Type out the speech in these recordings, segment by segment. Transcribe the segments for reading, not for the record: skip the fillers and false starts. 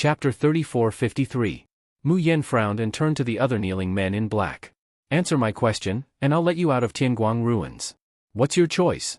Chapter 34-53. Mu Yen frowned and turned to the other kneeling men in black. Answer my question, and I'll let you out of Tianguang ruins. What's your choice?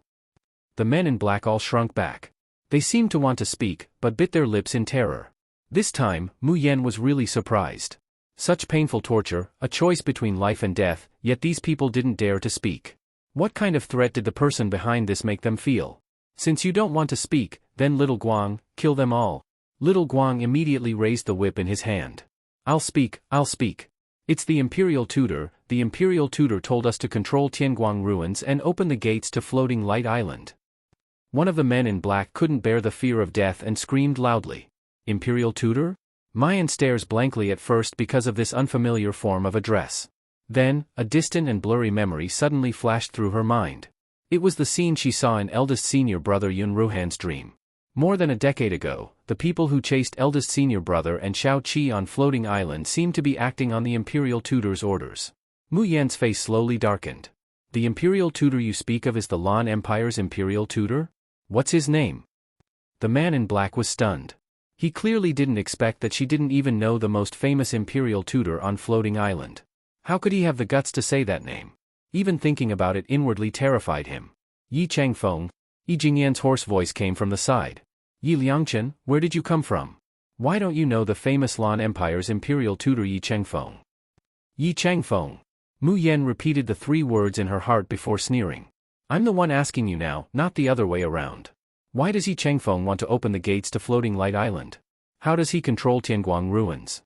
The men in black all shrunk back. They seemed to want to speak, but bit their lips in terror. This time, Mu Yen was really surprised. Such painful torture, a choice between life and death, yet these people didn't dare to speak. What kind of threat did the person behind this make them feel? Since you don't want to speak, then little Guang, kill them all. Little Guang immediately raised the whip in his hand. I'll speak. It's the Imperial Tutor. The Imperial Tutor told us to control Tianguang ruins and open the gates to Floating Light Island. One of the men in black couldn't bear the fear of death and screamed loudly. Imperial Tutor? Mayan stares blankly at first because of this unfamiliar form of address. Then, a distant and blurry memory suddenly flashed through her mind. It was the scene she saw in eldest senior brother Yun Ruhan's dream. More than a decade ago, the people who chased eldest senior brother and Xiao Qi on Floating Island seemed to be acting on the Imperial Tutor's orders. Mu Yan's face slowly darkened. The Imperial Tutor you speak of is the Lan Empire's Imperial Tutor? What's his name? The man in black was stunned. He clearly didn't expect that she didn't even know the most famous Imperial Tutor on Floating Island. How could he have the guts to say that name? Even thinking about it inwardly terrified him. Yi Changfeng. Yi Jingyan's hoarse voice came from the side. Yi Liangchen, where did you come from? Why don't you know the famous Lan Empire's Imperial Tutor Yi Changfeng? Yi Changfeng. Mu Yen repeated the 3 words in her heart before sneering. I'm the one asking you now, not the other way around. Why does Yi Changfeng want to open the gates to Floating Light Island? How does he control Tianguang ruins?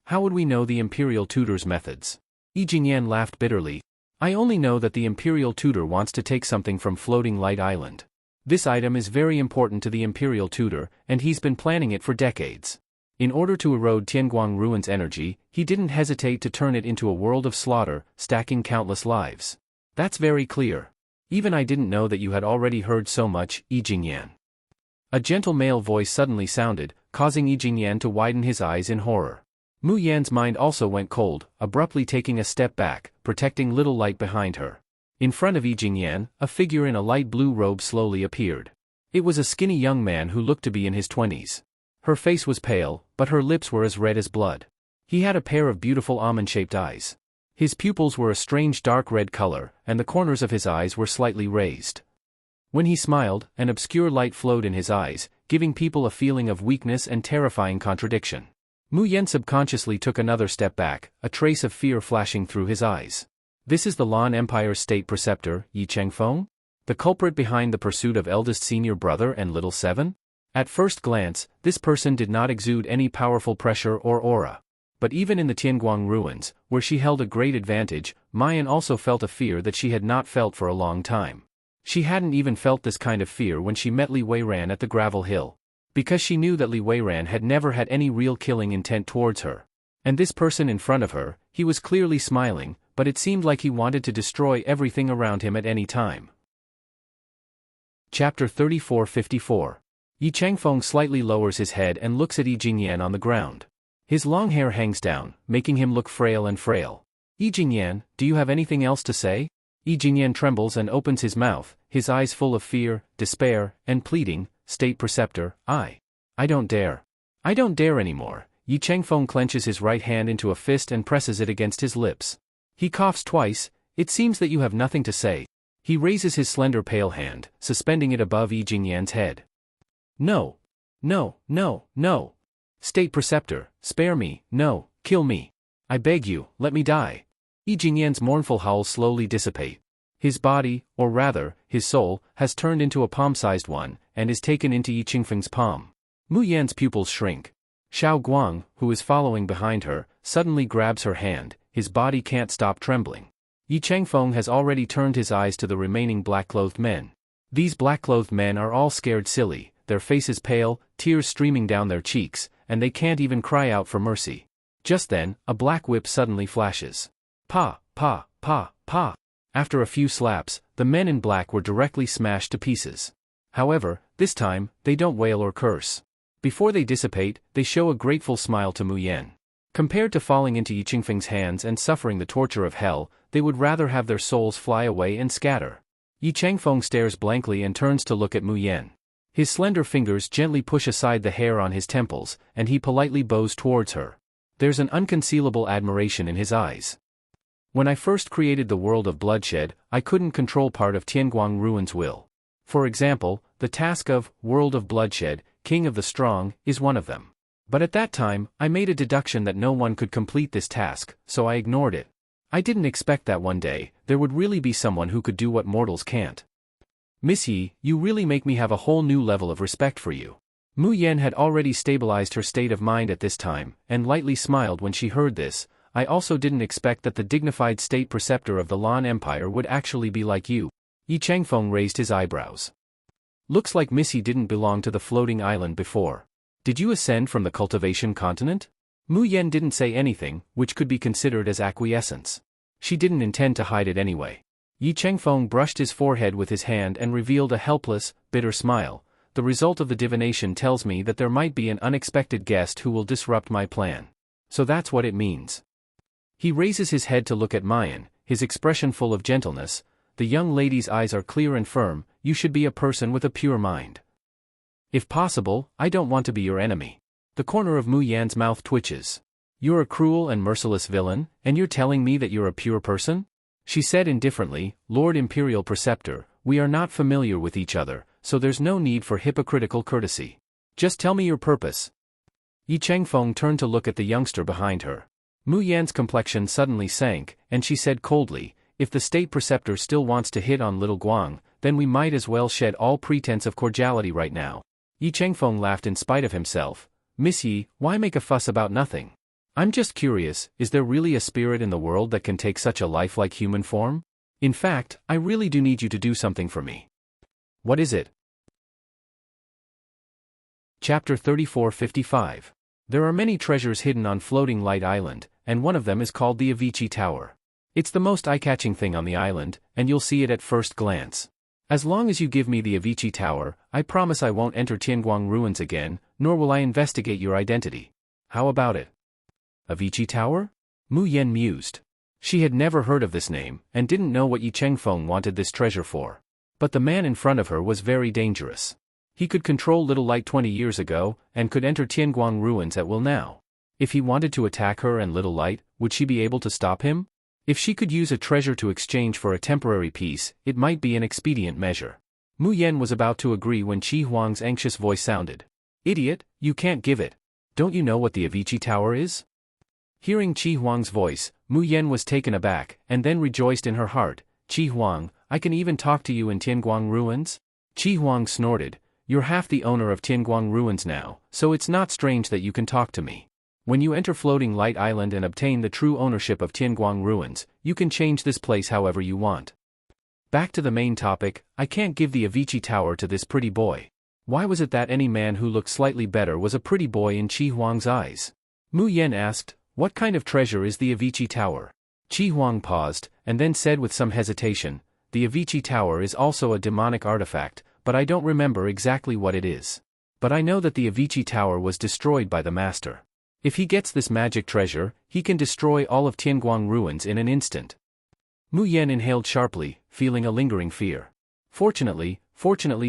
How would we know the Imperial Tutor's methods? Yi Jingyan laughed bitterly. I only know that the Imperial Tutor wants to take something from Floating Light Island. This item is very important to the Imperial Tutor, and he's been planning it for decades. In order to erode Tianguang ruins' energy, he didn't hesitate to turn it into a world of slaughter, stacking countless lives. That's very clear. Even I didn't know that you had already heard so much, Yi Jingyan. A gentle male voice suddenly sounded, causing Yi Jingyan to widen his eyes in horror. Mu Yan's mind also went cold, abruptly taking a step back, protecting little light behind her. In front of Yi Jingyan, a figure in a light blue robe slowly appeared. It was a skinny young man who looked to be in his 20s. Her face was pale, but her lips were as red as blood. He had a pair of beautiful almond-shaped eyes. His pupils were a strange dark red color, and the corners of his eyes were slightly raised. When he smiled, an obscure light flowed in his eyes, giving people a feeling of weakness and terrifying contradiction. Mu Yen subconsciously took another step back, a trace of fear flashing through his eyes. This is the Lan Empire's state preceptor, Yi Changfeng? The culprit behind the pursuit of eldest senior brother and little seven? At first glance, this person did not exude any powerful pressure or aura. But even in the Tianguang ruins, where she held a great advantage, Mayan also felt a fear that she had not felt for a long time. She hadn't even felt this kind of fear when she met Li Weiran at the gravel hill. Because she knew that Li Weiran had never had any real killing intent towards her. And this person in front of her, he was clearly smiling, but it seemed like he wanted to destroy everything around him at any time. Chapter 34-54. Yi Changfeng slightly lowers his head and looks at Yi Jingyan on the ground. His long hair hangs down, making him look frail and frail. Yi Jingyan, do you have anything else to say? Yi Jingyan trembles and opens his mouth, his eyes full of fear, despair, and pleading. State preceptor, I don't dare. I don't dare anymore. Yi Changfeng clenches his right hand into a fist and presses it against his lips. He coughs twice. It seems that you have nothing to say. He raises his slender pale hand, suspending it above Yi Jingyan's head. No. No, no, no. State preceptor, spare me, no, kill me. I beg you, let me die. Yi Jingyan's mournful howls slowly dissipate. His body, or rather, his soul, has turned into a palm-sized one, and is taken into Yi Changfeng's palm. Mu Yan's pupils shrink. Xiao Guang, who is following behind her, suddenly grabs her hand, his body can't stop trembling. Yi Changfeng has already turned his eyes to the remaining black-clothed men. These black-clothed men are all scared silly, their faces pale, tears streaming down their cheeks, and they can't even cry out for mercy. Just then, a black whip suddenly flashes. Pa, pa, pa, pa. After a few slaps, the men in black were directly smashed to pieces. However, this time, they don't wail or curse. Before they dissipate, they show a grateful smile to Mu Yen. Compared to falling into Yi Changfeng's hands and suffering the torture of hell, they would rather have their souls fly away and scatter. Yi Changfeng stares blankly and turns to look at Mu Yen. His slender fingers gently push aside the hair on his temples, and he politely bows towards her. There's an unconcealable admiration in his eyes. When I first created the world of bloodshed, I couldn't control part of Tianguang Ruin's will. For example, the task of World of Bloodshed, King of the Strong, is one of them. But at that time, I made a deduction that no one could complete this task, so I ignored it. I didn't expect that one day, there would really be someone who could do what mortals can't. Miss Yi, you really make me have a whole new level of respect for you. Mu Yan had already stabilized her state of mind at this time, and lightly smiled when she heard this. I also didn't expect that the dignified state preceptor of the Lan Empire would actually be like you. Yi Changfeng raised his eyebrows. Looks like Missy didn't belong to the floating island before. Did you ascend from the cultivation continent? Mu Yan didn't say anything, which could be considered as acquiescence. She didn't intend to hide it anyway. Yi Changfeng brushed his forehead with his hand and revealed a helpless, bitter smile. The result of the divination tells me that there might be an unexpected guest who will disrupt my plan. So that's what it means. He raises his head to look at Mayan, his expression full of gentleness. The young lady's eyes are clear and firm. You should be a person with a pure mind. If possible, I don't want to be your enemy. The corner of Mu Yan's mouth twitches. You're a cruel and merciless villain, and you're telling me that you're a pure person? She said indifferently, Lord Imperial Preceptor, we are not familiar with each other, so there's no need for hypocritical courtesy. Just tell me your purpose. Yi Changfeng turned to look at the youngster behind her. Mu Yan's complexion suddenly sank, and she said coldly, if the state preceptor still wants to hit on little Guang, then we might as well shed all pretense of cordiality right now. Yi Changfeng laughed in spite of himself. Miss Yi, why make a fuss about nothing? I'm just curious, is there really a spirit in the world that can take such a lifelike human form? In fact, I really do need you to do something for me. What is it? Chapter 3455. There are many treasures hidden on Floating Light Island, and one of them is called the Avicii Tower. It's the most eye-catching thing on the island, and you'll see it at first glance. As long as you give me the Avicii Tower, I promise I won't enter Tianguang Ruins again, nor will I investigate your identity. How about it? Avicii Tower? Mu Yan mused. She had never heard of this name, and didn't know what Yi Changfeng wanted this treasure for. But the man in front of her was very dangerous. He could control Little Light 20 years ago, and could enter Tianguang Ruins at will now. If he wanted to attack her and Little Light, would she be able to stop him? If she could use a treasure to exchange for a temporary peace, it might be an expedient measure. Mu Yan was about to agree when Qi Huang's anxious voice sounded. Idiot, you can't give it. Don't you know what the Avicii Tower is? Hearing Qi Huang's voice, Mu Yan was taken aback, and then rejoiced in her heart. Qi Huang, I can even talk to you in Tianguang Ruins? Qi Huang snorted. You're half the owner of Tianguang Ruins now, so it's not strange that you can talk to me. When you enter Floating Light Island and obtain the true ownership of Tianguang Ruins, you can change this place however you want. Back to the main topic, I can't give the Avicii Tower to this pretty boy. Why was it that any man who looked slightly better was a pretty boy in Qi Huang's eyes? Mu Yan asked, what kind of treasure is the Avicii Tower? Qi Huang paused, and then said with some hesitation, the Avicii Tower is also a demonic artifact, but I don't remember exactly what it is. But I know that the Avicii Tower was destroyed by the Master. If he gets this magic treasure, he can destroy all of Tianguang Ruins in an instant. Mu Yan inhaled sharply, feeling a lingering fear. Fortunately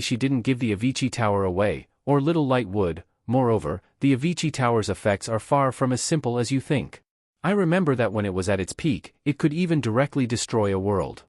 she didn't give the Avicii Tower away, or Little Light would. Moreover, the Avicii Tower's effects are far from as simple as you think. I remember that when it was at its peak, it could even directly destroy a world.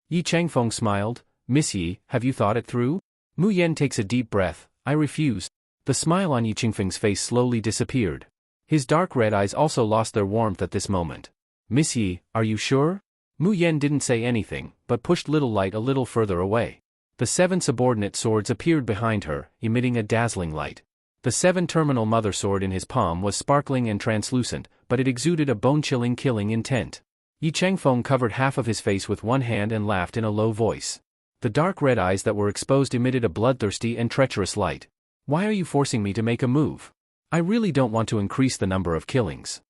Yi Changfeng smiled. Miss Yi, have you thought it through? Mu Yan takes a deep breath. I refuse. The smile on Yi Changfeng's face slowly disappeared. His dark red eyes also lost their warmth at this moment. Miss Yi, are you sure? Mu Yan didn't say anything, but pushed Little Light a little further away. The 7 subordinate swords appeared behind her, emitting a dazzling light. The 7-terminal mother sword in his palm was sparkling and translucent, but it exuded a bone-chilling killing intent. Yi Changfeng covered half of his face with one hand and laughed in a low voice. The dark red eyes that were exposed emitted a bloodthirsty and treacherous light. Why are you forcing me to make a move? I really don't want to increase the number of killings.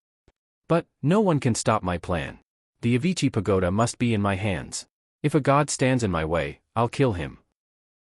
But, no one can stop my plan. The Avicii Pagoda must be in my hands. If a god stands in my way, I'll kill him.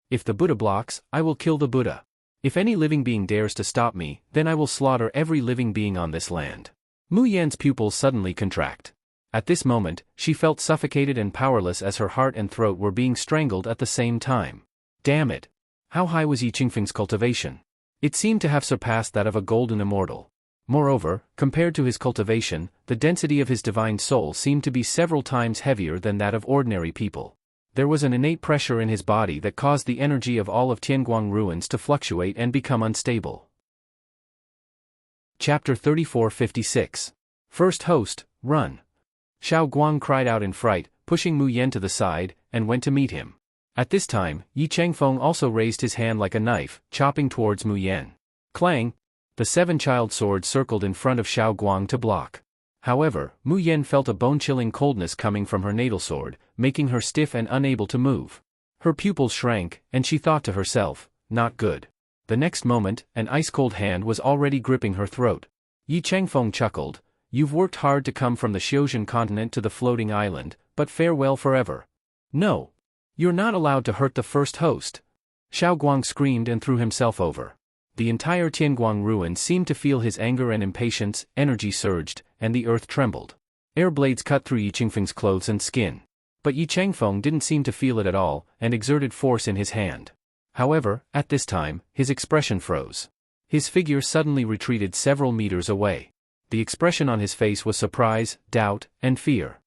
If the Buddha blocks, I will kill the Buddha. If any living being dares to stop me, then I will slaughter every living being on this land. Mu Yan's pupils suddenly contract. At this moment, she felt suffocated and powerless as her heart and throat were being strangled at the same time. Damn it! How high was Yi Qingfeng's cultivation? It seemed to have surpassed that of a golden immortal. Moreover, compared to his cultivation, the density of his divine soul seemed to be several times heavier than that of ordinary people. There was an innate pressure in his body that caused the energy of all of Tianguang ruins to fluctuate and become unstable. Chapter 3456. First host, run. Xiao Guang cried out in fright, pushing Mu Yan to the side, and went to meet him. At this time, Yi Changfeng also raised his hand like a knife, chopping towards Mu Yan. Clang! The seven-child sword circled in front of Xiao Guang to block. However, Mu Yan felt a bone-chilling coldness coming from her natal sword, making her stiff and unable to move. Her pupils shrank, and she thought to herself, not good. The next moment, an ice-cold hand was already gripping her throat. Yi Changfeng chuckled, "You've worked hard to come from the Xiuzhen continent to the floating island, but farewell forever." "No! You're not allowed to hurt the first host!" Xiao Guang screamed and threw himself over. The entire Tianguang ruin seemed to feel his anger and impatience, energy surged, and the earth trembled. Air blades cut through Yi Qingfeng's clothes and skin. But Yi Changfeng didn't seem to feel it at all, and exerted force in his hand. However, at this time, his expression froze. His figure suddenly retreated several meters away. The expression on his face was surprise, doubt, and fear.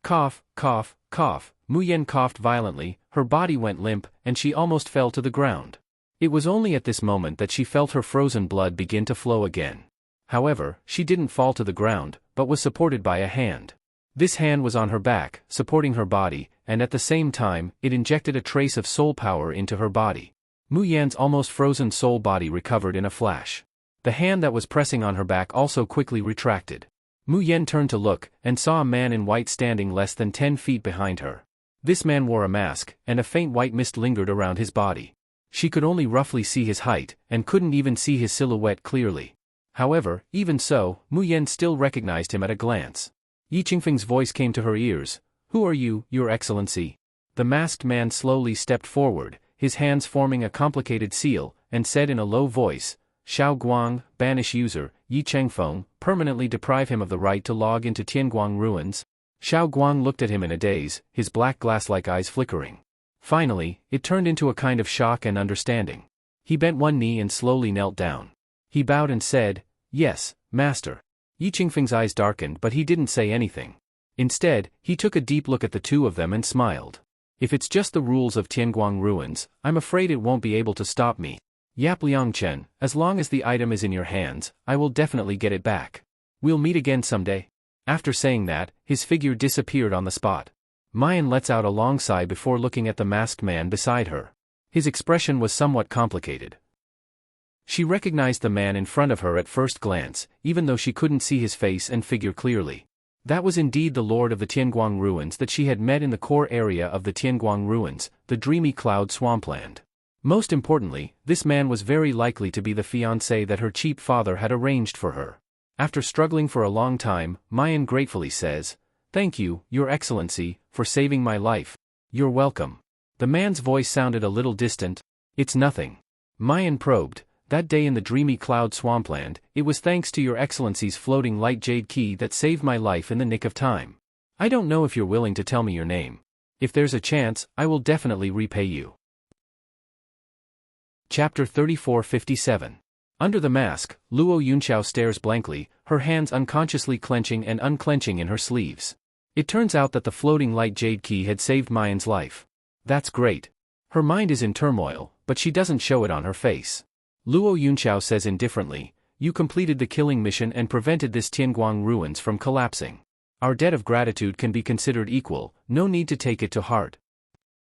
Cough, cough, cough. Mu Yan coughed violently, her body went limp, and she almost fell to the ground. It was only at this moment that she felt her frozen blood begin to flow again. However, she didn't fall to the ground, but was supported by a hand. This hand was on her back, supporting her body, and at the same time, it injected a trace of soul power into her body. Mu Yan's almost frozen soul body recovered in a flash. The hand that was pressing on her back also quickly retracted. Mu Yan turned to look, and saw a man in white standing less than 10 feet behind her. This man wore a mask, and a faint white mist lingered around his body. She could only roughly see his height, and couldn't even see his silhouette clearly. However, even so, Mu Yan still recognized him at a glance. Yi Qingfeng's voice came to her ears. "Who are you, Your Excellency?" The masked man slowly stepped forward, his hands forming a complicated seal, and said in a low voice, "Xiao Guang, banish user, Yi Changfeng, permanently deprive him of the right to log into Tianguang ruins." Xiao Guang looked at him in a daze, his black glass-like eyes flickering. Finally, it turned into a kind of shock and understanding. He bent one knee and slowly knelt down. He bowed and said, "Yes, master." Yi Qingfeng's eyes darkened, but he didn't say anything. Instead, he took a deep look at the two of them and smiled. "If it's just the rules of Tianguang ruins, I'm afraid it won't be able to stop me. Yap Liangchen, as long as the item is in your hands, I will definitely get it back. We'll meet again someday." After saying that, his figure disappeared on the spot. Mayan lets out a long sigh before looking at the masked man beside her. His expression was somewhat complicated. She recognized the man in front of her at first glance, even though she couldn't see his face and figure clearly. That was indeed the lord of the Tianguang ruins that she had met in the core area of the Tianguang ruins, the Dreamy Cloud Swampland. Most importantly, this man was very likely to be the fiancé that her cheap father had arranged for her. After struggling for a long time, Mayan gratefully says, "Thank you, Your Excellency, for saving my life." "You're welcome." The man's voice sounded a little distant. "It's nothing." Mayan probed, "That day in the Dreamy Cloud Swampland, it was thanks to Your Excellency's floating light jade key that saved my life in the nick of time. I don't know if you're willing to tell me your name. If there's a chance, I will definitely repay you." Chapter 3457. Under the mask, Luo Yunxiao stares blankly, her hands unconsciously clenching and unclenching in her sleeves. It turns out that the floating light jade key had saved Mayan's life. That's great. Her mind is in turmoil, but she doesn't show it on her face. Luo Yunxiao says indifferently, "You completed the killing mission and prevented this Tianguang ruins from collapsing. Our debt of gratitude can be considered equal, no need to take it to heart."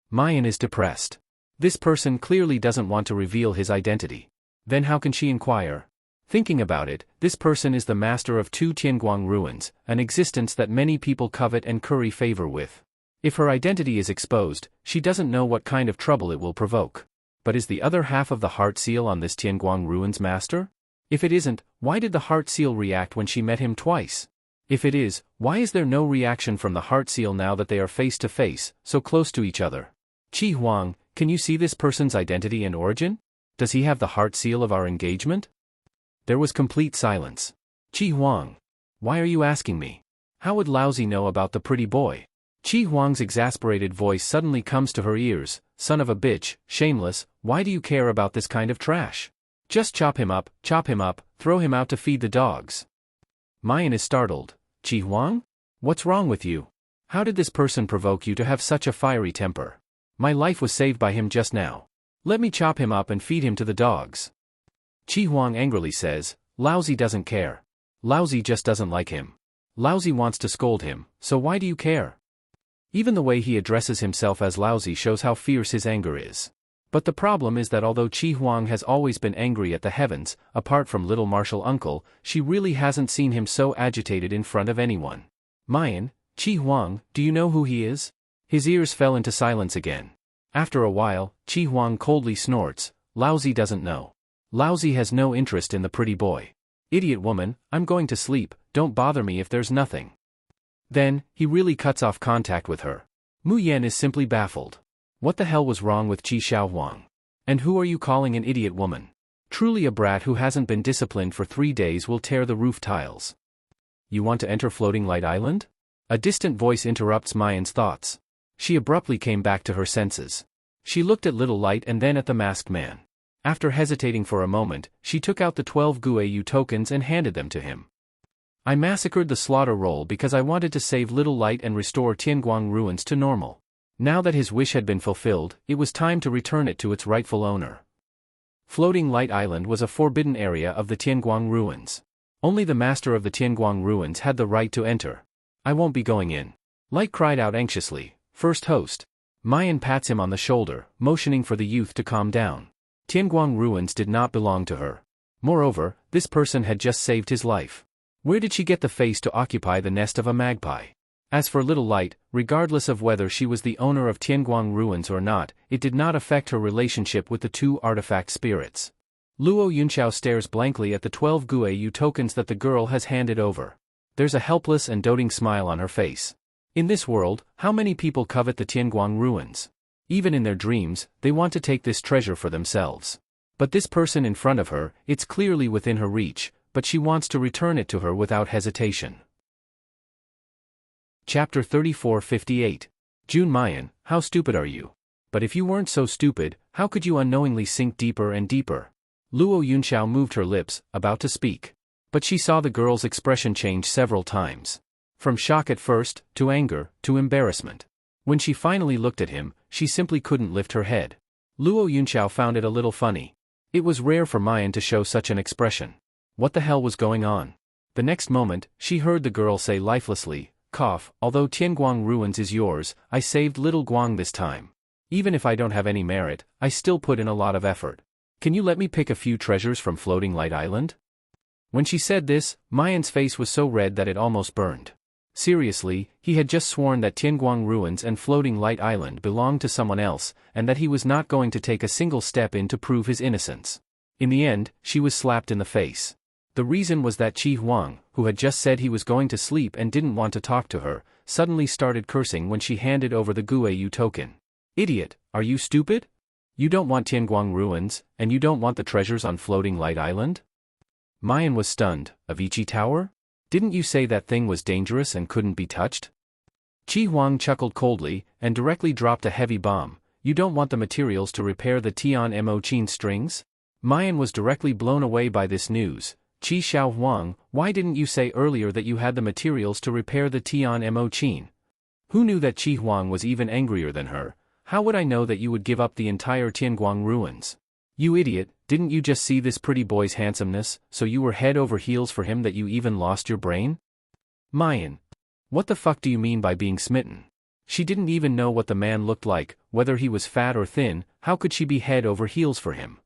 Mayan is depressed. This person clearly doesn't want to reveal his identity. Then how can she inquire? Thinking about it, this person is the master of 2 Tianguang ruins, an existence that many people covet and curry favor with. If her identity is exposed, she doesn't know what kind of trouble it will provoke. But is the other half of the heart seal on this Tianguang ruins master? If it isn't, why did the heart seal react when she met him twice? If it is, why is there no reaction from the heart seal now that they are face to face, so close to each other? Qi Huang, can you see this person's identity and origin? Does he have the heart seal of our engagement? There was complete silence. Qi Huang. Why are you asking me? How would Laozi know about the pretty boy? Qi Huang's exasperated voice suddenly comes to her ears. Son of a bitch, shameless, why do you care about this kind of trash? Just chop him up, throw him out to feed the dogs. Mayan is startled. Qi Huang? What's wrong with you? How did this person provoke you to have such a fiery temper? My life was saved by him just now. Let me chop him up and feed him to the dogs. Qi Huang angrily says, Laozi doesn't care. Laozi just doesn't like him. Laozi wants to scold him, so why do you care? Even the way he addresses himself as Laozi shows how fierce his anger is. But the problem is that although Qi Huang has always been angry at the heavens, apart from little martial uncle, she really hasn't seen him so agitated in front of anyone. Mayan, Qi Huang, do you know who he is? His ears fell into silence again. After a while, Qi Huang coldly snorts, Laozi doesn't know. Laozi has no interest in the pretty boy. Idiot woman, I'm going to sleep, don't bother me if there's nothing. Then, he really cuts off contact with her. Mu Yan is simply baffled. What the hell was wrong with Qi Xiaohuang? And who are you calling an idiot woman? Truly a brat who hasn't been disciplined for 3 days will tear the roof tiles. You want to enter Floating Light Island? A distant voice interrupts Mayan's thoughts. She abruptly came back to her senses. She looked at Little Light and then at the masked man. After hesitating for a moment, she took out the 12 Guayu tokens and handed them to him. I massacred the slaughter roll because I wanted to save Little Light and restore Tianguang ruins to normal. Now that his wish had been fulfilled, it was time to return it to its rightful owner. Floating Light Island was a forbidden area of the Tianguang ruins. Only the master of the Tianguang ruins had the right to enter. I won't be going in. Light cried out anxiously. First host. Mayan pats him on the shoulder, motioning for the youth to calm down. Tianguang ruins did not belong to her. Moreover, this person had just saved his life. Where did she get the face to occupy the nest of a magpie? As for Little Light, regardless of whether she was the owner of Tianguang ruins or not, it did not affect her relationship with the 2 artifact spirits. Luo Yunqiao stares blankly at the 12 Guayu tokens that the girl has handed over. There's a helpless and doting smile on her face. In this world, how many people covet the Tianguang ruins? Even in their dreams, they want to take this treasure for themselves. But this person in front of her, it's clearly within her reach, but she wants to return it to her without hesitation. Chapter 3458. Jun Mayan, how stupid are you? But if you weren't so stupid, how could you unknowingly sink deeper and deeper? Luo Yunqiao moved her lips, about to speak. But she saw the girl's expression change several times. From shock at first, to anger, to embarrassment. When she finally looked at him, she simply couldn't lift her head. Luo Yunqiao found it a little funny. It was rare for Mayan to show such an expression. What the hell was going on? The next moment, she heard the girl say lifelessly, cough, although Tianguang ruins is yours, I saved little Guang this time. Even if I don't have any merit, I still put in a lot of effort. Can you let me pick a few treasures from Floating Light Island? When she said this, Mayan's face was so red that it almost burned. Seriously, he had just sworn that Tianguang ruins and Floating Light Island belonged to someone else, and that he was not going to take a single step in to prove his innocence. In the end, she was slapped in the face. The reason was that Qi Huang, who had just said he was going to sleep and didn't want to talk to her, suddenly started cursing when she handed over the Guayu token. Idiot, are you stupid? You don't want Tianguang ruins, and you don't want the treasures on Floating Light Island? Mayan was stunned. Avicii Tower? Didn't you say that thing was dangerous and couldn't be touched? Qi Huang chuckled coldly, and directly dropped a heavy bomb. You don't want the materials to repair the Tian Mo Qin strings? Mayan was directly blown away by this news. Qi Xiaohuang, why didn't you say earlier that you had the materials to repair the Tian Mo Qin? Who knew that Qi Huang was even angrier than her? How would I know that you would give up the entire Tianguang ruins? You idiot, didn't you just see this pretty boy's handsomeness, so you were head over heels for him that you even lost your brain? Mayan. What the fuck do you mean by being smitten? She didn't even know what the man looked like, whether he was fat or thin, how could she be head over heels for him?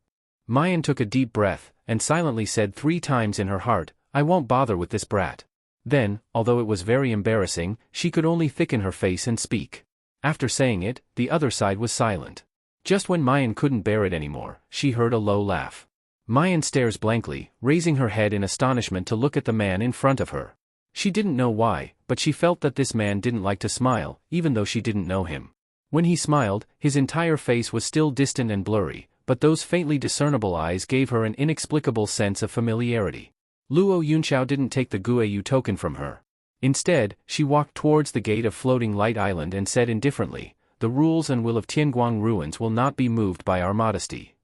Mayan took a deep breath, and silently said 3 times in her heart, I won't bother with this brat. Then, although it was very embarrassing, she could only thicken her face and speak. After saying it, the other side was silent. Just when Mayan couldn't bear it anymore, she heard a low laugh. Mayan stares blankly, raising her head in astonishment to look at the man in front of her. She didn't know why, but she felt that this man didn't like to smile, even though she didn't know him. When he smiled, his entire face was still distant and blurry, but those faintly discernible eyes gave her an inexplicable sense of familiarity. Luo Yunqiao didn't take the Guayu token from her. Instead, she walked towards the gate of Floating Light Island and said indifferently, "The rules and will of Tianguang ruins will not be moved by our modesty.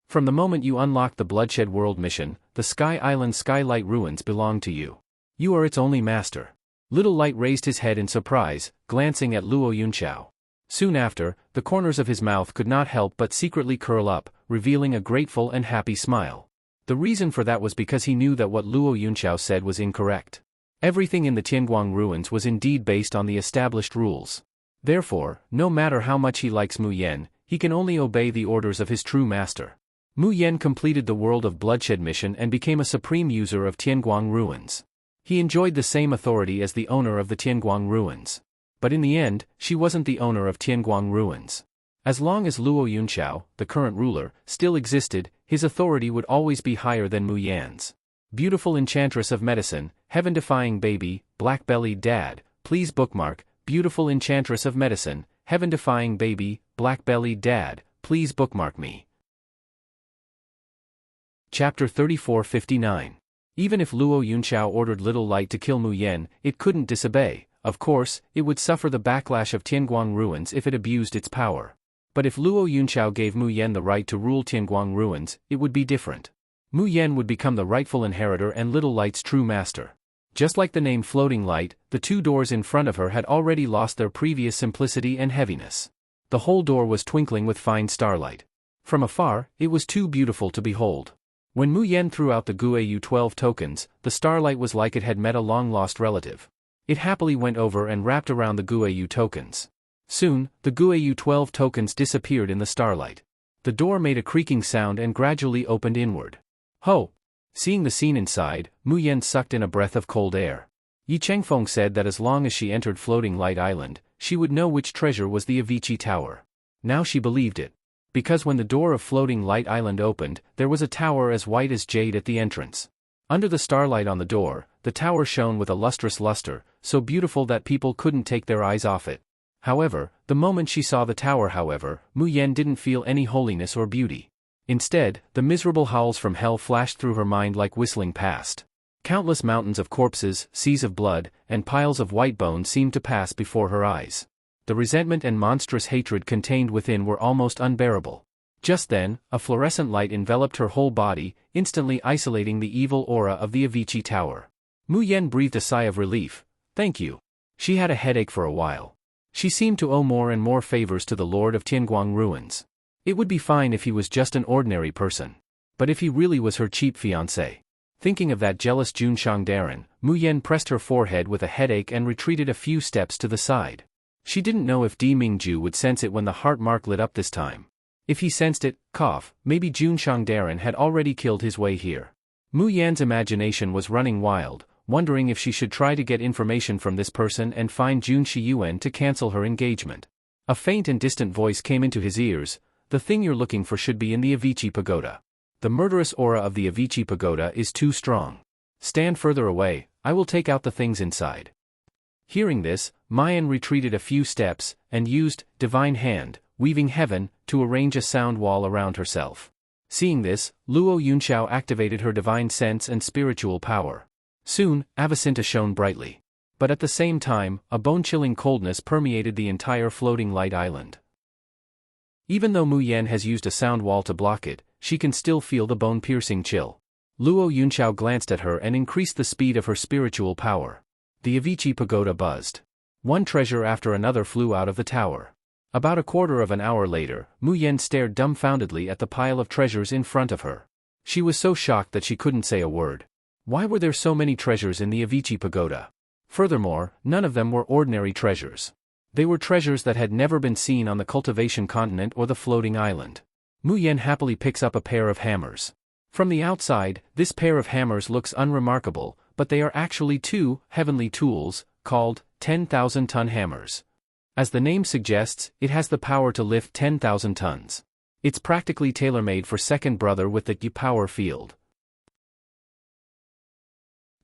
From the moment you unlock the Bloodshed World mission, the Sky Island Skylight ruins belong to you. You are its only master." Little Light raised his head in surprise, glancing at Luo Yunqiao. Soon after, the corners of his mouth could not help but secretly curl up, revealing a grateful and happy smile. The reason for that was because he knew that what Luo Yunqiao said was incorrect. Everything in the Tianguang ruins was indeed based on the established rules. Therefore, no matter how much he likes Mu Yan, he can only obey the orders of his true master. Mu Yan completed the World of Bloodshed mission and became a supreme user of Tianguang ruins. He enjoyed the same authority as the owner of the Tianguang ruins. But in the end, she wasn't the owner of Tianguang ruins. As long as Luo Yunqiao, the current ruler, still existed, his authority would always be higher than Mu Yan's. Beautiful Enchantress of Medicine, Heaven-defying baby, black-bellied dad, please bookmark. Beautiful Enchantress of Medicine, Heaven-defying baby, black-bellied dad, please bookmark me. Chapter 3459. Even if Luo Yunqiao ordered Little Light to kill Mu Yan, it couldn't disobey. Of course, it would suffer the backlash of Tianguang ruins if it abused its power. But if Luo Yunqiao gave Mu Yan the right to rule Tianguang ruins, it would be different. Mu Yan would become the rightful inheritor and Little Light's true master. Just like the name Floating Light, the two doors in front of her had already lost their previous simplicity and heaviness. The whole door was twinkling with fine starlight. From afar, it was too beautiful to behold. When Mu Yan threw out the Guayu 12 tokens, the starlight was like it had met a long-lost relative. It happily went over and wrapped around the Guayu tokens. Soon, the Guayu 12 tokens disappeared in the starlight. The door made a creaking sound and gradually opened inward. Ho! Seeing the scene inside, Mu Yan sucked in a breath of cold air. Yi Chengfeng said that as long as she entered Floating Light Island, she would know which treasure was the Avicii Tower. Now she believed it. Because when the door of Floating Light Island opened, there was a tower as white as jade at the entrance. Under the starlight on the door, the tower shone with a lustrous luster, so beautiful that people couldn't take their eyes off it. However, the moment she saw the tower Mu Yan didn't feel any holiness or beauty. Instead, the miserable howls from hell flashed through her mind like whistling past. Countless mountains of corpses, seas of blood, and piles of white bones seemed to pass before her eyes. The resentment and monstrous hatred contained within were almost unbearable. Just then, a fluorescent light enveloped her whole body, instantly isolating the evil aura of the Avicii Tower. Mu Yan breathed a sigh of relief. Thank you. She had a headache for a while. She seemed to owe more and more favors to the Lord of Tianguang ruins. It would be fine if he was just an ordinary person. But if he really was her cheap fiancé. Thinking of that jealous Jun Shangdaran, Mu Yan pressed her forehead with a headache and retreated a few steps to the side. She didn't know if Di Mingju would sense it when the heart mark lit up this time. If he sensed it, maybe Jun Shangdaran had already killed his way here. Mu Yan's imagination was running wild, wondering if she should try to get information from this person and find Jun Shiyuan to cancel her engagement. A faint and distant voice came into his ears. The thing you're looking for should be in the Avicii Pagoda. The murderous aura of the Avicii Pagoda is too strong. Stand further away, I will take out the things inside. Hearing this, Mayan retreated a few steps, and used Divine Hand, weaving heaven, to arrange a sound wall around herself. Seeing this, Luo Yunqiao activated her divine sense and spiritual power. Soon, Avicenna shone brightly. But at the same time, a bone-chilling coldness permeated the entire Floating Light Island. Even though Mu Yan has used a sound wall to block it, she can still feel the bone-piercing chill. Luo Yunqiao glanced at her and increased the speed of her spiritual power. The Avicii Pagoda buzzed. One treasure after another flew out of the tower. About a quarter of an hour later, Mu Yan stared dumbfoundedly at the pile of treasures in front of her. She was so shocked that she couldn't say a word. Why were there so many treasures in the Avicii Pagoda? Furthermore, none of them were ordinary treasures. They were treasures that had never been seen on the cultivation continent or the floating island. Mu Yan happily picks up a pair of hammers. From the outside, this pair of hammers looks unremarkable, but they are actually two heavenly tools, called 10,000-ton hammers. As the name suggests, it has the power to lift 10,000 tons. It's practically tailor-made for second brother with the Yi power field.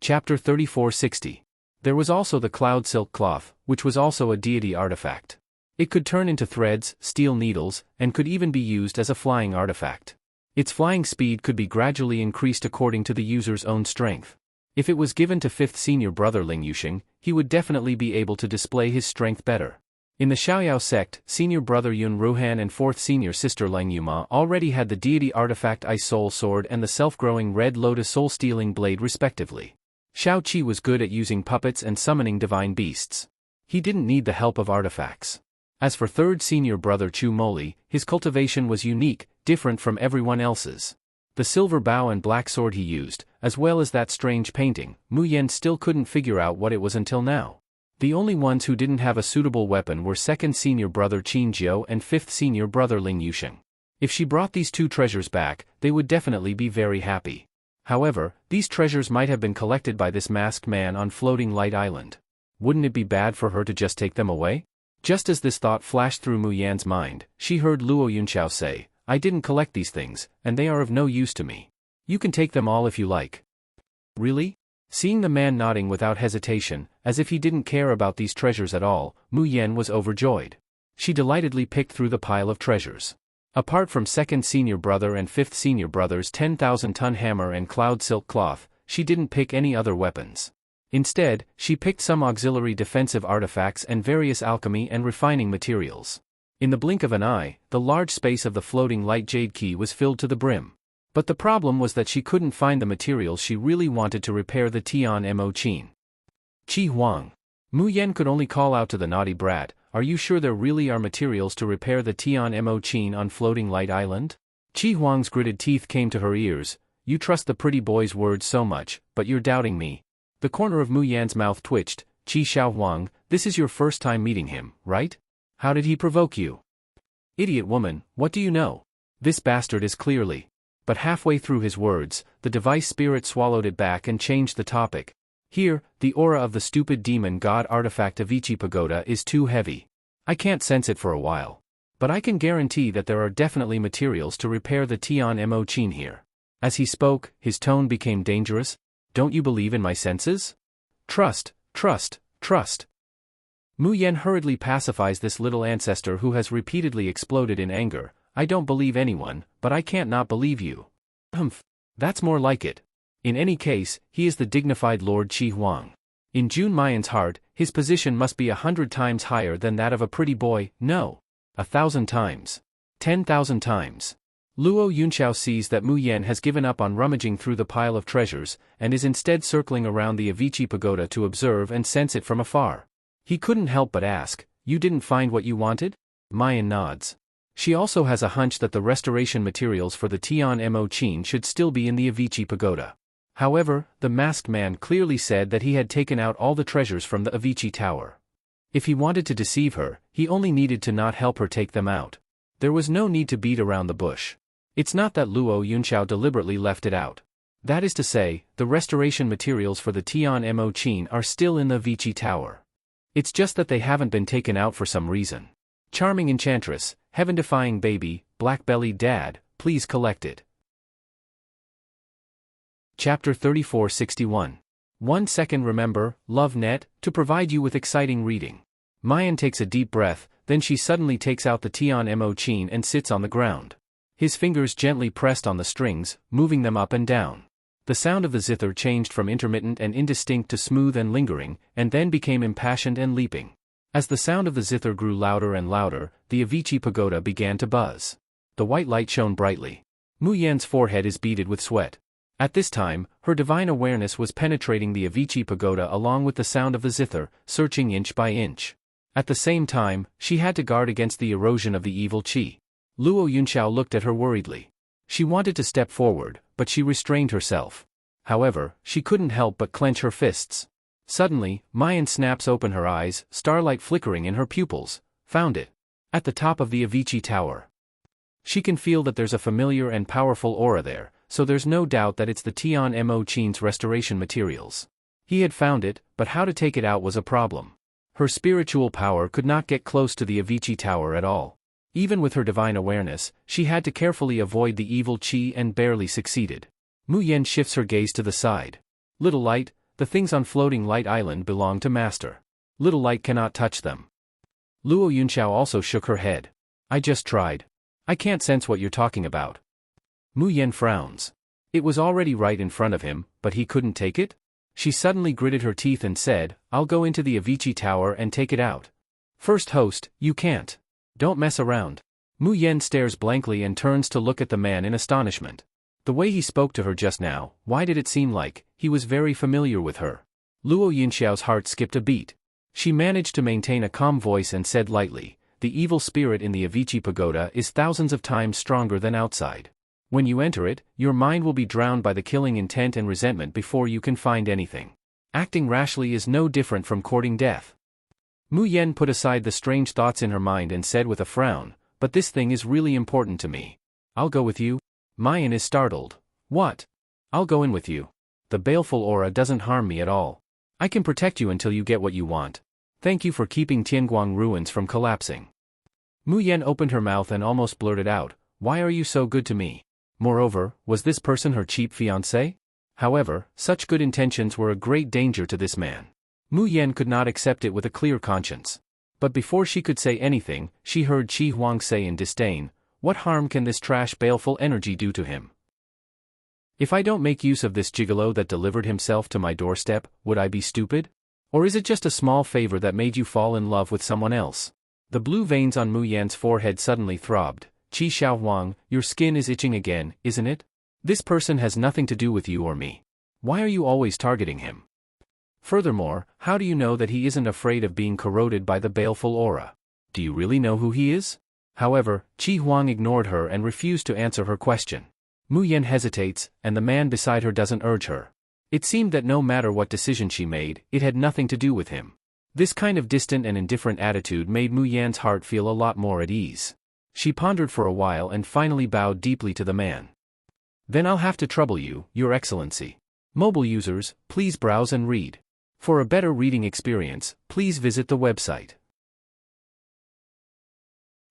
Chapter 3460. There was also the cloud silk cloth, which was also a deity artifact. It could turn into threads, steel needles, and could even be used as a flying artifact. Its flying speed could be gradually increased according to the user's own strength. If it was given to 5th senior brother Ling Yusheng, he would definitely be able to display his strength better. In the Xiaoyao sect, senior brother Yun Ruhan and 4th senior sister Lang Yuma already had the deity artifact Ice Soul Sword and the self-growing Red Lotus Soul-Stealing Blade respectively. Xiao Qi was good at using puppets and summoning divine beasts. He didn't need the help of artifacts. As for 3rd senior brother Chu Moli, his cultivation was unique, different from everyone else's. The silver bow and black sword he used, as well as that strange painting, Mu Yan still couldn't figure out what it was until now. The only ones who didn't have a suitable weapon were 2nd senior brother Qin Jiu and 5th senior brother Ling Yusheng. If she brought these 2 treasures back, they would definitely be very happy. However, these treasures might have been collected by this masked man on Floating Light Island. Wouldn't it be bad for her to just take them away? Just as this thought flashed through Mu Yan's mind, she heard Luo Yunqiao say, "I didn't collect these things, and they are of no use to me. You can take them all if you like." Really? Seeing the man nodding without hesitation, as if he didn't care about these treasures at all, Mu Yan was overjoyed. She delightedly picked through the pile of treasures. Apart from 2nd senior brother and 5th senior brother's 10,000-ton hammer and cloud silk cloth, she didn't pick any other weapons. Instead, she picked some auxiliary defensive artifacts and various alchemy and refining materials. In the blink of an eye, the large space of the floating light jade key was filled to the brim. But the problem was that she couldn't find the materials she really wanted to repair the Tian Mo Qin. Qi Huang. Mu Yan could only call out to the naughty brat, "Are you sure there really are materials to repair the Tian Mo Qin on Floating Light Island?" Qi Huang's gritted teeth came to her ears. "You trust the pretty boy's words so much, but you're doubting me." The corner of Mu Yan's mouth twitched. "Qi Xiao Huang, this is your first time meeting him, right? How did he provoke you?" "Idiot woman, what do you know? This bastard is clearly..." But halfway through his words, the device spirit swallowed it back and changed the topic. "Here, the aura of the stupid demon god artifact Avicii Pagoda is too heavy. I can't sense it for a while. But I can guarantee that there are definitely materials to repair the Tian Mo Qin here." As he spoke, his tone became dangerous. "Don't you believe in my senses? Trust, trust, trust." Mu Yan hurriedly pacifies this little ancestor who has repeatedly exploded in anger. "I don't believe anyone, but I can't not believe you." "Humph. That's more like it. In any case, he is the dignified Lord Qi Huang. In Jun Mayan's heart, his position must be 100 times higher than that of a pretty boy, no. 1,000 times. 10,000 times. Luo Yunqiao sees that Mu Yan has given up on rummaging through the pile of treasures, and is instead circling around the Avicii Pagoda to observe and sense it from afar. He couldn't help but ask, "You didn't find what you wanted?" Mayan nods. She also has a hunch that the restoration materials for the Tian Mo Qin should still be in the Avicii Pagoda. However, the masked man clearly said that he had taken out all the treasures from the Avicii Tower. If he wanted to deceive her, he only needed to not help her take them out. There was no need to beat around the bush. It's not that Luo Yunqiao deliberately left it out. That is to say, the restoration materials for the Tian Mo Qin are still in the Avicii Tower. It's just that they haven't been taken out for some reason. Charming Enchantress, heaven-defying baby, black-bellied dad, please collect it. Chapter 3461. 1 second. Remember, LoveNet, to provide you with exciting reading. Mayan takes a deep breath, then she suddenly takes out the Tian Mo Qin and sits on the ground. His fingers gently pressed on the strings, moving them up and down. The sound of the zither changed from intermittent and indistinct to smooth and lingering, and then became impassioned and leaping. As the sound of the zither grew louder and louder, the Avicii Pagoda began to buzz. The white light shone brightly. Mu Yan's forehead is beaded with sweat. At this time, her divine awareness was penetrating the Avicii Pagoda along with the sound of the zither, searching inch by inch. At the same time, she had to guard against the erosion of the evil qi. Luo Yunqiao looked at her worriedly. She wanted to step forward, but she restrained herself. However, she couldn't help but clench her fists. Suddenly, Mayan snaps open her eyes, starlight flickering in her pupils. Found it. At the top of the Avicii Tower. She can feel that there's a familiar and powerful aura there, so there's no doubt that it's the Tian Mo Qin's restoration materials. He had found it, but how to take it out was a problem. Her spiritual power could not get close to the Avicii Tower at all. Even with her divine awareness, she had to carefully avoid the evil qi and barely succeeded. Mu Yan shifts her gaze to the side. Little light, the things on Floating Light Island belong to Master. Little light cannot touch them. Luo Yunqiao also shook her head. I just tried. I can't sense what you're talking about. Mu Yan frowns. It was already right in front of him, but he couldn't take it? She suddenly gritted her teeth and said, "I'll go into the Avicii Tower and take it out." "First host, you can't. Don't mess around." Mu Yen stares blankly and turns to look at the man in astonishment. The way he spoke to her just now, why did it seem like he was very familiar with her? Luo Yunxiao's heart skipped a beat. She managed to maintain a calm voice and said lightly, "The evil spirit in the Avicii Pagoda is thousands of times stronger than outside. When you enter it, your mind will be drowned by the killing intent and resentment before you can find anything. Acting rashly is no different from courting death." Mu Yen put aside the strange thoughts in her mind and said with a frown, "But this thing is really important to me. I'll go with you." Mayan is startled. "What? I'll go in with you. The baleful aura doesn't harm me at all. I can protect you until you get what you want. Thank you for keeping Tianguang ruins from collapsing." Mu Yen opened her mouth and almost blurted out, "Why are you so good to me?" Moreover, was this person her cheap fiancé? However, such good intentions were a great danger to this man. Mu Yen could not accept it with a clear conscience. But before she could say anything, she heard Qi Huang say in disdain, "What harm can this trash baleful energy do to him? If I don't make use of this gigolo that delivered himself to my doorstep, would I be stupid? Or is it just a small favor that made you fall in love with someone else?" The blue veins on Mu Yan's forehead suddenly throbbed. "Qi Xiaohuang, your skin is itching again, isn't it? This person has nothing to do with you or me. Why are you always targeting him? Furthermore, how do you know that he isn't afraid of being corroded by the baleful aura? Do you really know who he is?" However, Qi Huang ignored her and refused to answer her question. Mu Yen hesitates, and the man beside her doesn't urge her. It seemed that no matter what decision she made, it had nothing to do with him. This kind of distant and indifferent attitude made Mu Yan's heart feel a lot more at ease. She pondered for a while and finally bowed deeply to the man. "Then I'll have to trouble you, Your Excellency. Mobile users, please browse and read. For a better reading experience, please visit the website."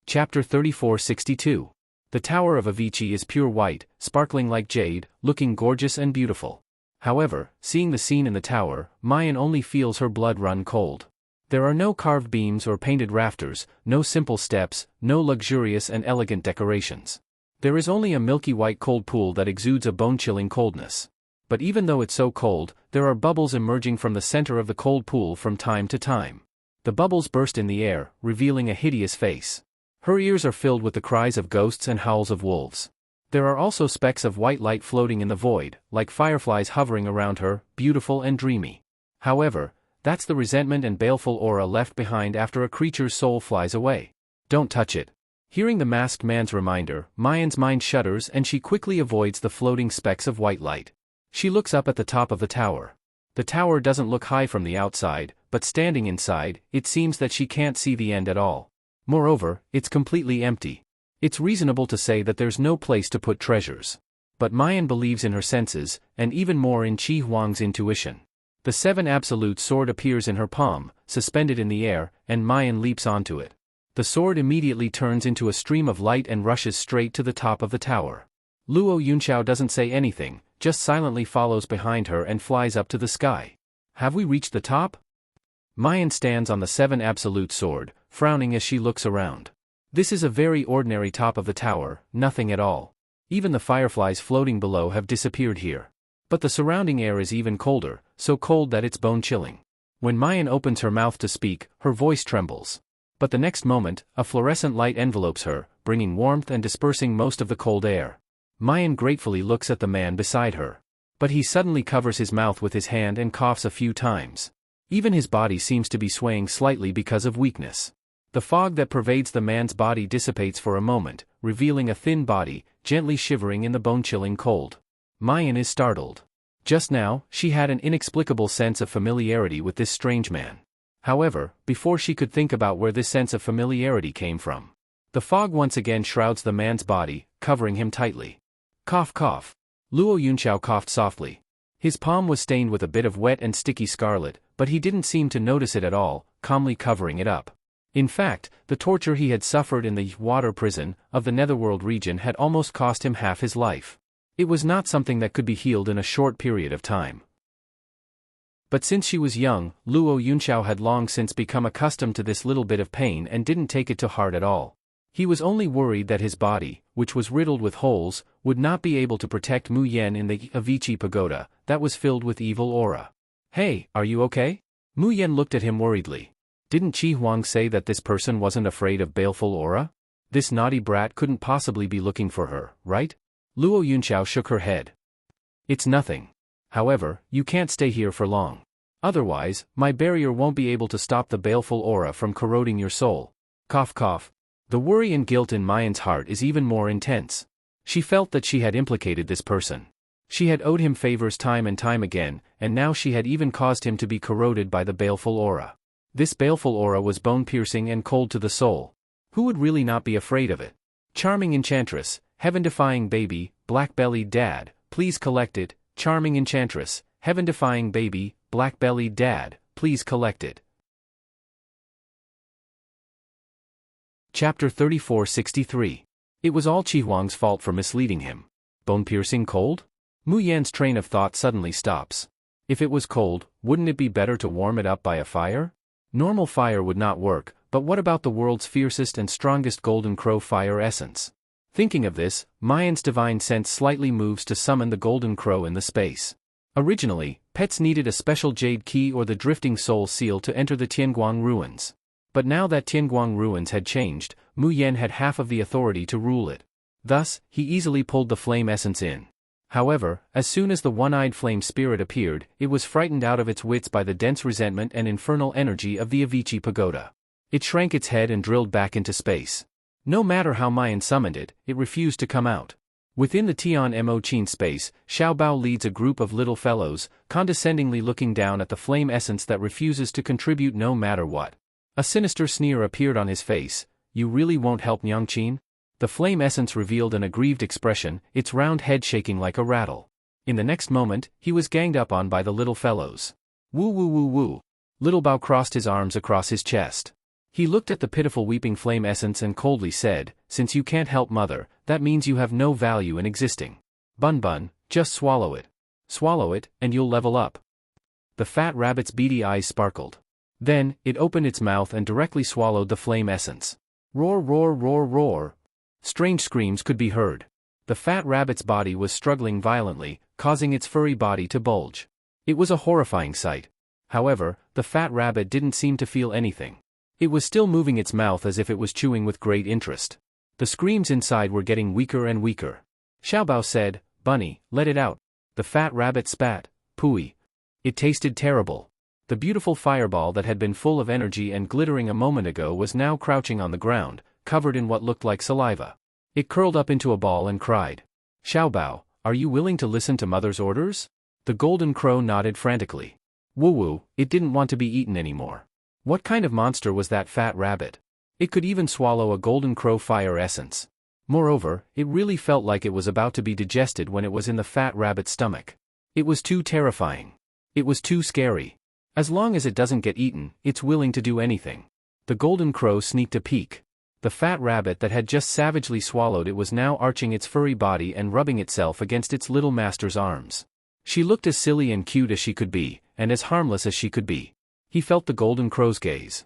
Chapter 3462. The Tower of Avicii is pure white, sparkling like jade, looking gorgeous and beautiful. However, seeing the scene in the tower, Mayan only feels her blood run cold. There are no carved beams or painted rafters, no simple steps, no luxurious and elegant decorations. There is only a milky white cold pool that exudes a bone-chilling coldness. But even though it's so cold, there are bubbles emerging from the center of the cold pool from time to time. The bubbles burst in the air, revealing a hideous face. Her ears are filled with the cries of ghosts and howls of wolves. There are also specks of white light floating in the void, like fireflies hovering around her, beautiful and dreamy. However, that's the resentment and baleful aura left behind after a creature's soul flies away. "Don't touch it." Hearing the masked man's reminder, Mayan's mind shudders and she quickly avoids the floating specks of white light. She looks up at the top of the tower. The tower doesn't look high from the outside, but standing inside, it seems that she can't see the end at all. Moreover, it's completely empty. It's reasonable to say that there's no place to put treasures. But Mayan believes in her senses, and even more in Qi Huang's intuition. The 7 absolute sword appears in her palm, suspended in the air, and Mayan leaps onto it. The sword immediately turns into a stream of light and rushes straight to the top of the tower. Luo Yunxiao doesn't say anything, just silently follows behind her and flies up to the sky. "Have we reached the top?" Mayan stands on the 7 absolute sword, frowning as she looks around. This is a very ordinary top of the tower, nothing at all. Even the fireflies floating below have disappeared here. But the surrounding air is even colder, so cold that it's bone-chilling. When Mayan opens her mouth to speak, her voice trembles. But the next moment, a fluorescent light envelopes her, bringing warmth and dispersing most of the cold air. Mayan gratefully looks at the man beside her. But he suddenly covers his mouth with his hand and coughs a few times. Even his body seems to be swaying slightly because of weakness. The fog that pervades the man's body dissipates for a moment, revealing a thin body, gently shivering in the bone-chilling cold. Mayan is startled. Just now, she had an inexplicable sense of familiarity with this strange man. However, before she could think about where this sense of familiarity came from, the fog once again shrouds the man's body, covering him tightly. Cough cough. Luo Yunxiao coughed softly. His palm was stained with a bit of wet and sticky scarlet, but he didn't seem to notice it at all, calmly covering it up. In fact, the torture he had suffered in the water prison of the Netherworld region had almost cost him half his life. It was not something that could be healed in a short period of time. But since she was young, Luo Yunxiao had long since become accustomed to this little bit of pain and didn't take it to heart at all. He was only worried that his body, which was riddled with holes, would not be able to protect Mu Yen in the Avicii Pagoda, that was filled with evil aura. Hey, are you okay? Mu Yan looked at him worriedly. Didn't Qi Huang say that this person wasn't afraid of baleful aura? This naughty brat couldn't possibly be looking for her, right? Luo Yunxiao shook her head. It's nothing. However, you can't stay here for long. Otherwise, my barrier won't be able to stop the baleful aura from corroding your soul. Cough cough. The worry and guilt in Mayan's heart is even more intense. She felt that she had implicated this person. She had owed him favors time and time again, and now she had even caused him to be corroded by the baleful aura. This baleful aura was bone-piercing and cold to the soul. Who would really not be afraid of it? Charming Enchantress, heaven-defying baby, black-bellied dad, please collect it. Charming Enchantress, heaven-defying baby, black-bellied dad, please collect it. Chapter 3463. It was all Qi Huang's fault for misleading him. Bone-piercing cold? Mu Yan's train of thought suddenly stops. If it was cold, wouldn't it be better to warm it up by a fire? Normal fire would not work, but what about the world's fiercest and strongest golden crow fire essence? Thinking of this, Mayan's divine sense slightly moves to summon the golden crow in the space. Originally, pets needed a special jade key or the drifting soul seal to enter the Tianguang ruins. But now that Tianguang ruins had changed, Mu Yan had half of the authority to rule it. Thus, he easily pulled the flame essence in. However, as soon as the one-eyed flame spirit appeared, it was frightened out of its wits by the dense resentment and infernal energy of the Avicii pagoda. It shrank its head and drilled back into space. No matter how Mayan summoned it, it refused to come out. Within the Tian Mo Qin space, Xiao Bao leads a group of little fellows, condescendingly looking down at the flame essence that refuses to contribute no matter what. A sinister sneer appeared on his face. You really won't help Nyangqin? The flame essence revealed an aggrieved expression, its round head shaking like a rattle. In the next moment, he was ganged up on by the little fellows. Woo woo woo woo. Little Bao crossed his arms across his chest. He looked at the pitiful weeping flame essence and coldly said, since you can't help mother, that means you have no value in existing. Bun Bun, just swallow it. Swallow it, and you'll level up. The fat rabbit's beady eyes sparkled. Then, it opened its mouth and directly swallowed the flame essence. Roar roar roar roar. Strange screams could be heard. The fat rabbit's body was struggling violently, causing its furry body to bulge. It was a horrifying sight. However, the fat rabbit didn't seem to feel anything. It was still moving its mouth as if it was chewing with great interest. The screams inside were getting weaker and weaker. Xiaobao said, Bunny, let it out. The fat rabbit spat. Pooey. It tasted terrible. The beautiful fireball that had been full of energy and glittering a moment ago was now crouching on the ground, covered in what looked like saliva. It curled up into a ball and cried. Xiaobao, are you willing to listen to mother's orders? The golden crow nodded frantically. Woo-woo, it didn't want to be eaten anymore. What kind of monster was that fat rabbit? It could even swallow a golden crow fire essence. Moreover, it really felt like it was about to be digested when it was in the fat rabbit's stomach. It was too terrifying. It was too scary. As long as it doesn't get eaten, it's willing to do anything. The golden crow sneaked a peek. The fat rabbit that had just savagely swallowed it was now arching its furry body and rubbing itself against its little master's arms. She looked as silly and cute as she could be, and as harmless as she could be. He felt the golden crow's gaze.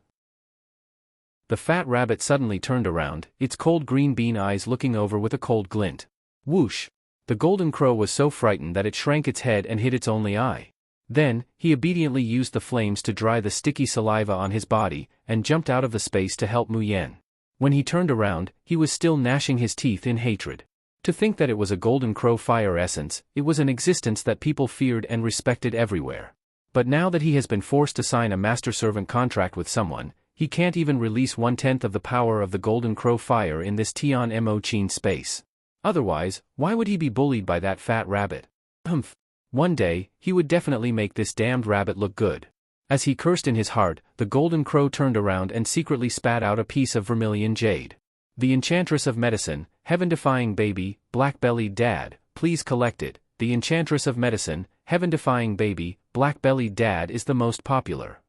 The fat rabbit suddenly turned around, its cold green bean eyes looking over with a cold glint. Whoosh! The golden crow was so frightened that it shrank its head and hid its only eye. Then, he obediently used the flames to dry the sticky saliva on his body, and jumped out of the space to help Mu Yan. When he turned around, he was still gnashing his teeth in hatred. To think that it was a golden crow fire essence, it was an existence that people feared and respected everywhere. But now that he has been forced to sign a master-servant contract with someone, he can't even release 1/10 of the power of the golden crow fire in this Tian Mo Qin space. Otherwise, why would he be bullied by that fat rabbit? Humph. One day, he would definitely make this damned rabbit look good. As he cursed in his heart, the golden crow turned around and secretly spat out a piece of vermilion jade. The Enchantress of Medicine, heaven-defying baby, black-bellied dad, please collect it. The Enchantress of Medicine, heaven-defying baby, black-bellied dad is the most popular.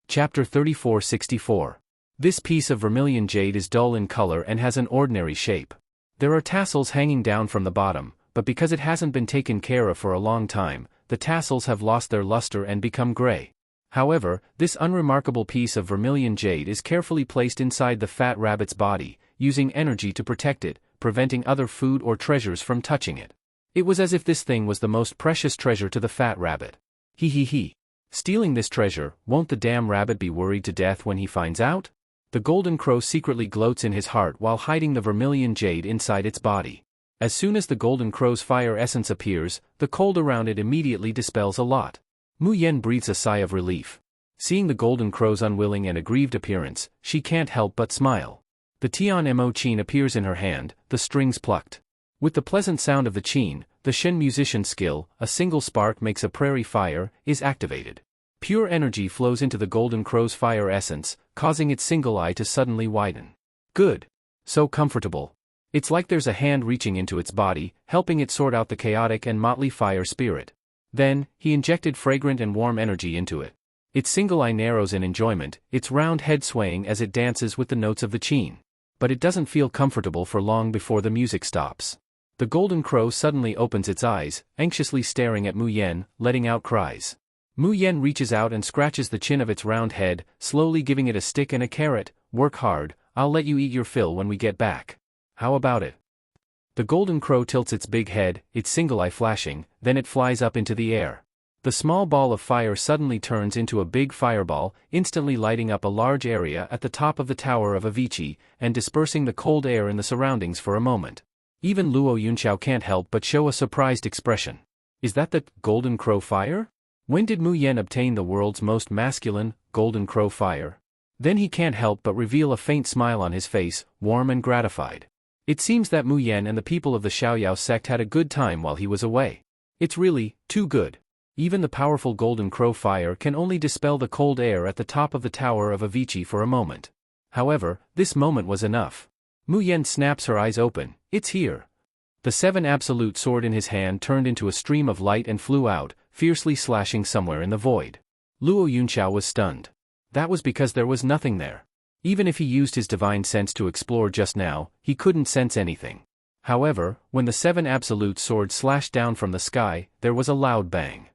Chapter 3464. This piece of vermilion jade is dull in color and has an ordinary shape. There are tassels hanging down from the bottom, but because it hasn't been taken care of for a long time, the tassels have lost their luster and become gray. However, this unremarkable piece of vermilion jade is carefully placed inside the fat rabbit's body, using energy to protect it, preventing other food or treasures from touching it. It was as if this thing was the most precious treasure to the fat rabbit. He. Stealing this treasure, won't the damn rabbit be worried to death when he finds out? The golden crow secretly gloats in his heart while hiding the vermilion jade inside its body. As soon as the golden crow's fire essence appears, the cold around it immediately dispels a lot. Mu Yen breathes a sigh of relief. Seeing the golden crow's unwilling and aggrieved appearance, she can't help but smile. The Tian Mo chain appears in her hand, the strings plucked. With the pleasant sound of the chain, the Shen musician's skill, a single spark makes a prairie fire, is activated. Pure energy flows into the golden crow's fire essence, causing its single eye to suddenly widen. Good. So comfortable. It's like there's a hand reaching into its body, helping it sort out the chaotic and motley fire spirit. Then, he injected fragrant and warm energy into it. Its single eye narrows in enjoyment, its round head swaying as it dances with the notes of the chain. But it doesn't feel comfortable for long before the music stops. The golden crow suddenly opens its eyes, anxiously staring at Mu Yen, letting out cries. Mu Yen reaches out and scratches the chin of its round head, slowly giving it a stick and a carrot. Work hard, I'll let you eat your fill when we get back. How about it? The golden crow tilts its big head, its single eye flashing, then it flies up into the air. The small ball of fire suddenly turns into a big fireball, instantly lighting up a large area at the top of the Tower of Avicii, and dispersing the cold air in the surroundings for a moment. Even Luo Yunqiao can't help but show a surprised expression. Is that the golden crow fire? When did Mu Yen obtain the world's most masculine, golden crow fire? Then he can't help but reveal a faint smile on his face, warm and gratified. It seems that Mu Yen and the people of the Xiaoyao sect had a good time while he was away. It's really, too good. Even the powerful golden crow fire can only dispel the cold air at the top of the Tower of Avicii for a moment. However, this moment was enough. Mu Yen snaps her eyes open. It's here. The seven absolute sword in his hand turned into a stream of light and flew out, fiercely slashing somewhere in the void. Luo Yunqiao was stunned. That was because there was nothing there. Even if he used his divine sense to explore just now, he couldn't sense anything. However, when the seven absolute swords slashed down from the sky, there was a loud bang.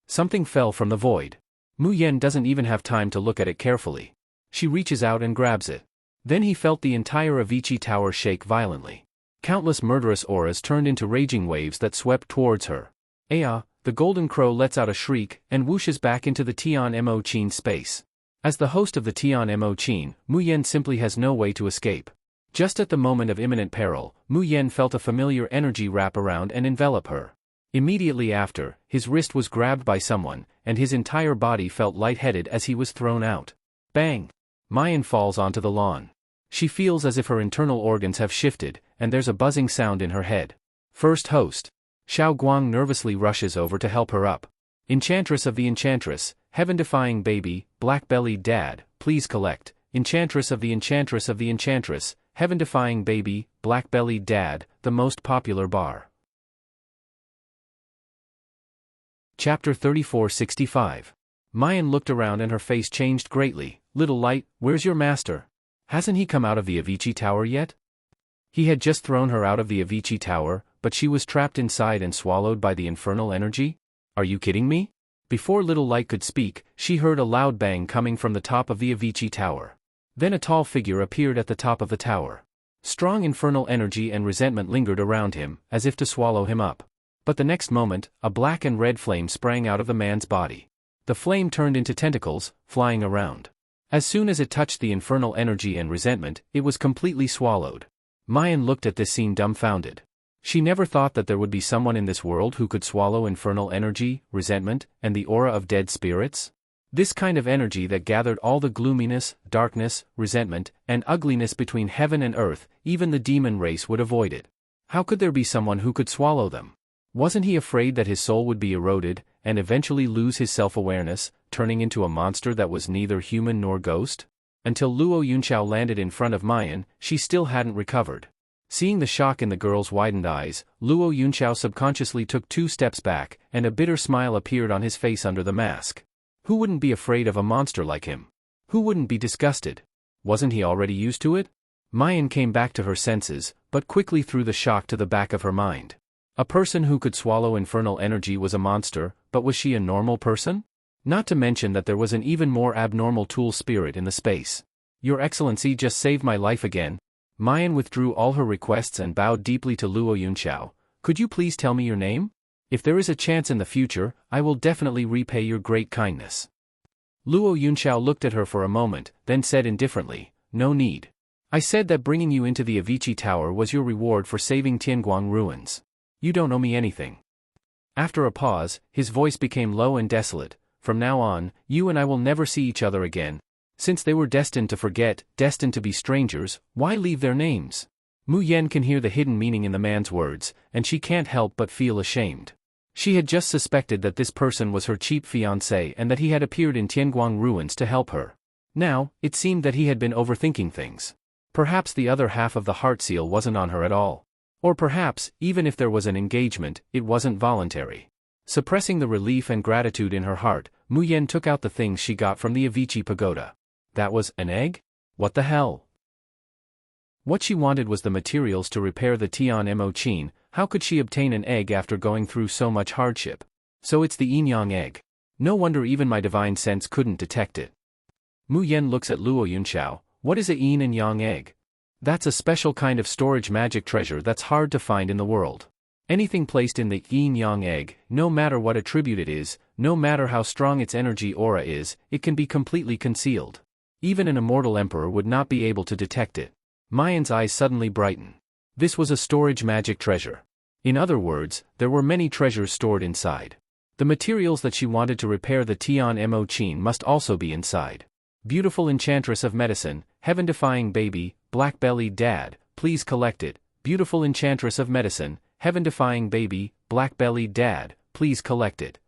Something fell from the void. Mu Yen doesn't even have time to look at it carefully. She reaches out and grabs it. Then he felt the entire Avicii tower shake violently. Countless murderous auras turned into raging waves that swept towards her. The golden crow lets out a shriek and whooshes back into the Tian Mo chain space. As the host of the Tian Mo chain, Mu Yen simply has no way to escape. Just at the moment of imminent peril, Mu Yen felt a familiar energy wrap around and envelop her. Immediately after, his wrist was grabbed by someone, and his entire body felt lightheaded as he was thrown out. Bang! Mayan falls onto the lawn. She feels as if her internal organs have shifted, and there's a buzzing sound in her head. First host. Xiao Guang nervously rushes over to help her up. Enchantress of the Enchantress, heaven-defying baby, black-bellied dad, please collect. Enchantress of the Enchantress of the Enchantress, heaven-defying baby, black-bellied dad, the most popular bar. Chapter 3465. Mayan looked around and her face changed greatly. Little light, where's your master? Hasn't he come out of the Avicii Tower yet? He had just thrown her out of the Avicii Tower, but she was trapped inside and swallowed by the infernal energy? Are you kidding me? Before Little Light could speak, she heard a loud bang coming from the top of the Avicii Tower. Then a tall figure appeared at the top of the tower. Strong infernal energy and resentment lingered around him, as if to swallow him up. But the next moment, a black and red flame sprang out of the man's body. The flame turned into tentacles, flying around. As soon as it touched the infernal energy and resentment, it was completely swallowed. Mayan looked at this scene dumbfounded. She never thought that there would be someone in this world who could swallow infernal energy, resentment, and the aura of dead spirits. This kind of energy that gathered all the gloominess, darkness, resentment, and ugliness between heaven and earth, even the demon race would avoid it. How could there be someone who could swallow them? Wasn't he afraid that his soul would be eroded, and eventually lose his self-awareness, turning into a monster that was neither human nor ghost? Until Luo Yunqiao landed in front of Mayan, she still hadn't recovered. Seeing the shock in the girl's widened eyes, Luo Yunqiao subconsciously took 2 steps back, and a bitter smile appeared on his face under the mask. Who wouldn't be afraid of a monster like him? Who wouldn't be disgusted? Wasn't he already used to it? Mayan came back to her senses, but quickly threw the shock to the back of her mind. A person who could swallow infernal energy was a monster, but was she a normal person? Not to mention that there was an even more abnormal tool spirit in the space. Your Excellency just saved my life again. Mayan withdrew all her requests and bowed deeply to Luo Yunqiao, Could you please tell me your name? If there is a chance in the future, I will definitely repay your great kindness. Luo Yunxiao looked at her for a moment, then said indifferently, no need. I said that bringing you into the Avicii Tower was your reward for saving Tianguang ruins. You don't owe me anything. After a pause, his voice became low and desolate. From now on, you and I will never see each other again. Since they were destined to forget, destined to be strangers, why leave their names? Mu Yan can hear the hidden meaning in the man's words, and she can't help but feel ashamed. She had just suspected that this person was her cheap fiancé and that he had appeared in Tianguang ruins to help her. Now, it seemed that he had been overthinking things. Perhaps the other half of the heart seal wasn't on her at all. Or perhaps, even if there was an engagement, it wasn't voluntary. Suppressing the relief and gratitude in her heart, Mu Yan took out the things she got from the Avicii pagoda. That was an egg? What the hell? What she wanted was the materials to repair the Tian Mo Qin. How could she obtain an egg after going through so much hardship? So it's the yin-yang egg. No wonder even my divine sense couldn't detect it. Mu Yan looks at Luo Yunxiao. What is a yin and yang egg? That's a special kind of storage magic treasure that's hard to find in the world. Anything placed in the yin-yang egg, no matter what attribute it is, no matter how strong its energy aura is, it can be completely concealed. Even an immortal emperor would not be able to detect it. Mayan's eyes suddenly brighten. This was a storage magic treasure. In other words, there were many treasures stored inside. The materials that she wanted to repair the Tian Mo Qin must also be inside. Beautiful Enchantress of Medicine, Heaven-defying baby, black-bellied dad, please collect it. Beautiful Enchantress of Medicine, Heaven-defying baby, black-bellied dad, please collect it.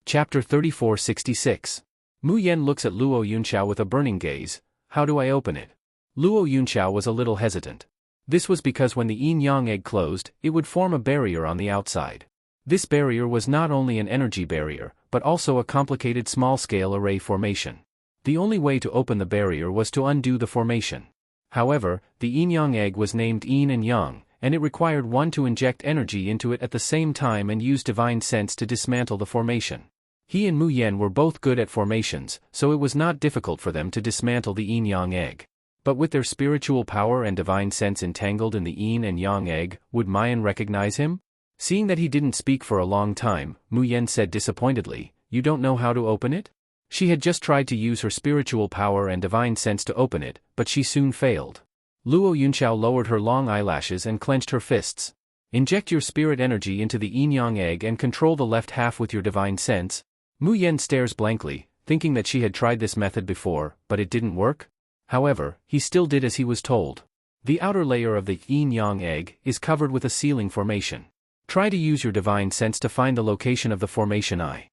Chapter 3466. Mu Yan looks at Luo Yunxiao with a burning gaze. How do I open it? Luo Yunxiao was a little hesitant. This was because when the yin-yang egg closed, it would form a barrier on the outside. This barrier was not only an energy barrier, but also a complicated small-scale array formation. The only way to open the barrier was to undo the formation. However, the yin-yang egg was named yin and yang, and it required one to inject energy into it at the same time and use divine sense to dismantle the formation. He and Mu Yan were both good at formations, so it was not difficult for them to dismantle the yin-yang egg. But with their spiritual power and divine sense entangled in the yin and yang egg, would Mayan recognize him? Seeing that he didn't speak for a long time, Mu Yan said disappointedly, "You don't know how to open it?" She had just tried to use her spiritual power and divine sense to open it, but she soon failed. Luo Yunxiao lowered her long eyelashes and clenched her fists. "Inject your spirit energy into the yin-yang egg and control the left half with your divine sense." Mu Yan stares blankly, thinking that she had tried this method before, but it didn't work. However, he still did as he was told. The outer layer of the yin-yang egg is covered with a sealing formation. Try to use your divine sense to find the location of the formation eye.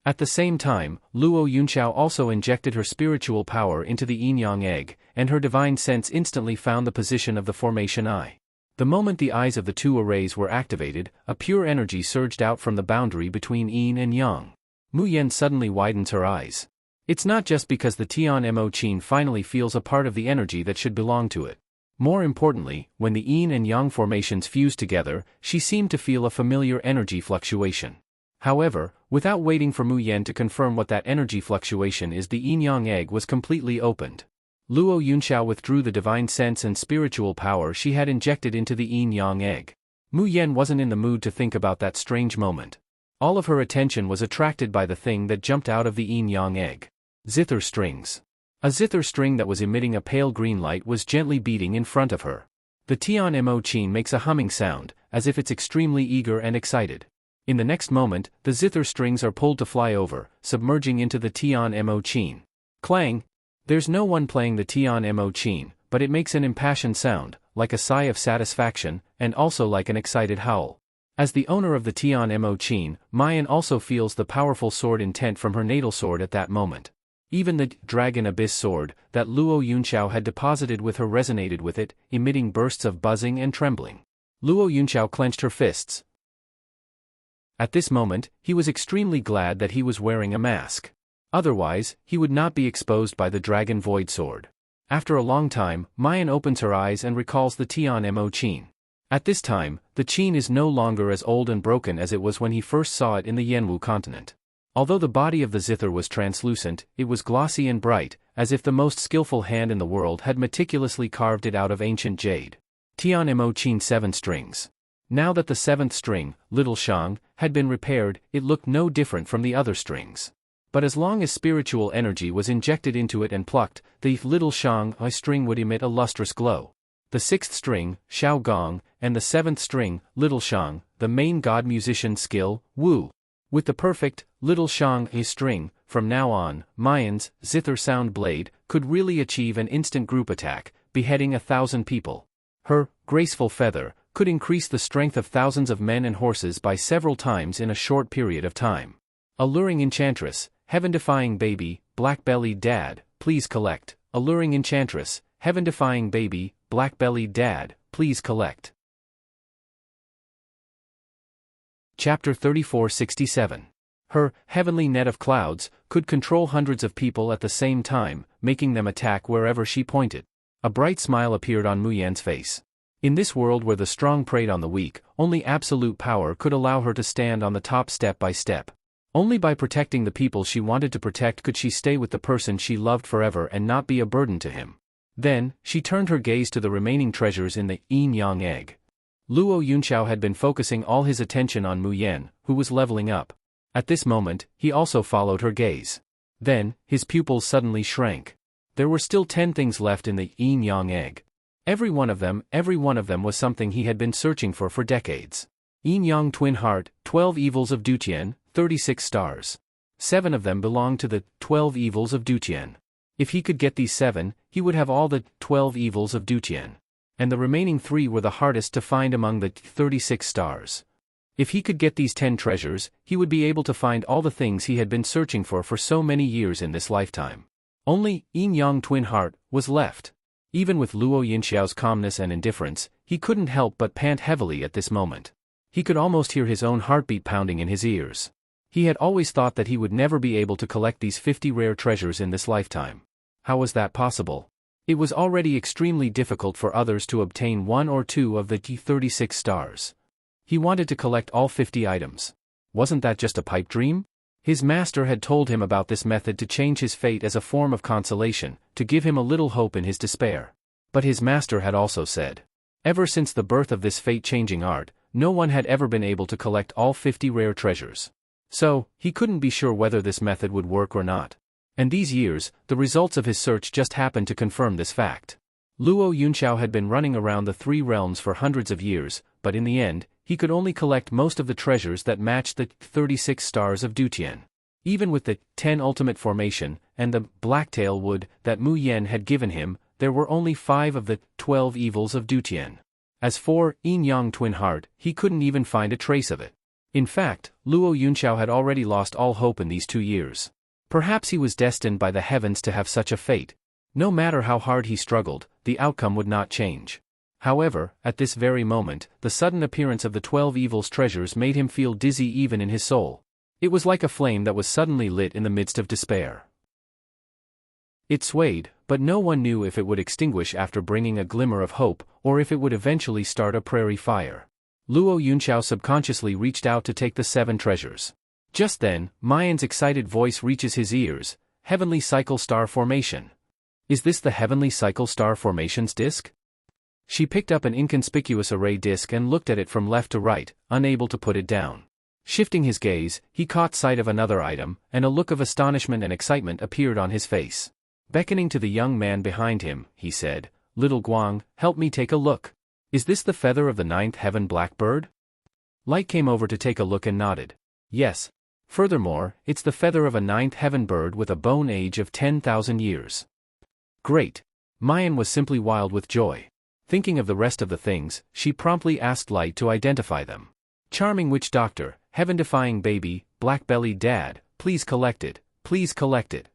At the same time, Luo Yunxiao also injected her spiritual power into the yin-yang egg, and her divine sense instantly found the position of the formation eye. The moment the eyes of the two arrays were activated, a pure energy surged out from the boundary between yin and yang. Mu Yan suddenly widens her eyes. It's not just because the Tian Mo Qin finally feels a part of the energy that should belong to it. More importantly, when the yin and yang formations fused together, she seemed to feel a familiar energy fluctuation. However, without waiting for Mu Yan to confirm what that energy fluctuation is, the yin-yang egg was completely opened. Luo Yunxiao withdrew the divine sense and spiritual power she had injected into the yin-yang egg. Mu Yan wasn't in the mood to think about that strange moment. All of her attention was attracted by the thing that jumped out of the yin-yang egg. Zither strings. A zither string that was emitting a pale green light was gently beating in front of her. The Tian Mo Qin makes a humming sound, as if it's extremely eager and excited. In the next moment, the zither strings are pulled to fly over, submerging into the Tian Mo Qin. Clang! There's no one playing the Tian Mo Qin, but it makes an impassioned sound, like a sigh of satisfaction, and also like an excited howl. As the owner of the Tian Mo Qin, Mayan also feels the powerful sword intent from her natal sword at that moment. Even the Dragon Abyss sword that Luo Yunxiao had deposited with her resonated with it, emitting bursts of buzzing and trembling. Luo Yunxiao clenched her fists. At this moment, he was extremely glad that he was wearing a mask. Otherwise, he would not be exposed by the Dragon Void sword. After a long time, Mayan opens her eyes and recalls the Tian Mo Qin. At this time, the Qin is no longer as old and broken as it was when he first saw it in the Yanwu continent. Although the body of the zither was translucent, it was glossy and bright, as if the most skillful hand in the world had meticulously carved it out of ancient jade. Tian Mo Chin 7 strings. Now that the seventh string, Little Shang, had been repaired, it looked no different from the other strings. But as long as spiritual energy was injected into it and plucked, the Little Shang string would emit a lustrous glow. The sixth string, Xiao Gong, and the seventh string, Little Shang, the main god musician skill, Wu. With the perfect, Little Shang string, from now on, Mayan's zither sound blade could really achieve an instant group attack, beheading 1,000 people. Her graceful feather could increase the strength of thousands of men and horses by several times in a short period of time. Alluring Enchantress, heaven-defying baby, black-bellied dad, please collect. Alluring Enchantress, heaven-defying baby, black-bellied dad, please collect. Chapter 3467. Her heavenly net of clouds could control hundreds of people at the same time, making them attack wherever she pointed. A bright smile appeared on Mu Yan's face. In this world where the strong preyed on the weak, only absolute power could allow her to stand on the top step by step. Only by protecting the people she wanted to protect could she stay with the person she loved forever and not be a burden to him. Then, she turned her gaze to the remaining treasures in the yin-yang egg. Luo Yunxiao had been focusing all his attention on Mu Yan, who was leveling up. At this moment, he also followed her gaze. Then, his pupils suddenly shrank. There were still 10 things left in the yin-yang egg. Every one of them was something he had been searching for decades. Yin-yang twin heart, 12 evils of Dutian, 36 stars. 7 of them belonged to the 12 evils of Dutian. If he could get these 7, he would have all the 12 evils of Dutian. And the remaining 3 were the hardest to find among the 36 stars. If he could get these 10 treasures, he would be able to find all the things he had been searching for so many years in this lifetime. Only Yin-yang twin heart was left. Even with Luo Yunxiao's calmness and indifference, he couldn't help but pant heavily at this moment. He could almost hear his own heartbeat pounding in his ears. He had always thought that he would never be able to collect these 50 rare treasures in this lifetime. How was that possible? It was already extremely difficult for others to obtain 1 or 2 of the 36 stars. He wanted to collect all 50 items. Wasn't that just a pipe dream? His master had told him about this method to change his fate as a form of consolation, to give him a little hope in his despair. But his master had also said, ever since the birth of this fate-changing art, no one had ever been able to collect all 50 rare treasures. So, he couldn't be sure whether this method would work or not. And these years, the results of his search just happened to confirm this fact. Luo Yunxiao had been running around the 3 realms for hundreds of years, but in the end, he could only collect most of the treasures that matched the 36 stars of Dutian. Even with the 10 ultimate formation, and the blacktail wood that Mu Yan had given him, there were only 5 of the 12 evils of Dutian. As for Yin-yang twin heart, he couldn't even find a trace of it. In fact, Luo Yunxiao had already lost all hope in these 2 years. Perhaps he was destined by the heavens to have such a fate. No matter how hard he struggled, the outcome would not change. However, at this very moment, the sudden appearance of the 12 evils treasures made him feel dizzy even in his soul. It was like a flame that was suddenly lit in the midst of despair. It swayed, but no one knew if it would extinguish after bringing a glimmer of hope, or if it would eventually start a prairie fire. Luo Yunxiao subconsciously reached out to take the 7 treasures. Just then, Mayan's excited voice reaches his ears, Heavenly Cycle Star Formation. Is this the Heavenly Cycle Star Formation's disc? She picked up an inconspicuous array disc and looked at it from left to right, unable to put it down. Shifting his gaze, he caught sight of another item, and a look of astonishment and excitement appeared on his face. Beckoning to the young man behind him, he said, Little Guang, help me take a look. Is this the feather of the 9th heaven blackbird? Light came over to take a look and nodded. Yes. Furthermore, it's the feather of a 9th heaven bird with a bone age of 10,000 years. Great. Mayan was simply wild with joy. Thinking of the rest of the things, she promptly asked Light to identify them. Charming witch doctor, heaven-defying baby, black-bellied dad, please collect it, please collect it.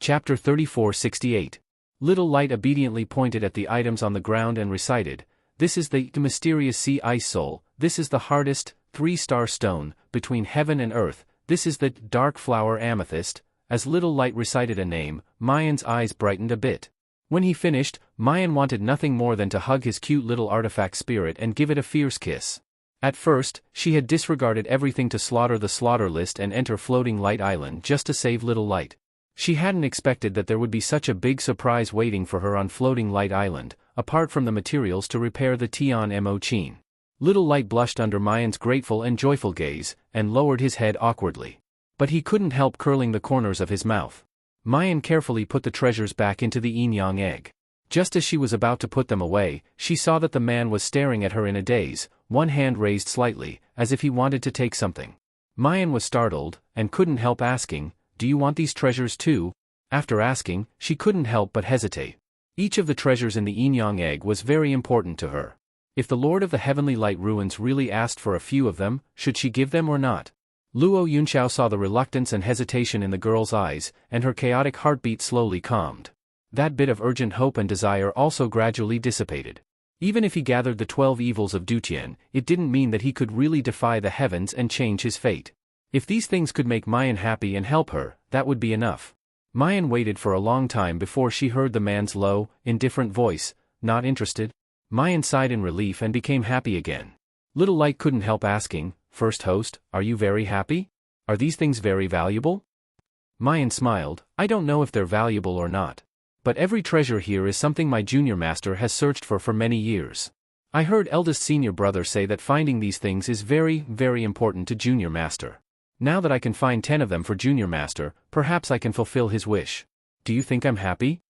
Chapter 3468. Little Light obediently pointed at the items on the ground and recited, This is the mysterious sea ice soul, this is the hardest, 3-star stone, between heaven and earth, this is the dark flower amethyst. As Little Light recited a name, Mayan's eyes brightened a bit. When he finished, Mayan wanted nothing more than to hug his cute little artifact spirit and give it a fierce kiss. At first, she had disregarded everything to slaughter the slaughter list and enter Floating Light Island just to save Little Light. She hadn't expected that there would be such a big surprise waiting for her on Floating Light Island, apart from the materials to repair the Tian Mo Chin. Little Light blushed under Mayan's grateful and joyful gaze, and lowered his head awkwardly. But he couldn't help curling the corners of his mouth. Mayan carefully put the treasures back into the yin-yang egg. Just as she was about to put them away, she saw that the man was staring at her in a daze, one hand raised slightly, as if he wanted to take something. Mayan was startled, and couldn't help asking, "Do you want these treasures too?" After asking, she couldn't help but hesitate. Each of the treasures in the yin-yang egg was very important to her. If the Lord of the Heavenly Light Ruins really asked for a few of them, should she give them or not? Luo Yunxiao saw the reluctance and hesitation in the girl's eyes, and her chaotic heartbeat slowly calmed. That bit of urgent hope and desire also gradually dissipated. Even if he gathered the 12 evils of Dutian, it didn't mean that he could really defy the heavens and change his fate. If these things could make Mayan happy and help her, that would be enough. Mayan waited for a long time before she heard the man's low, indifferent voice, "Not interested?" Mayan sighed in relief and became happy again. Little Light couldn't help asking, "First host, are you very happy? Are these things very valuable?" Mayan smiled, "I don't know if they're valuable or not. But every treasure here is something my junior master has searched for many years. I heard eldest senior brother say that finding these things is very, very important to junior master. Now that I can find 10 of them for junior master, perhaps I can fulfill his wish. Do you think I'm happy?"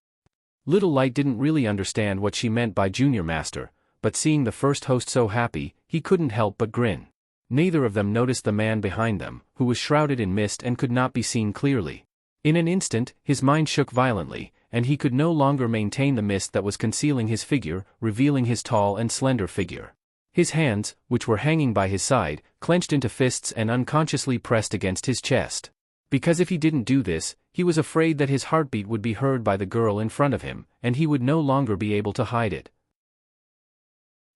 Little Light didn't really understand what she meant by junior master, but seeing the first host so happy, he couldn't help but grin. Neither of them noticed the man behind them, who was shrouded in mist and could not be seen clearly. In an instant, his mind shook violently, and he could no longer maintain the mist that was concealing his figure, revealing his tall and slender figure. His hands, which were hanging by his side, clenched into fists and unconsciously pressed against his chest. Because if he didn't do this, he was afraid that his heartbeat would be heard by the girl in front of him, and he would no longer be able to hide it.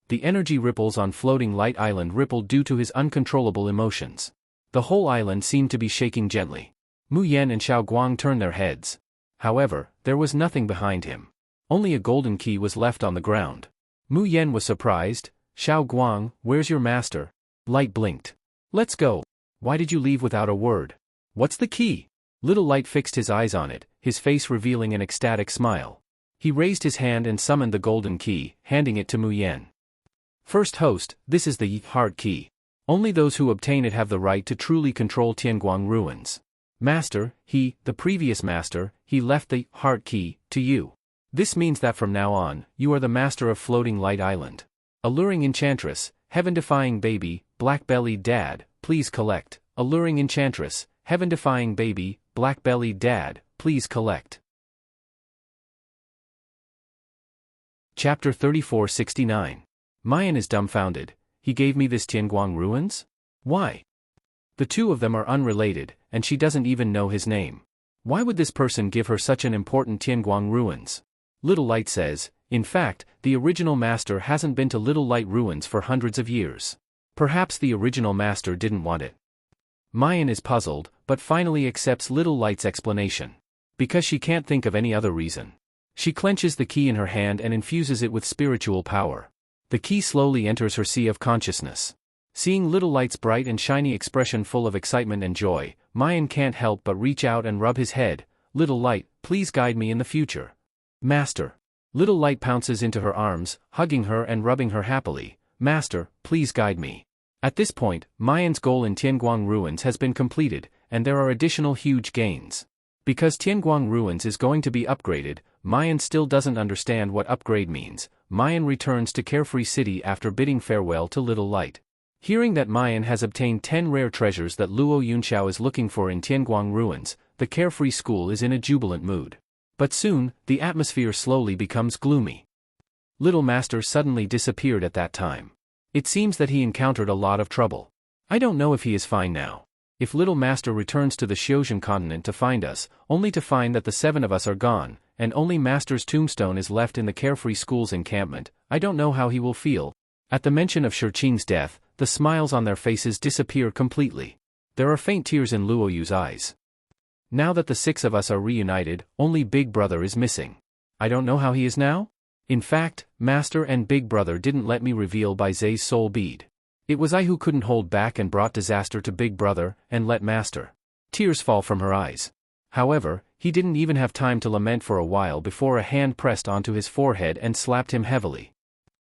The energy ripples on Floating Light Island rippled due to his uncontrollable emotions. The whole island seemed to be shaking gently. Mu Yan and Xiao Guang turned their heads. However, there was nothing behind him. Only a golden key was left on the ground. Mu Yan was surprised. "Xiao Guang, where's your master?" Light blinked. "Let's go. Why did you leave without a word? What's the key?" Little Light fixed his eyes on it, his face revealing an ecstatic smile. He raised his hand and summoned the golden key, handing it to Mu Yan. "First host, this is the heart key. Only those who obtain it have the right to truly control Tianguang ruins. Master, the previous master, he left the heart key to you. This means that from now on, you are the master of Floating Light Island. Alluring Enchantress, heaven-defying baby, black-bellied dad, please collect. Alluring Enchantress, heaven-defying baby, black-bellied dad, please collect." Chapter 3469. Mayan is dumbfounded. He gave me this Tianguang ruins? Why? The two of them are unrelated, and she doesn't even know his name. Why would this person give her such an important Tianguang ruins? Little Light says, in fact, the original master hasn't been to Little Light ruins for hundreds of years. Perhaps the original master didn't want it. Mayan is puzzled, but finally accepts Little Light's explanation. Because she can't think of any other reason. She clenches the key in her hand and infuses it with spiritual power. The key slowly enters her sea of consciousness. Seeing Little Light's bright and shiny expression full of excitement and joy, Mayan can't help but reach out and rub his head. "Little Light, please guide me in the future." "Master." Little Light pounces into her arms, hugging her and rubbing her happily. "Master, please guide me." At this point, Mayan's goal in Tianguang ruins has been completed, and there are additional huge gains. Because Tianguang ruins is going to be upgraded, Mayan still doesn't understand what upgrade means. Mayan returns to Carefree City after bidding farewell to Little Light. Hearing that Mayan has obtained 10 rare treasures that Luo Yunxiao is looking for in Tianguang ruins, the Carefree school is in a jubilant mood. But soon, the atmosphere slowly becomes gloomy. Little Master suddenly disappeared at that time. It seems that he encountered a lot of trouble. I don't know if he is fine now. If Little Master returns to the Xiozhen continent to find us, only to find that the 7 of us are gone, and only Master's tombstone is left in the Carefree School's encampment, I don't know how he will feel. At the mention of Shiqing's death, the smiles on their faces disappear completely. There are faint tears in Luo Yu's eyes. Now that the 6 of us are reunited, only Big Brother is missing. I don't know how he is now? In fact, Master and Big Brother didn't let me reveal Bai Zai's soul bead. It was I who couldn't hold back and brought disaster to Big Brother, and let Master. Tears fall from her eyes. However, he didn't even have time to lament for a while before a hand pressed onto his forehead and slapped him heavily.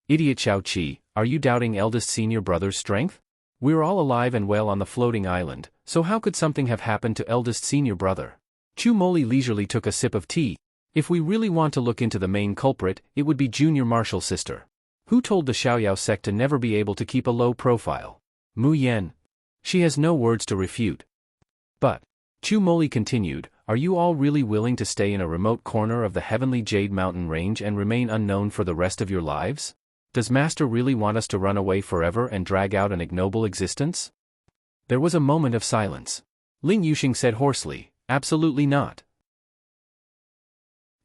Idiot Xiaoqi, are you doubting eldest senior brother's strength? We're all alive and well on the floating island, so how could something have happened to eldest senior brother? Chu Moli leisurely took a sip of tea. If we really want to look into the main culprit, it would be junior martial sister. Who told the Xiaoyao sect to never be able to keep a low profile? Mu Yan. She has no words to refute. But, Chu Moli continued, are you all really willing to stay in a remote corner of the heavenly Jade Mountain range and remain unknown for the rest of your lives? Does Master really want us to run away forever and drag out an ignoble existence? There was a moment of silence. Ling Yuxing said hoarsely, absolutely not.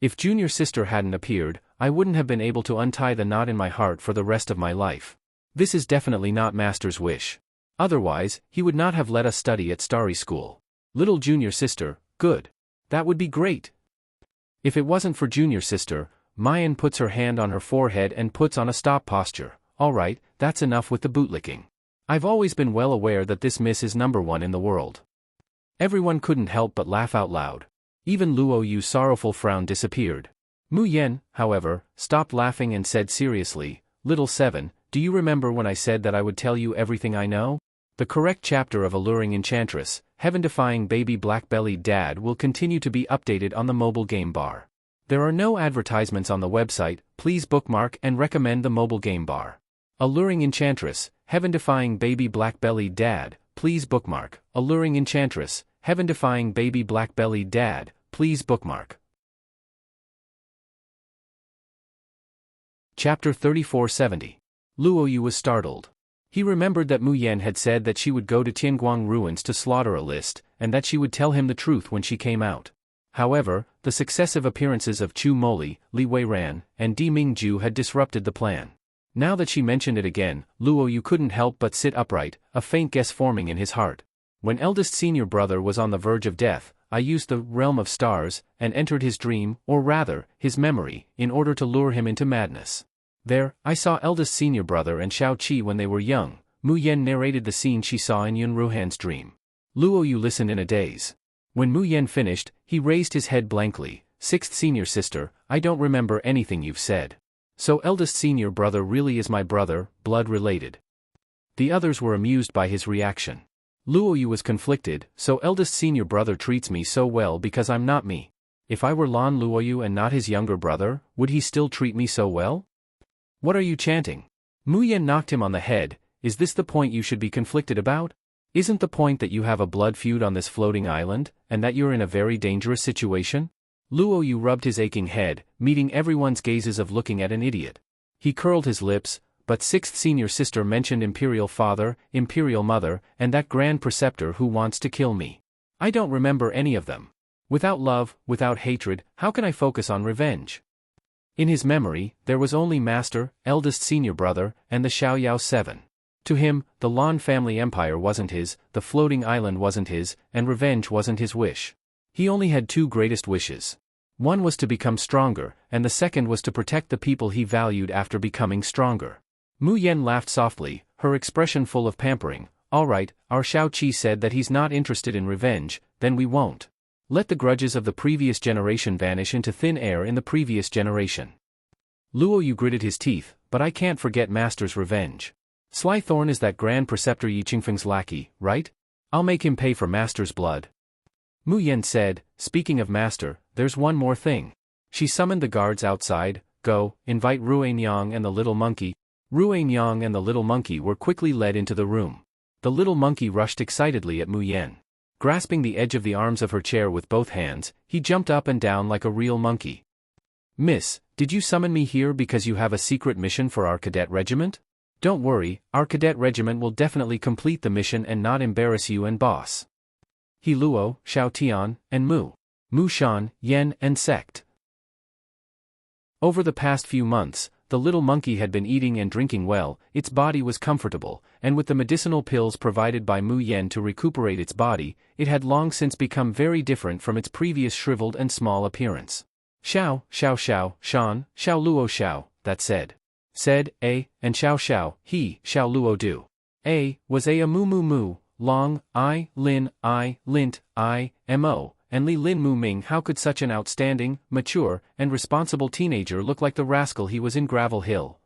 If junior sister hadn't appeared, I wouldn't have been able to untie the knot in my heart for the rest of my life. This is definitely not Master's wish. Otherwise, he would not have let us study at Starry School. Little junior sister, good. That would be great. If it wasn't for junior sister, Mayan puts her hand on her forehead and puts on a stop posture. Alright, that's enough with the bootlicking. I've always been well aware that this miss is #1 in the world. Everyone couldn't help but laugh out loud. Even Luo Yu's sorrowful frown disappeared. Mu Yan, however, stopped laughing and said seriously, Little Seven, do you remember when I said that I would tell you everything I know? The correct chapter of Alluring Enchantress, Heaven-Defying Baby Black-Bellied Dad will continue to be updated on the mobile game bar. There are no advertisements on the website, please bookmark and recommend the mobile game bar. Alluring Enchantress, Heaven-Defying Baby Black-Bellied Dad, please bookmark. Alluring Enchantress, Heaven-Defying Baby Black-Bellied Dad, please bookmark. Chapter 3470. Luo Yu was startled. He remembered that Mu Yan had said that she would go to Tianguang ruins to slaughter a list, and that she would tell him the truth when she came out. However, the successive appearances of Chu Moli, Li Weiran, and Di Mingju had disrupted the plan. Now that she mentioned it again, Luo Yu couldn't help but sit upright, a faint guess forming in his heart. When eldest senior brother was on the verge of death, I used the realm of stars, and entered his dream, or rather, his memory, in order to lure him into madness. There, I saw eldest senior brother and Xiaoqi when they were young. Mu Yan narrated the scene she saw in Yun Ruhan's dream. Luo Yu listened in a daze. When Mu Yan finished, he raised his head blankly. Sixth senior sister, I don't remember anything you've said. So eldest senior brother really is my brother, blood related. The others were amused by his reaction. Luo Yu was conflicted, so eldest senior brother treats me so well because I'm not me. If I were Lan Luo Yu and not his younger brother, would he still treat me so well? What are you chanting? Mu Yan knocked him on the head. Is this the point you should be conflicted about? Isn't the point that you have a blood feud on this floating island, and that you're in a very dangerous situation? Luo Yu rubbed his aching head, meeting everyone's gazes of looking at an idiot. He curled his lips, but sixth senior sister mentioned Imperial Father, Imperial Mother, and that Grand Preceptor who wants to kill me. I don't remember any of them. Without love, without hatred, how can I focus on revenge? In his memory, there was only Master, eldest senior brother, and the Xiaoyao Seven. To him, the Lan family empire wasn't his, the floating island wasn't his, and revenge wasn't his wish. He only had two greatest wishes. One was to become stronger, and the second was to protect the people he valued after becoming stronger. Mu Yan laughed softly, her expression full of pampering. Alright, our Xiaoqi said that he's not interested in revenge, then we won't. Let the grudges of the previous generation vanish into thin air in the previous generation. Luo Yu gritted his teeth, but I can't forget Master's revenge. Sly Thorn is that Grand Preceptor Yi Qingfeng's lackey, right? I'll make him pay for Master's blood. Mu Yan said, speaking of Master, there's one more thing. She summoned the guards outside. Go, invite Ruanyang and the little monkey. Ruanyang and the little monkey were quickly led into the room. The little monkey rushed excitedly at Mu Yan. Grasping the edge of the arms of her chair with both hands, he jumped up and down like a real monkey. Miss, did you summon me here because you have a secret mission for our cadet regiment? Don't worry, our cadet regiment will definitely complete the mission and not embarrass you and boss. He Luo, Xiao Tian, and Mu Shan, Yen, and Sect. Over the past few months, the little monkey had been eating and drinking well, its body was comfortable, and with the medicinal pills provided by Mu Yen to recuperate its body, it had long since become very different from its previous shriveled and small appearance. Xiao, Shan, Xiao Luo Xiao, that said, A, and Xiao, he, Xiao Luo do. A, was a mu, long, I, lin, I, lint, I, mo, and Li Lin Mu Ming, how could such an outstanding, mature, and responsible teenager look like the rascal he was in Gravel Hill?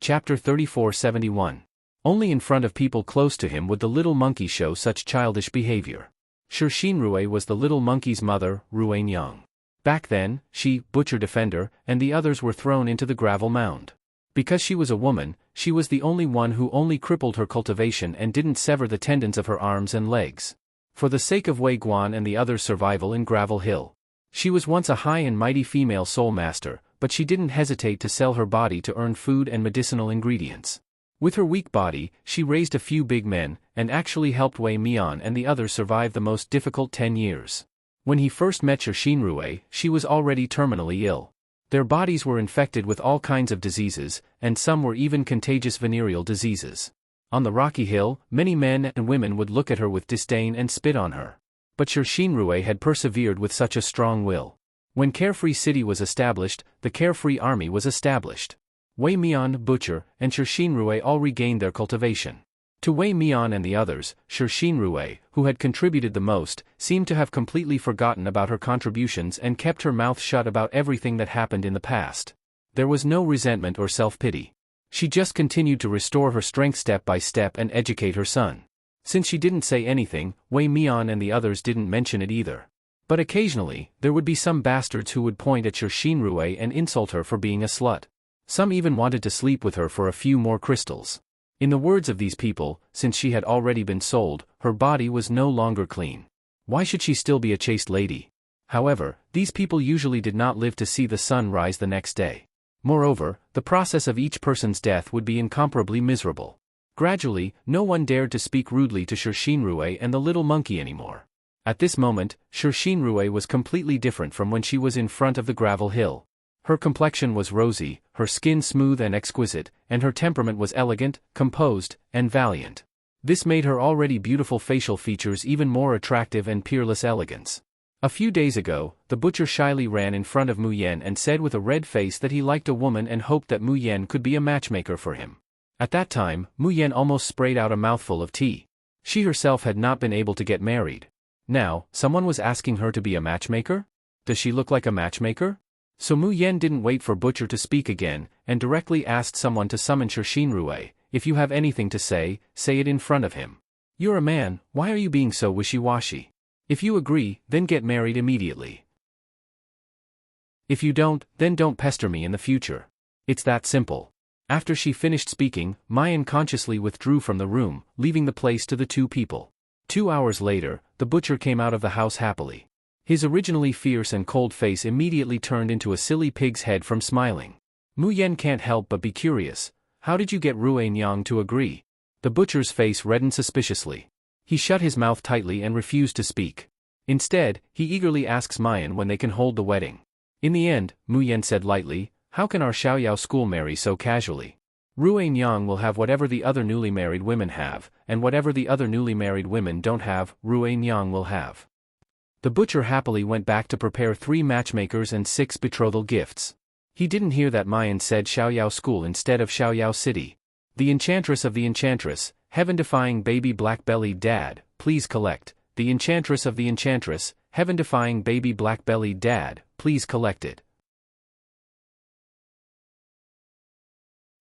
Chapter 3471. Only in front of people close to him would the little monkey show such childish behavior. Shinrui was the little monkey's mother, Ruan Yang. Back then, she, Butcher Defender, and the others were thrown into the gravel mound. Because she was a woman, she was the only one who only crippled her cultivation and didn't sever the tendons of her arms and legs. For the sake of Wei Guan and the others' survival in Gravel Hill. She was once a high and mighty female soul master, but she didn't hesitate to sell her body to earn food and medicinal ingredients. With her weak body, she raised a few big men, and actually helped Wei Mian and the others survive the most difficult 10 years. When he first met Shinrui, she was already terminally ill. Their bodies were infected with all kinds of diseases, and some were even contagious venereal diseases. On the rocky hill, many men and women would look at her with disdain and spit on her. But Shinrui had persevered with such a strong will. When Carefree City was established, the Carefree Army was established. Wei Mian, Butcher, and Shinrui all regained their cultivation. To Wei Mian and the others, Shinrui, who had contributed the most, seemed to have completely forgotten about her contributions and kept her mouth shut about everything that happened in the past. There was no resentment or self-pity. She just continued to restore her strength step by step and educate her son. Since she didn't say anything, Wei Mian and the others didn't mention it either. But occasionally, there would be some bastards who would point at Shinrui and insult her for being a slut. Some even wanted to sleep with her for a few more crystals. In the words of these people, since she had already been sold, her body was no longer clean. Why should she still be a chaste lady? However, these people usually did not live to see the sun rise the next day. Moreover, the process of each person's death would be incomparably miserable. Gradually, no one dared to speak rudely to Shinrui and the little monkey anymore. At this moment, Shinrui was completely different from when she was in front of the Gravel Hill. Her complexion was rosy, her skin smooth and exquisite, and her temperament was elegant, composed, and valiant. This made her already beautiful facial features even more attractive and peerless elegance. A few days ago, the butcher shyly ran in front of Mu Yen and said with a red face that he liked a woman and hoped that Mu Yen could be a matchmaker for him. At that time, Mu Yen almost sprayed out a mouthful of tea. She herself had not been able to get married. Now, someone was asking her to be a matchmaker? Does she look like a matchmaker? So Mu Yen didn't wait for Butcher to speak again, and directly asked someone to summon Shinrui. If you have anything to say, say it in front of him. You're a man, why are you being so wishy-washy? If you agree, then get married immediately. If you don't, then don't pester me in the future. It's that simple. After she finished speaking, Mayan consciously withdrew from the room, leaving the place to the two people. 2 hours later, the butcher came out of the house happily. His originally fierce and cold face immediately turned into a silly pig's head from smiling. Mu Yen can't help but be curious. How did you get Ruan Yang to agree? The butcher's face reddened suspiciously. He shut his mouth tightly and refused to speak. Instead, he eagerly asks Mayan when they can hold the wedding. In the end, Mu Yen said lightly, how can our Xiaoyao school marry so casually? Ruan Yang will have whatever the other newly married women have, and whatever the other newly married women don't have, Ruan Yang will have. The butcher happily went back to prepare 3 matchmakers and 6 betrothal gifts. He didn't hear that Mayan said Xiaoyao School instead of Xiaoyao City. The Enchantress of the Enchantress, heaven-defying baby black-bellied dad, please collect. The Enchantress of the Enchantress, heaven-defying baby black-bellied dad, please collect it.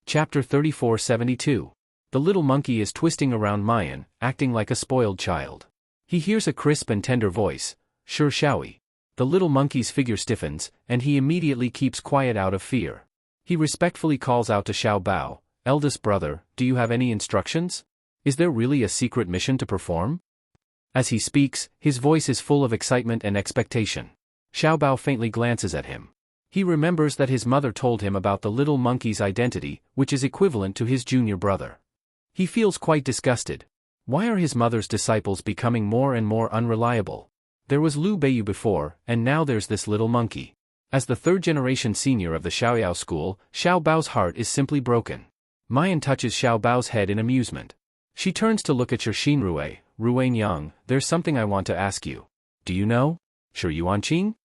Chapter 3472. The little monkey is twisting around Mayan, acting like a spoiled child. He hears a crisp and tender voice. Sure Xiaoyi. The little monkey's figure stiffens, and he immediately keeps quiet out of fear. He respectfully calls out to Xiao Bao, eldest brother, do you have any instructions? Is there really a secret mission to perform? As he speaks, his voice is full of excitement and expectation. Xiao Bao faintly glances at him. He remembers that his mother told him about the little monkey's identity, which is equivalent to his junior brother. He feels quite disgusted. Why are his mother's disciples becoming more and more unreliable? There was Liu Beiyu before, and now there's this little monkey. As the 3rd-generation senior of the Xiaoyao school, Xiao Bao's heart is simply broken. Mayan touches Xiao Bao's head in amusement. She turns to look at Shinrui. Ruan Yang, there's something I want to ask you. Do you know? Yuanqing?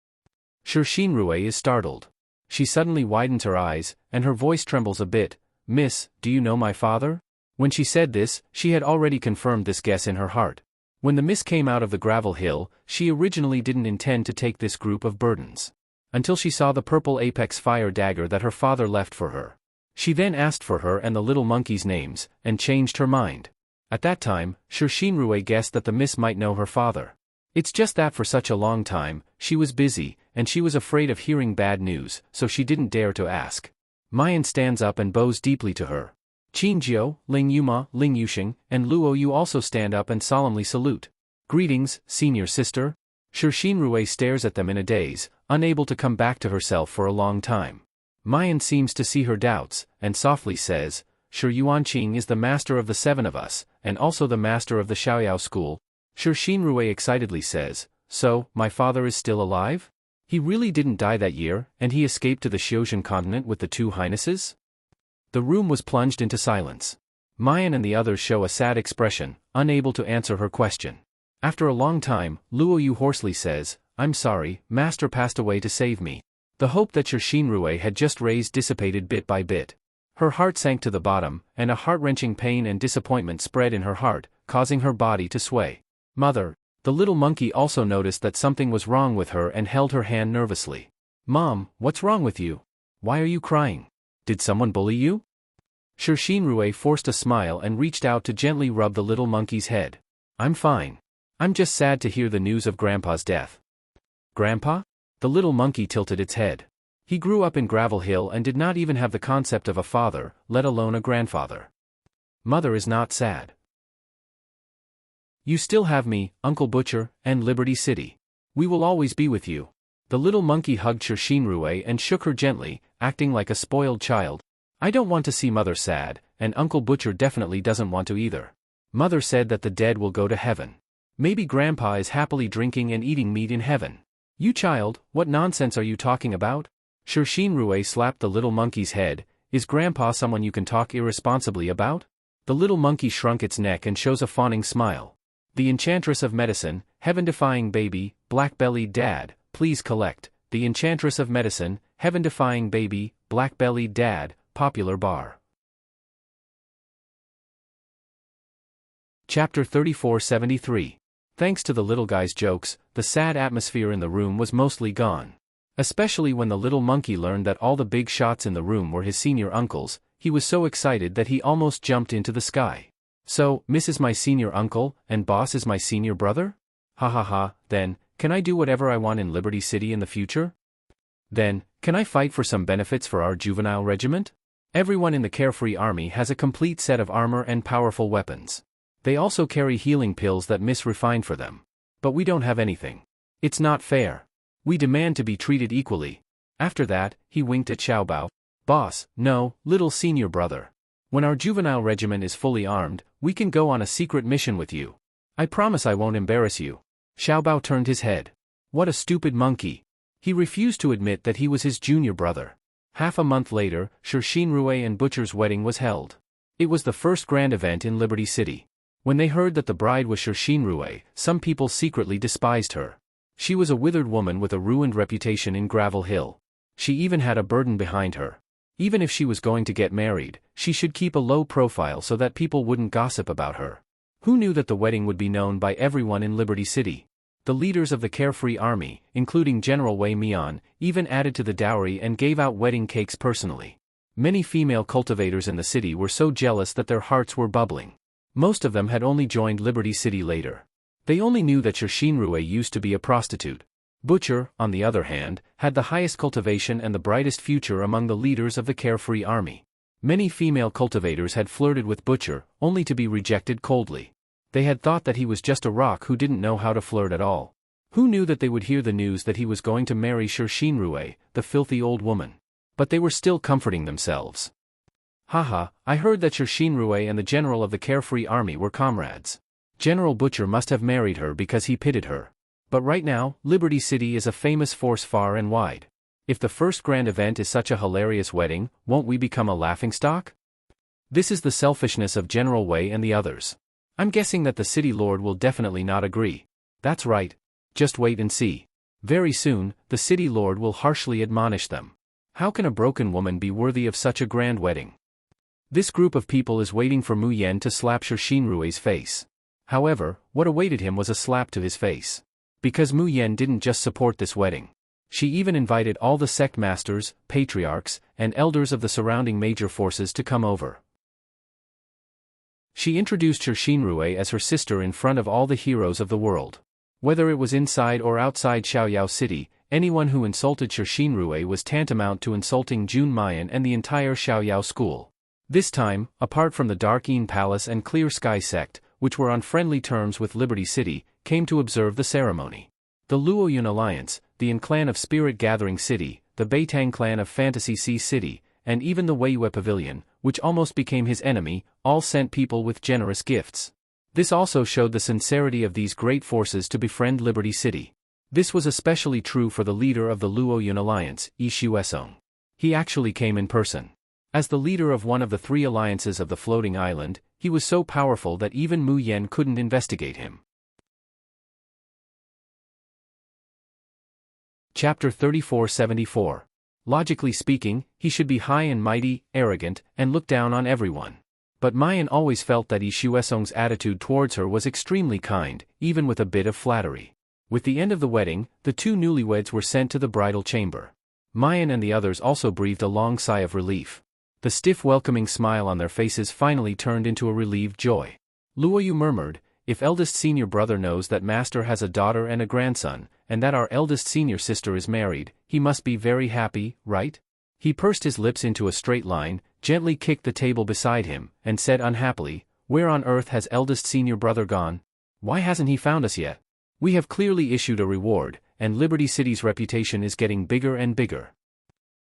Shinrui is startled. She suddenly widens her eyes, and her voice trembles a bit. Miss, do you know my father? When she said this, she had already confirmed this guess in her heart. When the miss came out of the gravel hill, she originally didn't intend to take this group of burdens. Until she saw the purple apex fire dagger that her father left for her. She then asked for her and the little monkey's names, and changed her mind. At that time, Shinrue guessed that the miss might know her father. It's just that for such a long time, she was busy, and she was afraid of hearing bad news, so she didn't dare to ask. Mayan stands up and bows deeply to her. Qinjiu, Ling Yuma, Ling Yuxing, and Luo Yu also stand up and solemnly salute. Greetings, senior sister. Shinrue stares at them in a daze, unable to come back to herself for a long time. Mayan seems to see her doubts, and softly says, Yuanqing is the master of the 7 of us, and also the master of the Xiaoyao school. Shinrue excitedly says, so, my father is still alive? He really didn't die that year, and he escaped to the Xiozhan continent with the 2 highnesses? The room was plunged into silence. Mayan and the others show a sad expression, unable to answer her question. After a long time, Luo Yu hoarsely says, I'm sorry, master passed away to save me. The hope that Shinrue had just raised dissipated bit by bit. Her heart sank to the bottom, and a heart-wrenching pain and disappointment spread in her heart, causing her body to sway. Mother. The little monkey also noticed that something was wrong with her and held her hand nervously. Mom, what's wrong with you? Why are you crying? Did someone bully you? Shinrue forced a smile and reached out to gently rub the little monkey's head. I'm fine. I'm just sad to hear the news of Grandpa's death. Grandpa? The little monkey tilted its head. He grew up in Gravel Hill and did not even have the concept of a father, let alone a grandfather. Mother is not sad. You still have me, Uncle Butcher, and Liberty City. We will always be with you. The little monkey hugged Shinrue and shook her gently, acting like a spoiled child. I don't want to see Mother sad, and Uncle Butcher definitely doesn't want to either. Mother said that the dead will go to heaven. Maybe Grandpa is happily drinking and eating meat in heaven. You child, what nonsense are you talking about? Shinrue slapped the little monkey's head. Is Grandpa someone you can talk irresponsibly about? The little monkey shrunk its neck and shows a fawning smile. The Enchantress of Medicine, Heaven-defying baby, black-bellied dad, please collect. The Enchantress of Medicine, Heaven-defying baby, black-bellied dad, popular bar. Chapter 3473. Thanks to the little guy's jokes, the sad atmosphere in the room was mostly gone. Especially when the little monkey learned that all the big shots in the room were his senior uncles, he was so excited that he almost jumped into the sky. So, Miss is my senior uncle, and Boss is my senior brother? Ha ha ha, then, can I do whatever I want in Liberty City in the future? Then, can I fight for some benefits for our juvenile regiment? Everyone in the Carefree Army has a complete set of armor and powerful weapons. They also carry healing pills that Miss refined for them. But we don't have anything. It's not fair. We demand to be treated equally. After that, he winked at Xiaobao. Boss, no, little senior brother. When our juvenile regiment is fully armed, we can go on a secret mission with you. I promise I won't embarrass you. Xiaobao turned his head. What a stupid monkey. He refused to admit that he was his junior brother. Half a month later, Shinrue and Butcher's wedding was held. It was the first grand event in Liberty City. When they heard that the bride was Shinrue, some people secretly despised her. She was a withered woman with a ruined reputation in Gravel Hill. She even had a burden behind her. Even if she was going to get married, she should keep a low profile so that people wouldn't gossip about her. Who knew that the wedding would be known by everyone in Liberty City? The leaders of the Carefree Army, including General Wei Mian, even added to the dowry and gave out wedding cakes personally. Many female cultivators in the city were so jealous that their hearts were bubbling. Most of them had only joined Liberty City later. They only knew that Shinrue used to be a prostitute. Butcher, on the other hand, had the highest cultivation and the brightest future among the leaders of the Carefree Army. Many female cultivators had flirted with Butcher, only to be rejected coldly. They had thought that he was just a rock who didn't know how to flirt at all. Who knew that they would hear the news that he was going to marry Shinrue, the filthy old woman? But they were still comforting themselves. Haha, I heard that Shinrue and the general of the Carefree Army were comrades. General Butcher must have married her because he pitied her. But right now, Liberty City is a famous force far and wide. If the first grand event is such a hilarious wedding, won't we become a laughingstock? This is the selfishness of General Wei and the others. I'm guessing that the city lord will definitely not agree. That's right. Just wait and see. Very soon, the city lord will harshly admonish them. How can a broken woman be worthy of such a grand wedding? This group of people is waiting for Mu Yen to slap Shinrue's face. However, what awaited him was a slap to his face. Because Mu Yen didn't just support this wedding. She even invited all the sect masters, patriarchs, and elders of the surrounding major forces to come over. She introduced her Shinrue as her sister in front of all the heroes of the world. Whether it was inside or outside Xiaoyao City, anyone who insulted Shinrue was tantamount to insulting Jun Mayan and the entire Xiaoyao school. This time, apart from the Dark Een Palace and Clear Sky Sect, which were on friendly terms with Liberty City, came to observe the ceremony. The Luoyun Alliance, the An clan of Spirit Gathering City, the Beitang clan of Fantasy Sea City, and even the Weiyue Pavilion, which almost became his enemy, all sent people with generous gifts. This also showed the sincerity of these great forces to befriend Liberty City. This was especially true for the leader of the Luoyun Alliance, Yi Shuesong. He actually came in person. As the leader of one of the three alliances of the floating island, he was so powerful that even Mu Yen couldn't investigate him. Chapter 3474. Logically speaking, he should be high and mighty, arrogant, and look down on everyone. But Mayan always felt that Yi Shuesong's attitude towards her was extremely kind, even with a bit of flattery. With the end of the wedding, the two newlyweds were sent to the bridal chamber. Mayan and the others also breathed a long sigh of relief. The stiff welcoming smile on their faces finally turned into a relieved joy. Luoyu murmured, "If eldest senior brother knows that master has a daughter and a grandson, and that our eldest senior sister is married, he must be very happy, right?" He pursed his lips into a straight line, gently kicked the table beside him, and said unhappily, "Where on earth has eldest senior brother gone? Why hasn't he found us yet? We have clearly issued a reward, and Liberty City's reputation is getting bigger and bigger."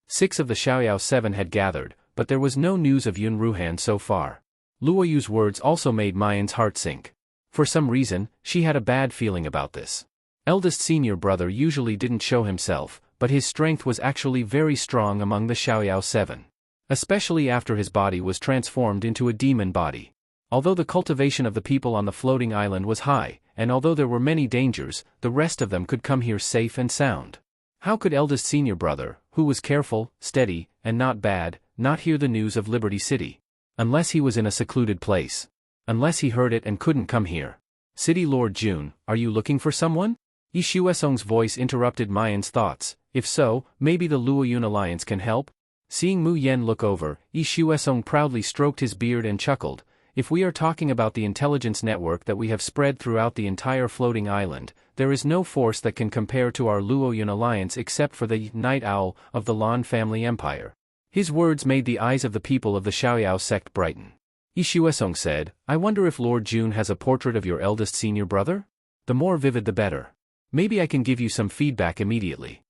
6 of the Xiaoyao 7 had gathered, but there was no news of Yun Ruhan so far. Luoyu's words also made Mayan's heart sink. For some reason, she had a bad feeling about this. Eldest senior brother usually didn't show himself, but his strength was actually very strong among the Xiaoyao 7. Especially after his body was transformed into a demon body. Although the cultivation of the people on the floating island was high, and although there were many dangers, the rest of them could come here safe and sound. How could eldest senior brother, who was careful, steady, and not bad, not hear the news of Liberty City? Unless he was in a secluded place. Unless he heard it and couldn't come here. City Lord Jun, are you looking for someone? Yi Shuesong's voice interrupted Mayan's thoughts. If so, maybe the Luoyun Alliance can help? Seeing Mu Yen look over, Yi Shuesong proudly stroked his beard and chuckled. If we are talking about the intelligence network that we have spread throughout the entire floating island, there is no force that can compare to our Luoyun Alliance except for the Night Owl of the Lan family empire. His words made the eyes of the people of the Xiaoyao sect brighten. Yi Shuesong said, I wonder if Lord Jun has a portrait of your eldest senior brother? The more vivid the better. Maybe I can give you some feedback immediately.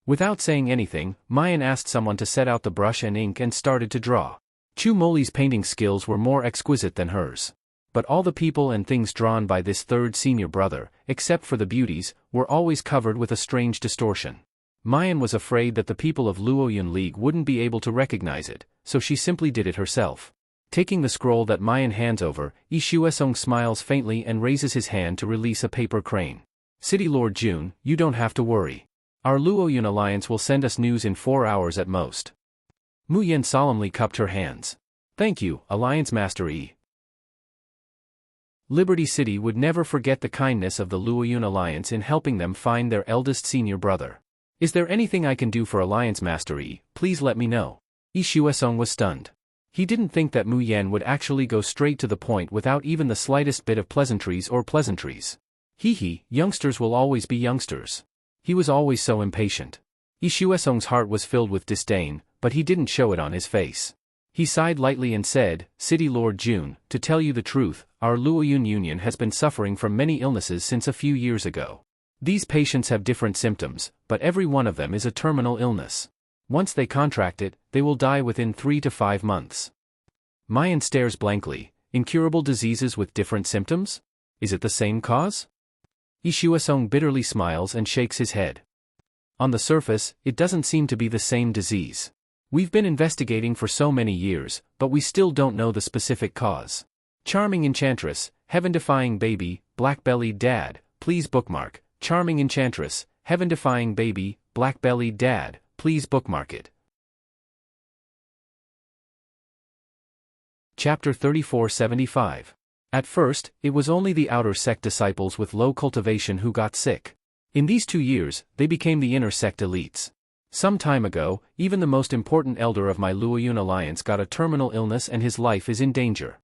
Without saying anything, Mayan asked someone to set out the brush and ink and started to draw. Chu Moli's painting skills were more exquisite than hers. But all the people and things drawn by this third senior brother, except for the beauties, were always covered with a strange distortion. Mayan was afraid that the people of Luoyun League wouldn't be able to recognize it, so she simply did it herself. Taking the scroll that Mayan hands over, Yi Shuesong smiles faintly and raises his hand to release a paper crane. City Lord Jun, you don't have to worry. Our Luoyun Alliance will send us news in 4 hours at most. Mu Yen solemnly cupped her hands. Thank you, Alliance Master Yi. Liberty City would never forget the kindness of the Luoyun Alliance in helping them find their eldest senior brother. Is there anything I can do for Alliance Master Yi? Please let me know. Yi Shuesong was stunned. He didn't think that Mu Yen would actually go straight to the point without even the slightest bit of pleasantries. Hee, youngsters will always be youngsters. He was always so impatient. Yi Shuesong's heart was filled with disdain, but he didn't show it on his face. He sighed lightly and said, City Lord Jun, to tell you the truth, our Luoyun Union has been suffering from many illnesses since a few years ago. These patients have different symptoms, but every one of them is a terminal illness. Once they contract it, they will die within 3 to 5 months. Mayan stares blankly. Incurable diseases with different symptoms? Is it the same cause? Yi Shuesong bitterly smiles and shakes his head. On the surface, it doesn't seem to be the same disease. We've been investigating for so many years, but we still don't know the specific cause. Charming Enchantress, Heaven-defying baby, black-bellied dad, please bookmark. Charming Enchantress, Heaven-defying baby, black-bellied dad, please bookmark it. Chapter 3475. At first, it was only the outer sect disciples with low cultivation who got sick. In these 2 years, they became the inner sect elites. Some time ago, even the most important elder of my Luoyun alliance got a terminal illness and his life is in danger.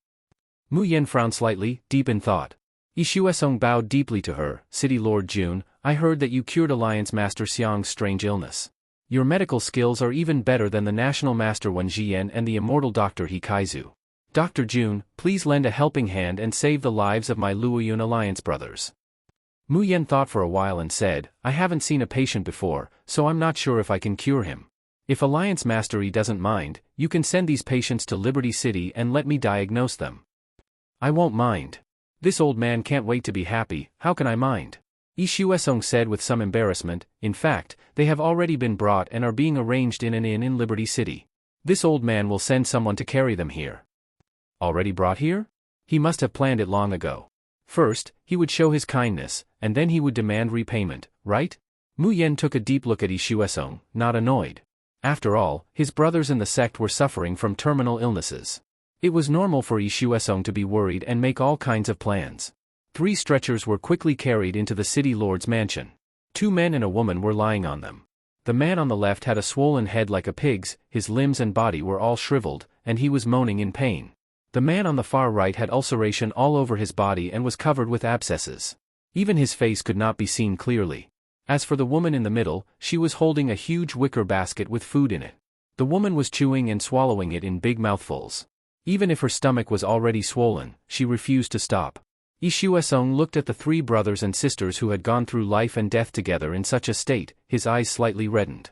Mu Yen frowned slightly, deep in thought. Ishuesong bowed deeply to her. City Lord Jun, I heard that you cured Alliance Master Xiang's strange illness. Your medical skills are even better than the National Master Wen Jian and the immortal Dr. He Kaizu. Dr. Jun, please lend a helping hand and save the lives of my Luoyun alliance brothers. Mu Yen thought for a while and said, I haven't seen a patient before, so I'm not sure if I can cure him. If Alliance Master Yi doesn't mind, you can send these patients to Liberty City and let me diagnose them. I won't mind. This old man can't wait to be happy, how can I mind? Ishuesong said with some embarrassment. In fact, they have already been brought and are being arranged in an inn in Liberty City. This old man will send someone to carry them here. Already brought here? He must have planned it long ago. First, he would show his kindness, and then he would demand repayment, right? Mu Yen took a deep look at Ishuesong, not annoyed. After all, his brothers in the sect were suffering from terminal illnesses. It was normal for Ishuesong to be worried and make all kinds of plans. 3 stretchers were quickly carried into the city lord's mansion. 2 men and a woman were lying on them. The man on the left had a swollen head like a pig's, his limbs and body were all shriveled, and he was moaning in pain. The man on the far right had ulceration all over his body and was covered with abscesses. Even his face could not be seen clearly. As for the woman in the middle, she was holding a huge wicker basket with food in it. The woman was chewing and swallowing it in big mouthfuls. Even if her stomach was already swollen, she refused to stop. Ishuesong looked at the 3 brothers and sisters who had gone through life and death together in such a state, his eyes slightly reddened.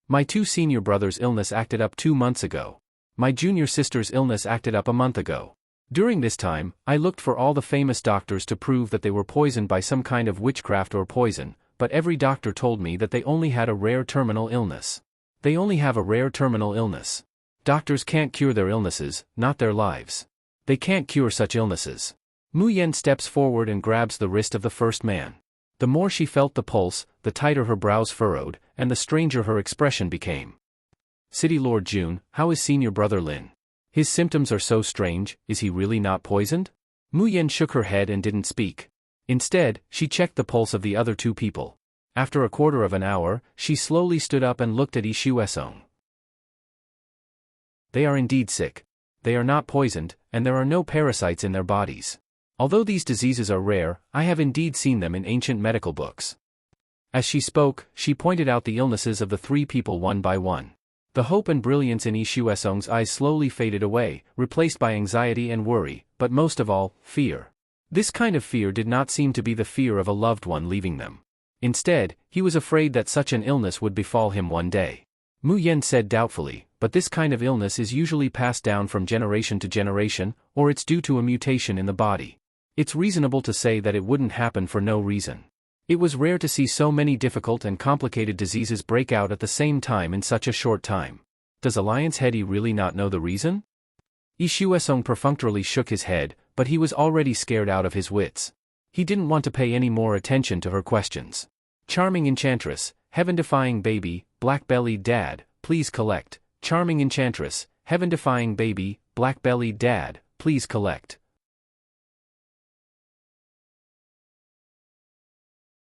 My 2 senior brothers' illness acted up 2 months ago. My junior sister's illness acted up a month ago. During this time, I looked for all the famous doctors to prove that they were poisoned by some kind of witchcraft or poison, but every doctor told me that they only had a rare terminal illness. They only have a rare terminal illness. Doctors can't cure their illnesses, not their lives. They can't cure such illnesses. Mu Yen steps forward and grabs the wrist of the first man. The more she felt the pulse, the tighter her brows furrowed, and the stranger her expression became. City Lord Jun, how is senior brother Lin? His symptoms are so strange, is he really not poisoned? Mu Yen shook her head and didn't speak. Instead, she checked the pulse of the other 2 people. After a quarter of an hour, she slowly stood up and looked at Ishuesong. They are indeed sick. They are not poisoned, and there are no parasites in their bodies. Although these diseases are rare, I have indeed seen them in ancient medical books. As she spoke, she pointed out the illnesses of the 3 people one by one. The hope and brilliance in Ishuesong's eyes slowly faded away, replaced by anxiety and worry, but most of all, fear. This kind of fear did not seem to be the fear of a loved one leaving them. Instead, he was afraid that such an illness would befall him one day. Mu Yen said doubtfully, but this kind of illness is usually passed down from generation to generation, or it's due to a mutation in the body. It's reasonable to say that it wouldn't happen for no reason. It was rare to see so many difficult and complicated diseases break out at the same time in such a short time. Does Alliance Head really not know the reason? Ishuesong perfunctorily shook his head, but he was already scared out of his wits. He didn't want to pay any more attention to her questions. Charming Enchantress, heaven-defying baby, black-bellied dad, please collect. Charming Enchantress, heaven-defying baby, black-bellied dad, please collect.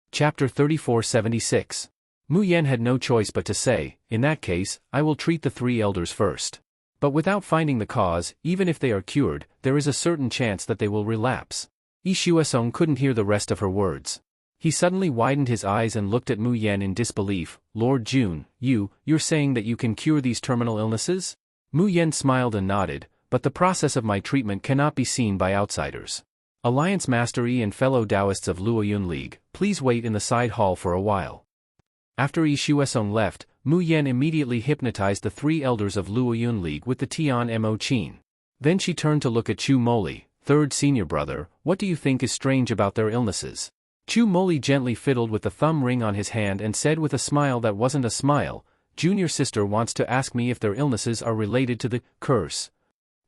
Chapter 3476. Mu Yen had no choice but to say, in that case, I will treat the 3 elders first. But without finding the cause, even if they are cured, there is a certain chance that they will relapse. Ishuesong couldn't hear the rest of her words. He suddenly widened his eyes and looked at Mu Yen in disbelief. Lord Jun, you're saying that you can cure these terminal illnesses? Mu Yen smiled and nodded, but the process of my treatment cannot be seen by outsiders. Alliance Master Yi and fellow Taoists of Luoyun League, please wait in the side hall for a while. After Ishuesong left, Mu Yen immediately hypnotized the 3 elders of Luoyun League with the Tian Mo Qin. Then she turned to look at Chu Moli, 3rd senior brother. What do you think is strange about their illnesses? Chu Moli gently fiddled with the thumb ring on his hand and said with a smile that wasn't a smile, Junior sister wants to ask me if their illnesses are related to the curse.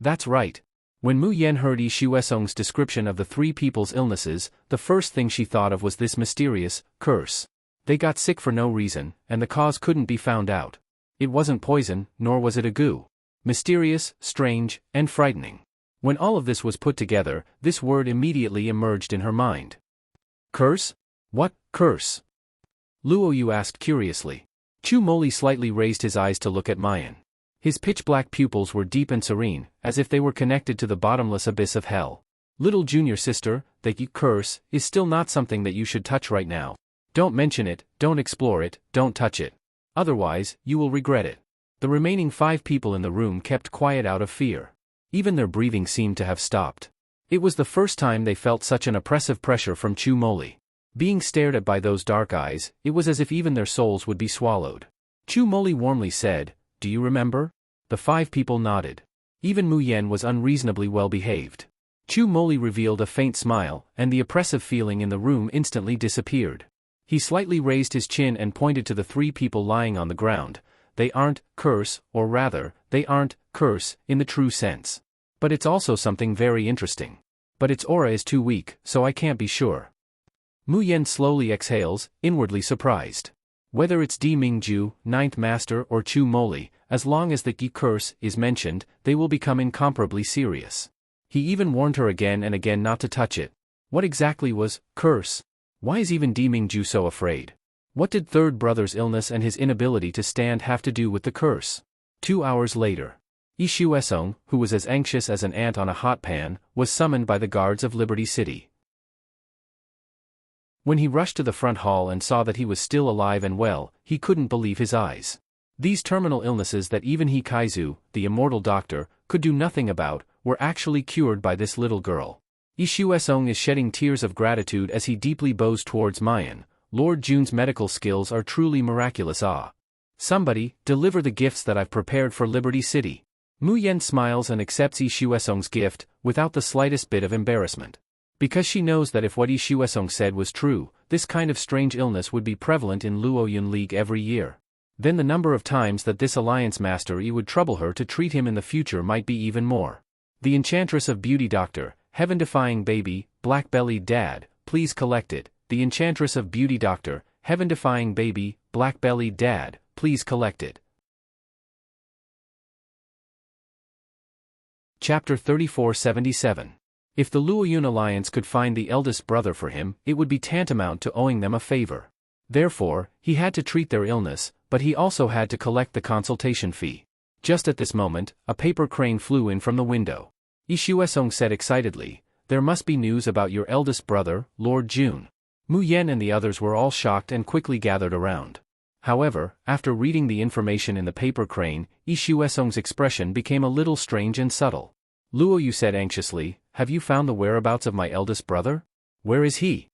That's right. When Mu Yen heard Ishuesong's description of the 3 people's illnesses, the first thing she thought of was this mysterious curse. They got sick for no reason, and the cause couldn't be found out. It wasn't poison, nor was it a goo. Mysterious, strange, and frightening. When all of this was put together, this word immediately emerged in her mind. Curse? What curse? Luo Yu asked curiously. Chu Moli slightly raised his eyes to look at Mayan. His pitch-black pupils were deep and serene, as if they were connected to the bottomless abyss of hell. Little junior sister, that curse is still not something that you should touch right now. Don't mention it, don't explore it, don't touch it. Otherwise, you will regret it. The remaining 5 people in the room kept quiet out of fear. Even their breathing seemed to have stopped. It was the first time they felt such an oppressive pressure from Chu Moli. Being stared at by those dark eyes, it was as if even their souls would be swallowed. Chu Moli warmly said, "Do you remember?" The 5 people nodded. Even Mu Yen was unreasonably well behaved. Chu Moli revealed a faint smile, and the oppressive feeling in the room instantly disappeared. He slightly raised his chin and pointed to the 3 people lying on the ground. They aren't curse, or rather, they aren't curse in the true sense. But it's also something very interesting. But its aura is too weak, so I can't be sure. Mu Yen slowly exhales, inwardly surprised. Whether it's Di Mingju, 9th Master or Chu Moli, as long as the Qi curse is mentioned, they will become incomparably serious. He even warned her again and again not to touch it. What exactly was curse? Why is even Di Mingju so afraid? What did third brother's illness and his inability to stand have to do with the curse? 2 hours later, Ishu Esong, who was as anxious as an ant on a hot pan, was summoned by the guards of Liberty City. When he rushed to the front hall and saw that he was still alive and well, he couldn't believe his eyes. These terminal illnesses that even he Kaizu, the immortal doctor, could do nothing about, were actually cured by this little girl. Ishu Esong is shedding tears of gratitude as he deeply bows towards Mayan. Lord Jun's medical skills are truly miraculous. Somebody, deliver the gifts that I've prepared for Liberty City. Mu Yen smiles and accepts Ishu Esong's gift, without the slightest bit of embarrassment. Because she knows that if what Ishu Esong said was true, this kind of strange illness would be prevalent in Luoyun League every year. Then the number of times that this Alliance Master would trouble her to treat him in the future might be even more. The Enchantress of Beauty Doctor, Heaven-defying baby, black-bellied dad, please collect it. The Enchantress of Beauty Doctor, Heaven-defying baby, black-bellied dad, please collect it. Chapter 3477. If the Luoyun Alliance could find the eldest brother for him, it would be tantamount to owing them a favor. Therefore, he had to treat their illness, but he also had to collect the consultation fee. Just at this moment, a paper crane flew in from the window. Ishu Esong said excitedly, "There must be news about your eldest brother, Lord Jun." Mu Yen and the others were all shocked and quickly gathered around. However, after reading the information in the paper crane, Ishu Esong's expression became a little strange and subtle. Luo Yu said anxiously, "Have you found the whereabouts of my eldest brother? Where is he?"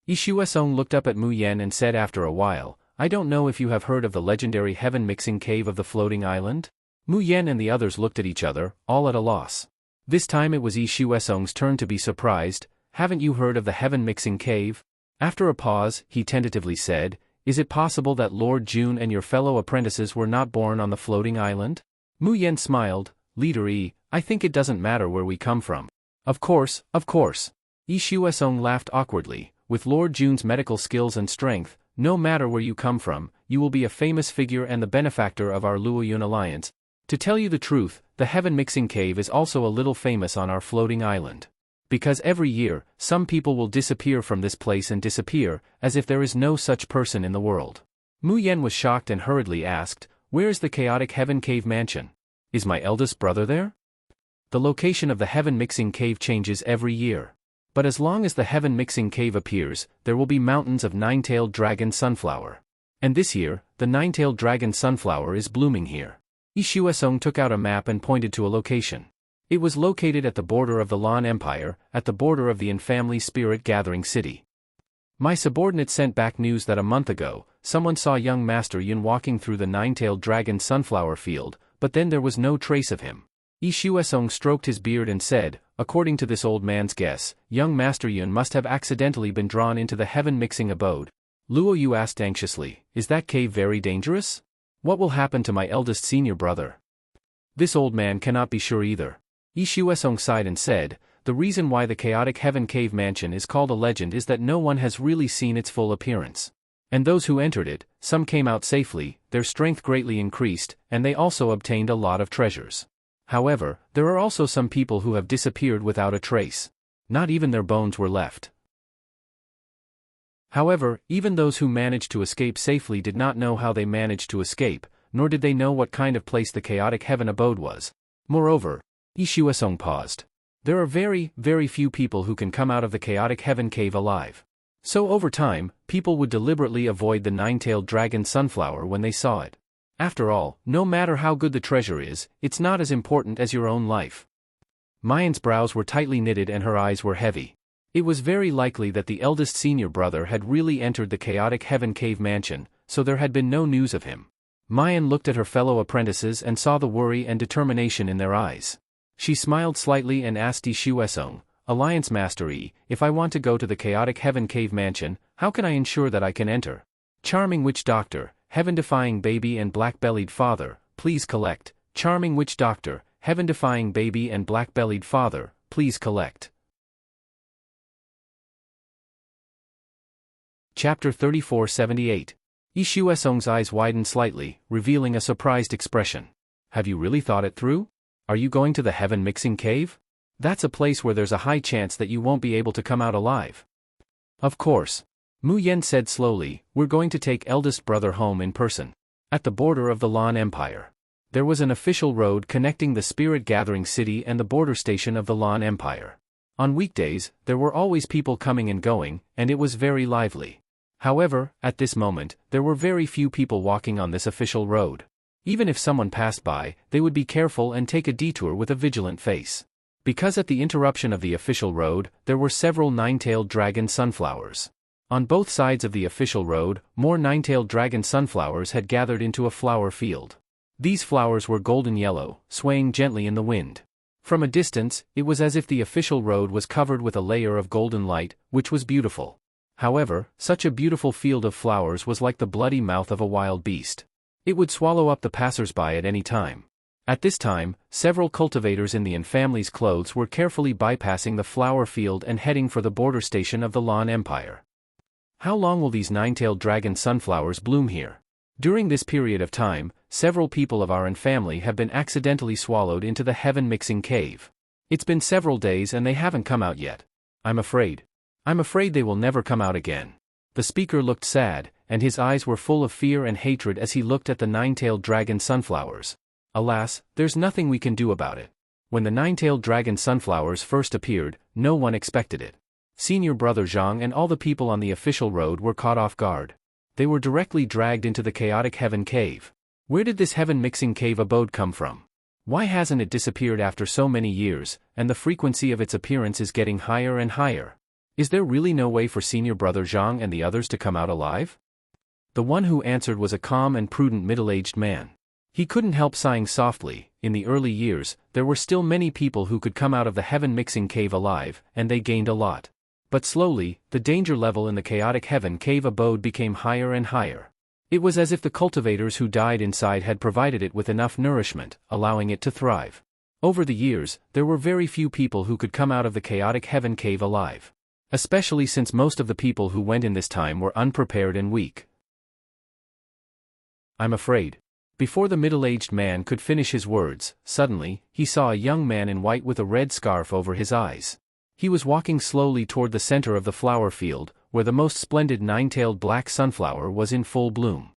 Ishu Esong looked up at Mu Yen and said after a while, "I don't know if you have heard of the legendary heaven-mixing cave of the floating island?" Mu Yen and the others looked at each other, all at a loss. This time it was Ishu Esong's turn to be surprised. "Haven't you heard of the heaven-mixing cave?" After a pause, he tentatively said, "Is it possible that Lord Jun and your fellow apprentices were not born on the floating island?" Mu Yen smiled, "Leader I think it doesn't matter where we come from." Of course. Ishu Esong laughed awkwardly. "With Lord Jun's medical skills and strength, no matter where you come from, you will be a famous figure and the benefactor of our Luoyun Alliance. To tell you the truth, the heaven-mixing cave is also a little famous on our floating island. Because every year, some people will disappear from this place and disappear, as if there is no such person in the world." Mu Yen was shocked and hurriedly asked, "Where is the chaotic heaven cave mansion? Is my eldest brother there?" The location of the heaven-mixing cave changes every year. But as long as the heaven-mixing cave appears, there will be mountains of nine-tailed dragon sunflower. And this year, the nine-tailed dragon sunflower is blooming here. Ishu Esong took out a map and pointed to a location. It was located at the border of the Lan Empire, at the border of the infamily spirit-gathering city. My subordinate sent back news that a month ago, someone saw young Master Yun walking through the nine-tailed dragon sunflower field, but then there was no trace of him. Ishu Esong stroked his beard and said, "According to this old man's guess, young Master Yun must have accidentally been drawn into the heaven-mixing abode." Luo Yu asked anxiously, "Is that cave very dangerous? What will happen to my eldest senior brother?" This old man cannot be sure either. Ishu Esong sighed and said, "The reason why the chaotic heaven cave mansion is called a legend is that no one has really seen its full appearance. And those who entered it, some came out safely, their strength greatly increased, and they also obtained a lot of treasures. However, there are also some people who have disappeared without a trace. Not even their bones were left. However, even those who managed to escape safely did not know how they managed to escape, nor did they know what kind of place the chaotic heaven abode was. Moreover, Ishuesong paused. There are very, very few people who can come out of the chaotic heaven cave alive. So over time, people would deliberately avoid the nine-tailed dragon sunflower when they saw it. After all, no matter how good the treasure is, it's not as important as your own life. Mayan's brows were tightly knitted and her eyes were heavy. It was very likely that the eldest senior brother had really entered the chaotic heaven cave mansion, so there had been no news of him. Mayan looked at her fellow apprentices and saw the worry and determination in their eyes. She smiled slightly and asked Ishuesong, Alliance Master E, if I want to go to the chaotic heaven cave mansion, how can I ensure that I can enter? Charming witch doctor, heaven-defying baby and black-bellied father, please collect. Charming witch doctor, heaven-defying baby and black-bellied father, please collect. Chapter 3478. Ishuesong's eyes widened slightly, revealing a surprised expression. Have you really thought it through? Are you going to the heaven mixing cave? That's a place where there's a high chance that you won't be able to come out alive. Of course. Mu Yen said slowly, we're going to take eldest brother home in person. At the border of the Lan Empire. There was an official road connecting the spirit gathering city and the border station of the Lan Empire. On weekdays, there were always people coming and going, and it was very lively. However, at this moment, there were very few people walking on this official road. Even if someone passed by, they would be careful and take a detour with a vigilant face. Because at the interruption of the official road, there were several nine-tailed dragon sunflowers. On both sides of the official road, more nine-tailed dragon sunflowers had gathered into a flower field. These flowers were golden yellow, swaying gently in the wind. From a distance, it was as if the official road was covered with a layer of golden light, which was beautiful. However, such a beautiful field of flowers was like the bloody mouth of a wild beast. It would swallow up the passers-by at any time. At this time, several cultivators in the Yin family's clothes were carefully bypassing the flower field and heading for the border station of the Lan Empire. How long will these nine-tailed dragon sunflowers bloom here? During this period of time, several people of our Yin family have been accidentally swallowed into the heaven mixing cave. It's been several days and they haven't come out yet. I'm afraid they will never come out again. The speaker looked sad, and his eyes were full of fear and hatred as he looked at the nine-tailed dragon sunflowers. Alas, there's nothing we can do about it. When the nine-tailed dragon sunflowers first appeared, no one expected it. Senior brother Zhang and all the people on the official road were caught off guard. They were directly dragged into the chaotic heaven cave. Where did this heaven mixing cave abode come from? Why hasn't it disappeared after so many years, and the frequency of its appearance is getting higher and higher? Is there really no way for senior brother Zhang and the others to come out alive? The one who answered was a calm and prudent middle-aged man. He couldn't help sighing softly. In the early years, there were still many people who could come out of the heaven mixing cave alive, and they gained a lot. But slowly, the danger level in the chaotic heaven cave abode became higher and higher. It was as if the cultivators who died inside had provided it with enough nourishment, allowing it to thrive. Over the years, there were very few people who could come out of the chaotic heaven cave alive. Especially since most of the people who went in this time were unprepared and weak. I'm afraid. Before the middle-aged man could finish his words, suddenly, he saw a young man in white with a red scarf over his eyes. He was walking slowly toward the center of the flower field, where the most splendid nine-tailed black sunflower was in full bloom.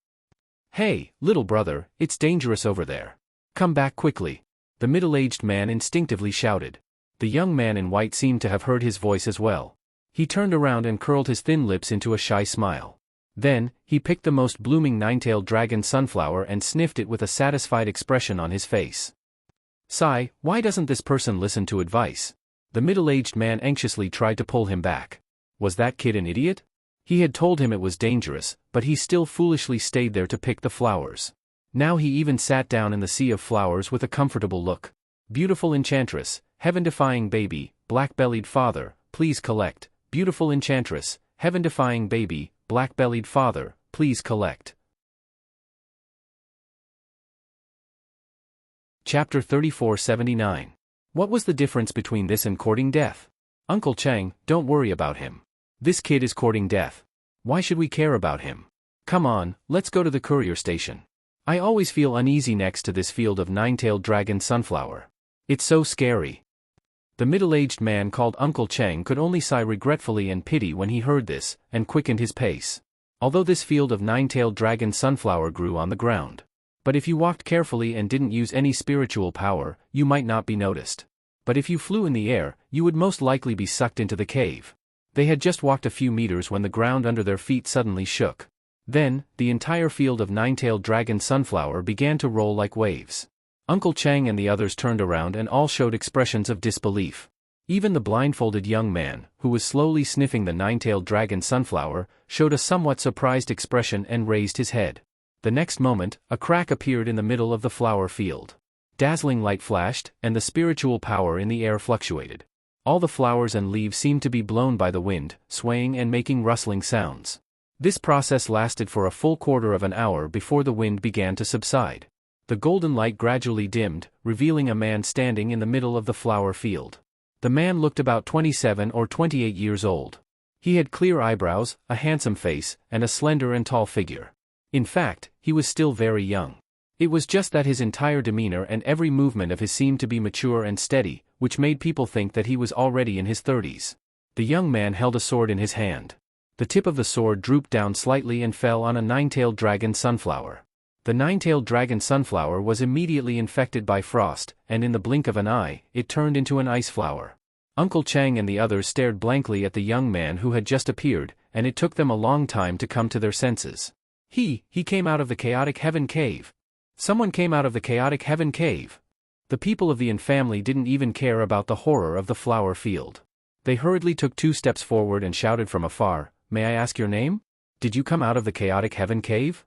Hey, little brother, it's dangerous over there. Come back quickly. The middle-aged man instinctively shouted. The young man in white seemed to have heard his voice as well. He turned around and curled his thin lips into a shy smile. Then, he picked the most blooming nine-tailed dragon sunflower and sniffed it with a satisfied expression on his face. Sigh, why doesn't this person listen to advice? The middle-aged man anxiously tried to pull him back. Was that kid an idiot? He had told him it was dangerous, but he still foolishly stayed there to pick the flowers. Now he even sat down in the sea of flowers with a comfortable look. Beautiful Enchantress, heaven-defying baby, black-bellied father, please collect. Beautiful Enchantress, heaven-defying baby, black-bellied father, please collect. Chapter 3479. What was the difference between this and courting death? Uncle Chang, don't worry about him. This kid is courting death. Why should we care about him? Come on, let's go to the courier station. I always feel uneasy next to this field of nine-tailed dragon sunflower. It's so scary. The middle-aged man called Uncle Chang could only sigh regretfully and pity when he heard this, and quickened his pace. Although this field of nine-tailed dragon sunflower grew on the ground. But if you walked carefully and didn't use any spiritual power, you might not be noticed. But if you flew in the air, you would most likely be sucked into the cave. They had just walked a few meters when the ground under their feet suddenly shook. Then, the entire field of nine-tailed dragon sunflower began to roll like waves. Uncle Chang and the others turned around and all showed expressions of disbelief. Even the blindfolded young man, who was slowly sniffing the nine-tailed dragon sunflower, showed a somewhat surprised expression and raised his head. The next moment, a crack appeared in the middle of the flower field. Dazzling light flashed, and the spiritual power in the air fluctuated. All the flowers and leaves seemed to be blown by the wind, swaying and making rustling sounds. This process lasted for a full quarter of an hour before the wind began to subside. The golden light gradually dimmed, revealing a man standing in the middle of the flower field. The man looked about 27 or 28 years old. He had clear eyebrows, a handsome face, and a slender and tall figure. In fact, he was still very young. It was just that his entire demeanor and every movement of his seemed to be mature and steady, which made people think that he was already in his 30s. The young man held a sword in his hand. The tip of the sword drooped down slightly and fell on a nine-tailed dragon sunflower. The nine-tailed dragon sunflower was immediately infected by frost, and in the blink of an eye, it turned into an ice flower. Uncle Chang and the others stared blankly at the young man who had just appeared, and it took them a long time to come to their senses. He came out of the chaotic heaven cave. Someone came out of the chaotic heaven cave. The people of the Yin family didn't even care about the horror of the flower field. They hurriedly took 2 steps forward and shouted from afar, "May I ask your name? Did you come out of the chaotic heaven cave?"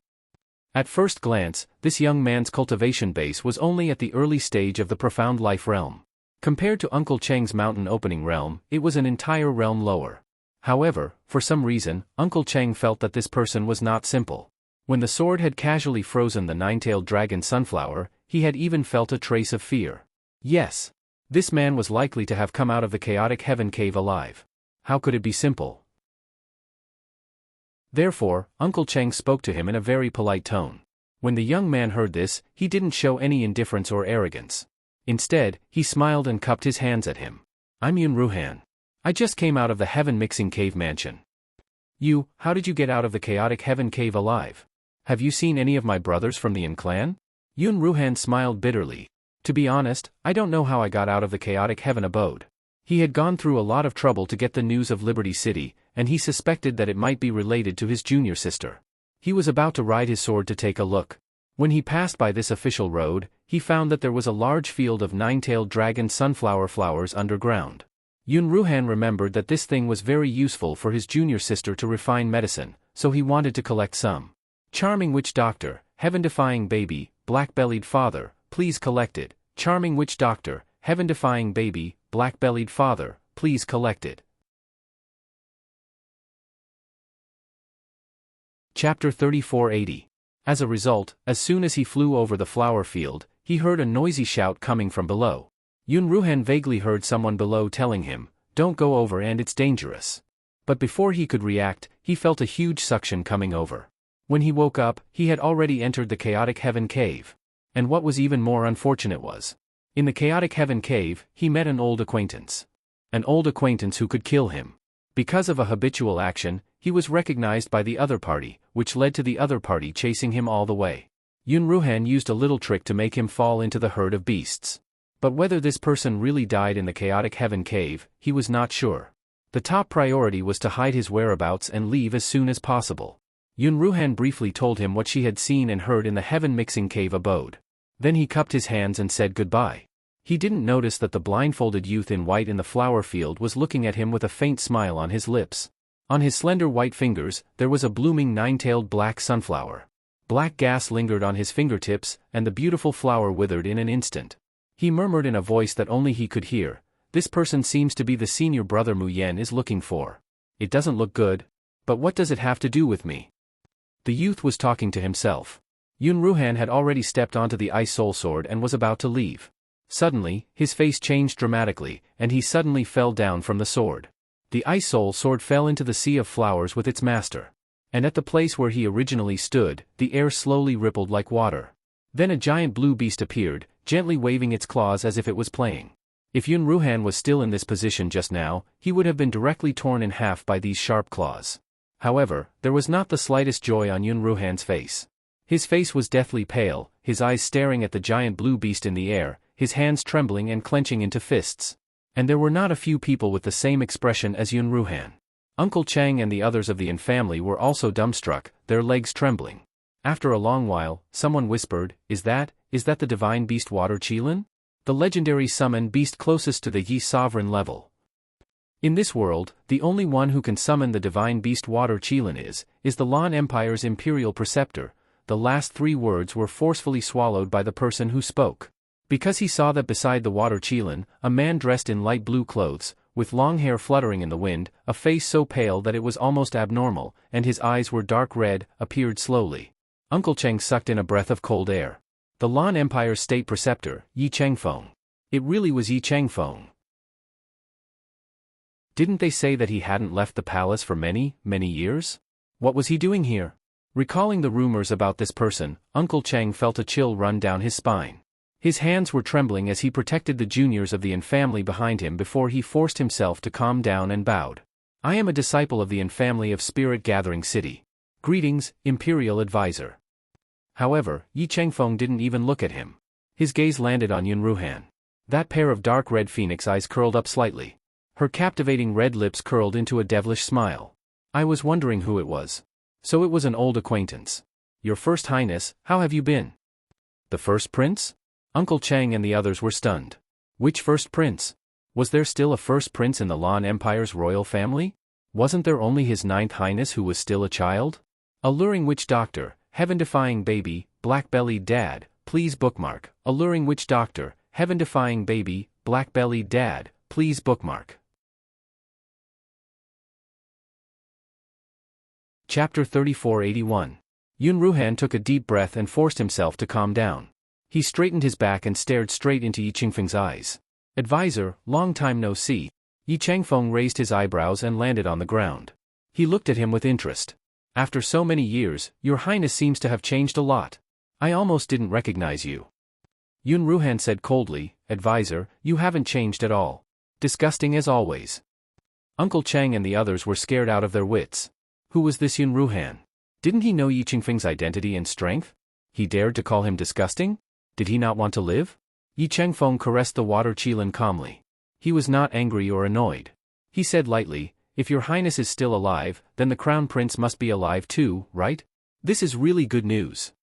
At first glance, this young man's cultivation base was only at the early stage of the profound life realm. Compared to Uncle Chang's mountain opening realm, it was an entire realm lower. However, for some reason, Uncle Chang felt that this person was not simple. When the sword had casually frozen the nine-tailed dragon sunflower, he had even felt a trace of fear. Yes, this man was likely to have come out of the chaotic heaven cave alive. How could it be simple? Therefore, Uncle Chang spoke to him in a very polite tone. When the young man heard this, he didn't show any indifference or arrogance. Instead, he smiled and cupped his hands at him. "I'm Yun Ruhan. I just came out of the Heaven Mixing Cave Mansion." How did you get out of the chaotic heaven cave alive? Have you seen any of my brothers from the Yin clan?" Yun Ruhan smiled bitterly. "To be honest, I don't know how I got out of the chaotic heaven abode." He had gone through a lot of trouble to get the news of Liberty City, and he suspected that it might be related to his junior sister. He was about to ride his sword to take a look. When he passed by this official road, he found that there was a large field of nine-tailed dragon sunflower flowers underground. Yun Ruhan remembered that this thing was very useful for his junior sister to refine medicine, so he wanted to collect some. "Charming witch doctor, heaven-defying baby, black-bellied father, please collect it. Charming witch doctor, heaven-defying baby, black-bellied father, please collect it." Chapter 3480. As a result, as soon as he flew over the flower field, he heard a noisy shout coming from below. Yun Ruhan vaguely heard someone below telling him, "Don't go over and it's dangerous." But before he could react, he felt a huge suction coming over. When he woke up, he had already entered the chaotic heaven cave. And what was even more unfortunate was, in the chaotic heaven cave, he met an old acquaintance. An old acquaintance who could kill him. Because of a habitual action, he was recognized by the other party, which led to the other party chasing him all the way. Yun Ruhan used a little trick to make him fall into the herd of beasts. But whether this person really died in the chaotic heaven cave, he was not sure. The top priority was to hide his whereabouts and leave as soon as possible. Yun Ruhan briefly told him what she had seen and heard in the heaven mixing cave abode. Then he cupped his hands and said goodbye. He didn't notice that the blindfolded youth in white in the flower field was looking at him with a faint smile on his lips. On his slender white fingers, there was a blooming nine-tailed black sunflower. Black gas lingered on his fingertips, and the beautiful flower withered in an instant. He murmured in a voice that only he could hear, "This person seems to be the senior brother Mu Yen is looking for. It doesn't look good. But what does it have to do with me?" The youth was talking to himself. Yun Ruhan had already stepped onto the ice soul sword and was about to leave. Suddenly, his face changed dramatically, and he suddenly fell down from the sword. The ice soul sword fell into the sea of flowers with its master. And at the place where he originally stood, the air slowly rippled like water. Then a giant blue beast appeared, gently waving its claws as if it was playing. If Yun Ruhan was still in this position just now, he would have been directly torn in half by these sharp claws. However, there was not the slightest joy on Yun Ruhan's face. His face was deathly pale, his eyes staring at the giant blue beast in the air, his hands trembling and clenching into fists. And there were not a few people with the same expression as Yun Ruhan. Uncle Chang and the others of the Yin family were also dumbstruck, their legs trembling. After a long while, someone whispered, Is that the divine beast Water Qilin? The legendary summon beast closest to the Yi sovereign level. In this world, the only one who can summon the divine beast Water Qilin is the Lan Empire's imperial preceptor. The last three words were forcefully swallowed by the person who spoke. Because he saw that beside the Water Qilin, a man dressed in light blue clothes, with long hair fluttering in the wind, a face so pale that it was almost abnormal, and his eyes were dark red, appeared slowly. Uncle Cheng sucked in a breath of cold air. The Lan Empire's state preceptor, Yi Chengfeng. It really was Yi Chengfeng. Didn't they say that he hadn't left the palace for many, many years? What was he doing here? Recalling the rumors about this person, Uncle Cheng felt a chill run down his spine. His hands were trembling as he protected the juniors of the Yin family behind him before he forced himself to calm down and bowed. I am a disciple of the Yin family of Spirit Gathering City. Greetings, Imperial Advisor. However, Yi Chengfeng didn't even look at him. His gaze landed on Yun Ruhan. That pair of dark red phoenix eyes curled up slightly. Her captivating red lips curled into a devilish smile. I was wondering who it was. So it was an old acquaintance. Your First Highness, how have you been? The first prince? Uncle Chang and the others were stunned. Which first prince? Was there still a first prince in the Lan Empire's royal family? Wasn't there only his Ninth Highness who was still a child? Alluring witch doctor, heaven-defying baby, black-bellied dad, please bookmark. Alluring witch doctor, heaven-defying baby, black-bellied dad, please bookmark. Chapter 3481. Yun Ruhan took a deep breath and forced himself to calm down. He straightened his back and stared straight into Yi Chengfeng's eyes. Advisor, long time no see. Yi Chengfeng raised his eyebrows and landed on the ground. He looked at him with interest. After so many years, your highness seems to have changed a lot. I almost didn't recognize you. Yun Ruhan said coldly, Advisor, you haven't changed at all. Disgusting as always. Uncle Chang and the others were scared out of their wits. Who was this Yun Ruhan? Didn't he know Yi Chengfeng's identity and strength? He dared to call him disgusting? Did he not want to live? Yi Chengfeng caressed the Water Qilin calmly. He was not angry or annoyed. He said lightly, If your highness is still alive, then the crown prince must be alive too, right? This is really good news.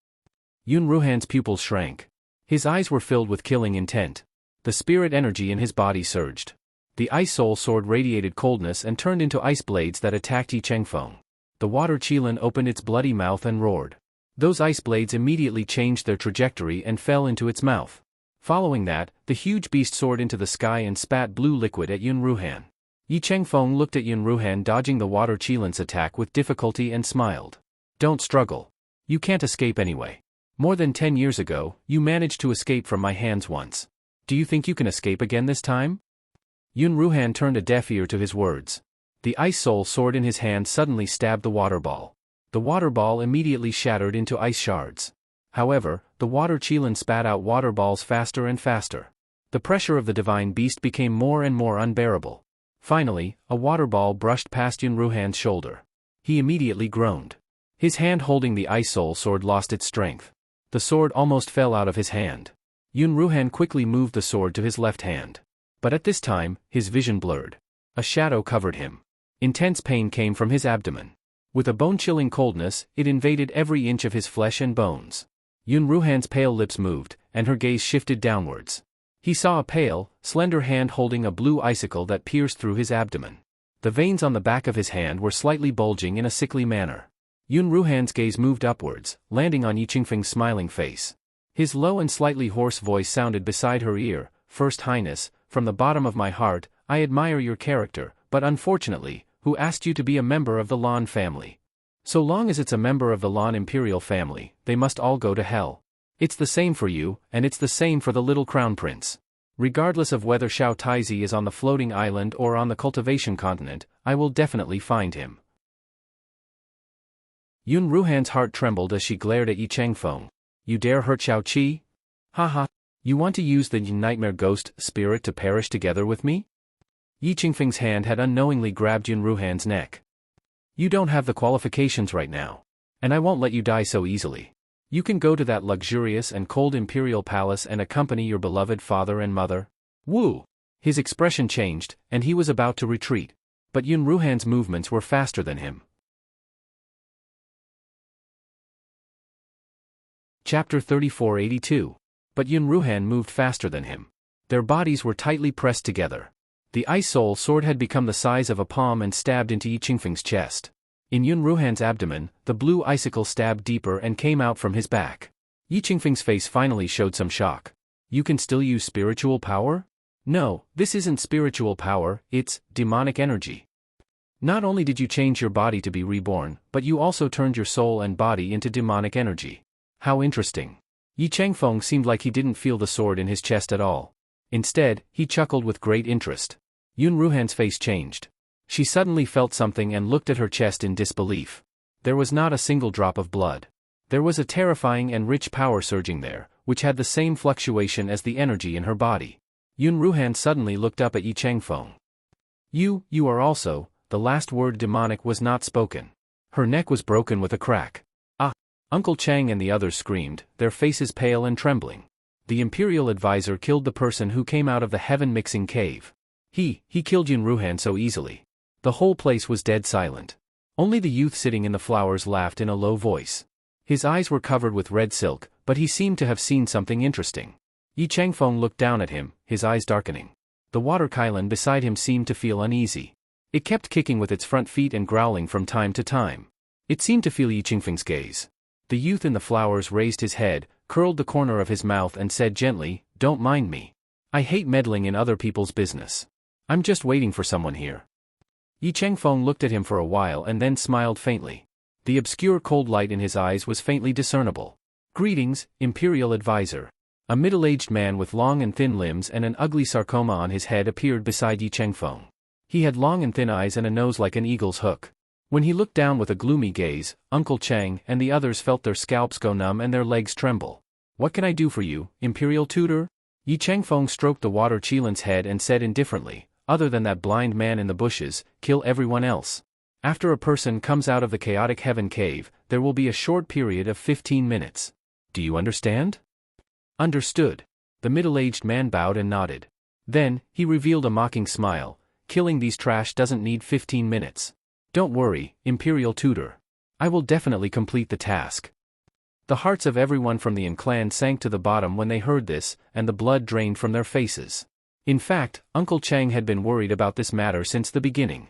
Yun Ruhan's pupils shrank. His eyes were filled with killing intent. The spirit energy in his body surged. The ice soul sword radiated coldness and turned into ice blades that attacked Yi Chengfeng. The Water Qilin opened its bloody mouth and roared. Those ice blades immediately changed their trajectory and fell into its mouth. Following that, the huge beast soared into the sky and spat blue liquid at Yun Ruhan. Yi Chengfeng looked at Yun Ruhan dodging the Water Qilin's attack with difficulty and smiled. Don't struggle. You can't escape anyway. More than 10 years ago, you managed to escape from my hands once. Do you think you can escape again this time? Yun Ruhan turned a deaf ear to his words. The ice soul sword in his hand suddenly stabbed the water ball. The water ball immediately shattered into ice shards. However, the Water Qilin spat out water balls faster and faster. The pressure of the divine beast became more and more unbearable. Finally, a water ball brushed past Yun Ruhan's shoulder. He immediately groaned. His hand holding the ice soul sword lost its strength. The sword almost fell out of his hand. Yun Ruhan quickly moved the sword to his left hand. But at this time, his vision blurred. A shadow covered him. Intense pain came from his abdomen. With a bone-chilling coldness, it invaded every inch of his flesh and bones. Yun Ruhan's pale lips moved, and her gaze shifted downwards. He saw a pale, slender hand holding a blue icicle that pierced through his abdomen. The veins on the back of his hand were slightly bulging in a sickly manner. Yun Ruhan's gaze moved upwards, landing on Yi Chengfeng's smiling face. His low and slightly hoarse voice sounded beside her ear, First Highness, from the bottom of my heart, I admire your character, but unfortunately, who asked you to be a member of the Lan family? So long as it's a member of the Lan imperial family, they must all go to hell. It's the same for you, and it's the same for the little crown prince. Regardless of whether Xiao Taizi is on the floating island or on the cultivation continent, I will definitely find him. Yun Ruhan's heart trembled as she glared at Yi Chengfeng. You dare hurt Xiao Qi? Haha. You want to use the nightmare ghost spirit to perish together with me? Yi Qingfeng's hand had unknowingly grabbed Yun Ruhan's neck. You don't have the qualifications right now. And I won't let you die so easily. You can go to that luxurious and cold imperial palace and accompany your beloved father and mother. Woo! His expression changed, and he was about to retreat. But Yun Ruhan's movements were faster than him. Chapter 3482. But Yun Ruhan moved faster than him. Their bodies were tightly pressed together. The Ice Soul sword had become the size of a palm and stabbed into Yi Qingfeng's chest. In Yun Ruhan's abdomen, the blue icicle stabbed deeper and came out from his back. Yi Qingfeng's face finally showed some shock. You can still use spiritual power? No, this isn't spiritual power, it's demonic energy. Not only did you change your body to be reborn, but you also turned your soul and body into demonic energy. How interesting. Yi Qingfeng seemed like he didn't feel the sword in his chest at all. Instead, he chuckled with great interest. Yun Ruhan's face changed. She suddenly felt something and looked at her chest in disbelief. There was not a single drop of blood. There was a terrifying and rich power surging there, which had the same fluctuation as the energy in her body. Yun Ruhan suddenly looked up at Yi Qingfeng. You are also, the last word demonic was not spoken. Her neck was broken with a crack. Ah! Uncle Chang and the others screamed, their faces pale and trembling. The Imperial advisor killed the person who came out of the heaven-mixing cave. He killed Yun Ruhan so easily. The whole place was dead silent. Only the youth sitting in the flowers laughed in a low voice. His eyes were covered with red silk, but he seemed to have seen something interesting. Yi Qingfeng looked down at him, his eyes darkening. The water Kylan beside him seemed to feel uneasy. It kept kicking with its front feet and growling from time to time. It seemed to feel Yi Qingfeng's gaze. The youth in the flowers raised his head, curled the corner of his mouth and said gently, "Don't mind me. I hate meddling in other people's business. I'm just waiting for someone here." Yi Qingfeng looked at him for a while and then smiled faintly. The obscure cold light in his eyes was faintly discernible. "Greetings, Imperial Advisor." A middle-aged man with long and thin limbs and an ugly sarcoma on his head appeared beside Yi Qingfeng. He had long and thin eyes and a nose like an eagle's hook. When he looked down with a gloomy gaze, Uncle Chang and the others felt their scalps go numb and their legs tremble. "What can I do for you, Imperial Tutor?" Yi Qingfeng stroked the water Qilan's head and said indifferently, "Other than that blind man in the bushes, kill everyone else. After a person comes out of the chaotic heaven cave, there will be a short period of 15 minutes. Do you understand?" "Understood." The middle-aged man bowed and nodded. Then, he revealed a mocking smile. "Killing these trash doesn't need 15 minutes. Don't worry, Imperial Tutor. I will definitely complete the task." The hearts of everyone from the Yin clan sank to the bottom when they heard this, and the blood drained from their faces. In fact, Uncle Chang had been worried about this matter since the beginning.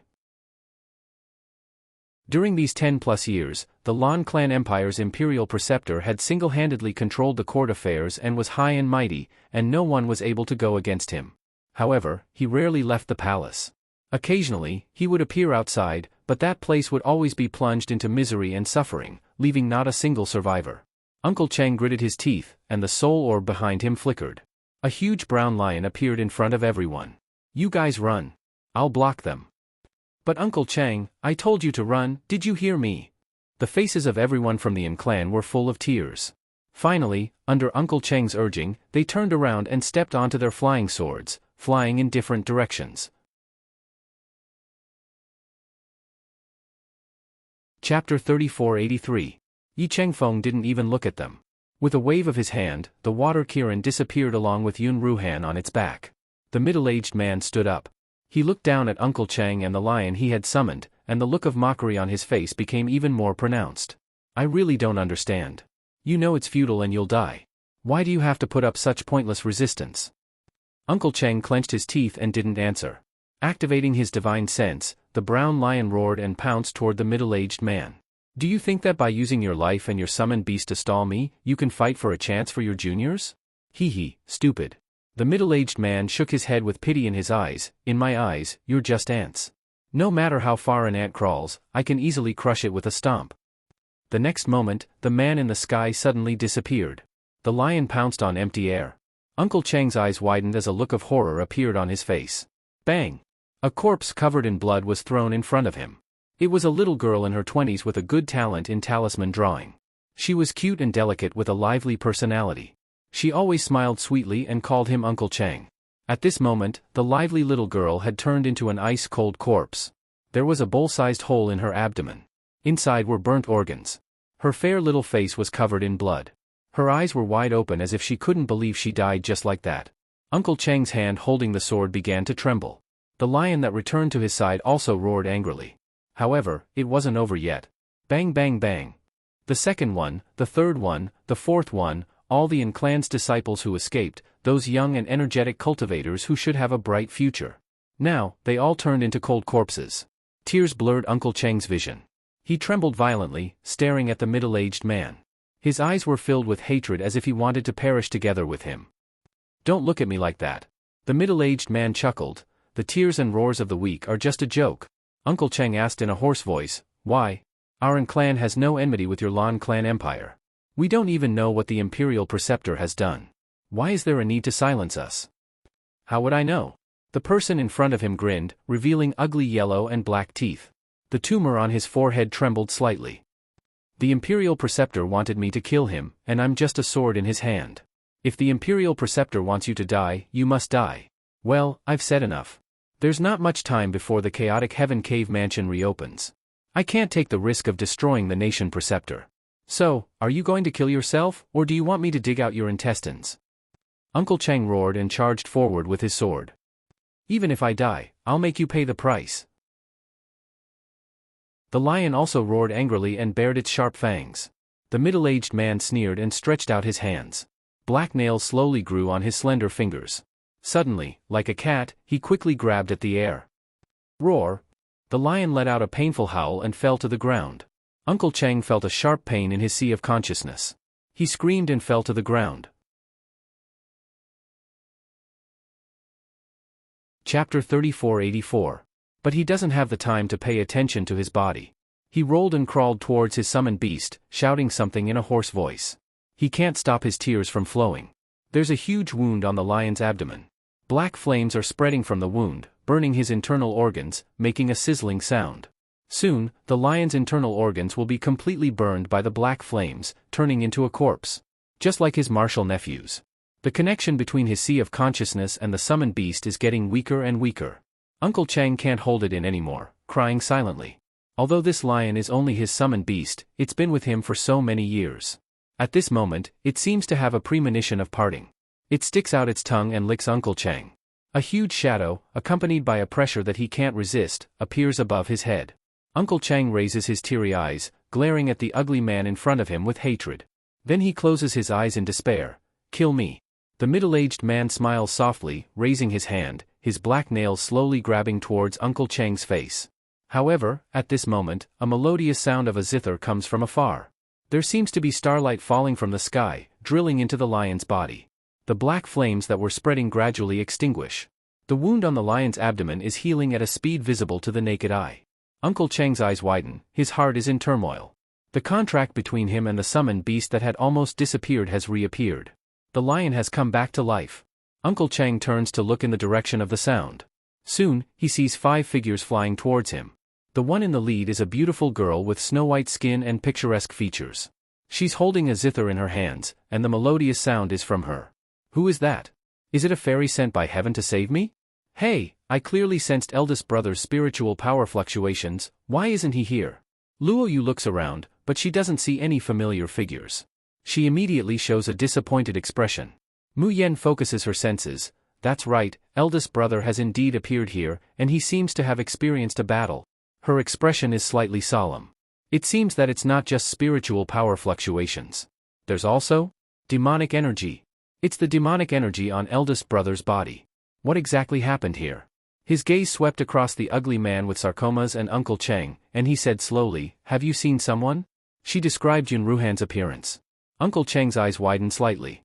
During these 10+ years, the Lan clan empire's imperial preceptor had single-handedly controlled the court affairs and was high and mighty, and no one was able to go against him. However, he rarely left the palace. Occasionally, he would appear outside, but that place would always be plunged into misery and suffering, leaving not a single survivor. Uncle Chang gritted his teeth, and the soul orb behind him flickered. A huge brown lion appeared in front of everyone. "You guys run. I'll block them." "But Uncle Chang, I told you to run, did you hear me?" The faces of everyone from the Yin clan were full of tears. Finally, under Uncle Chang's urging, they turned around and stepped onto their flying swords, flying in different directions. Chapter 3483. Yi Qingfeng didn't even look at them. With a wave of his hand, the water Kiran disappeared along with Yun Ruhan on its back. The middle-aged man stood up. He looked down at Uncle Chang and the lion he had summoned, and the look of mockery on his face became even more pronounced. "I really don't understand. You know it's futile and you'll die. Why do you have to put up such pointless resistance?" Uncle Chang clenched his teeth and didn't answer. Activating his divine sense, the brown lion roared and pounced toward the middle-aged man. "Do you think that by using your life and your summoned beast to stall me, you can fight for a chance for your juniors? Hee, stupid." The middle-aged man shook his head with pity in his eyes. "In my eyes, you're just ants. No matter how far an ant crawls, I can easily crush it with a stomp." The next moment, the man in the sky suddenly disappeared. The lion pounced on empty air. Uncle Chang's eyes widened as a look of horror appeared on his face. Bang! A corpse covered in blood was thrown in front of him. It was a little girl in her 20s with a good talent in talisman drawing. She was cute and delicate with a lively personality. She always smiled sweetly and called him Uncle Chang. At this moment, the lively little girl had turned into an ice-cold corpse. There was a bowl-sized hole in her abdomen. Inside were burnt organs. Her fair little face was covered in blood. Her eyes were wide open as if she couldn't believe she died just like that. Uncle Chang's hand holding the sword began to tremble. The lion that returned to his side also roared angrily. However, it wasn't over yet. Bang bang bang. The second one, the third one, the fourth one, all the clan's disciples who escaped, those young and energetic cultivators who should have a bright future. Now, they all turned into cold corpses. Tears blurred Uncle Chang's vision. He trembled violently, staring at the middle-aged man. His eyes were filled with hatred as if he wanted to perish together with him. Don't look at me like that. The middle-aged man chuckled. The tears and roars of the weak are just a joke. Uncle Chang asked in a hoarse voice, why? Our clan has no enmity with your Lan clan empire. We don't even know what the Imperial Preceptor has done. Why is there a need to silence us? How would I know? The person in front of him grinned, revealing ugly yellow and black teeth. The tumor on his forehead trembled slightly. The Imperial Preceptor wanted me to kill him, and I'm just a sword in his hand. If the Imperial Preceptor wants you to die, you must die. Well, I've said enough. There's not much time before the chaotic Heaven Cave mansion reopens. I can't take the risk of destroying the nation Preceptor. So, are you going to kill yourself, or do you want me to dig out your intestines? Uncle Chang roared and charged forward with his sword. Even if I die, I'll make you pay the price. The lion also roared angrily and bared its sharp fangs. The middle-aged man sneered and stretched out his hands. Black nails slowly grew on his slender fingers. Suddenly, like a cat, he quickly grabbed at the air. Roar! The lion let out a painful howl and fell to the ground. Uncle Chang felt a sharp pain in his sea of consciousness. He screamed and fell to the ground. Chapter 3484. But he doesn't have the time to pay attention to his body. He rolled and crawled towards his summoned beast, shouting something in a hoarse voice. He can't stop his tears from flowing. There's a huge wound on the lion's abdomen. Black flames are spreading from the wound, burning his internal organs, making a sizzling sound. Soon, the lion's internal organs will be completely burned by the black flames, turning into a corpse. Just like his martial nephews. The connection between his sea of consciousness and the summoned beast is getting weaker and weaker. Uncle Chang can't hold it in anymore, crying silently. Although this lion is only his summoned beast, it's been with him for so many years. At this moment, it seems to have a premonition of parting. It sticks out its tongue and licks Uncle Chang. A huge shadow, accompanied by a pressure that he can't resist, appears above his head. Uncle Chang raises his teary eyes, glaring at the ugly man in front of him with hatred. Then he closes his eyes in despair. Kill me. The middle-aged man smiles softly, raising his hand, his black nails slowly grabbing towards Uncle Chang's face. However, at this moment, a melodious sound of a zither comes from afar. There seems to be starlight falling from the sky, drilling into the lion's body. The black flames that were spreading gradually extinguish. The wound on the lion's abdomen is healing at a speed visible to the naked eye. Uncle Chang's eyes widen, his heart is in turmoil. The contract between him and the summoned beast that had almost disappeared has reappeared. The lion has come back to life. Uncle Chang turns to look in the direction of the sound. Soon, he sees 5 figures flying towards him. The one in the lead is a beautiful girl with snow-white skin and picturesque features. She's holding a zither in her hands, and the melodious sound is from her. Who is that? Is it a fairy sent by heaven to save me? Hey, I clearly sensed eldest brother's spiritual power fluctuations, why isn't he here? Luo Yu looks around, but she doesn't see any familiar figures. She immediately shows a disappointed expression. Mu Yan focuses her senses. That's right, eldest brother has indeed appeared here, and he seems to have experienced a battle. Her expression is slightly solemn. It seems that it's not just spiritual power fluctuations. There's also demonic energy. It's the demonic energy on eldest brother's body. What exactly happened here? His gaze swept across the ugly man with sarcomas and Uncle Chang, and he said slowly, have you seen someone? She described Yun Ruhan's appearance. Uncle Chang's eyes widened slightly.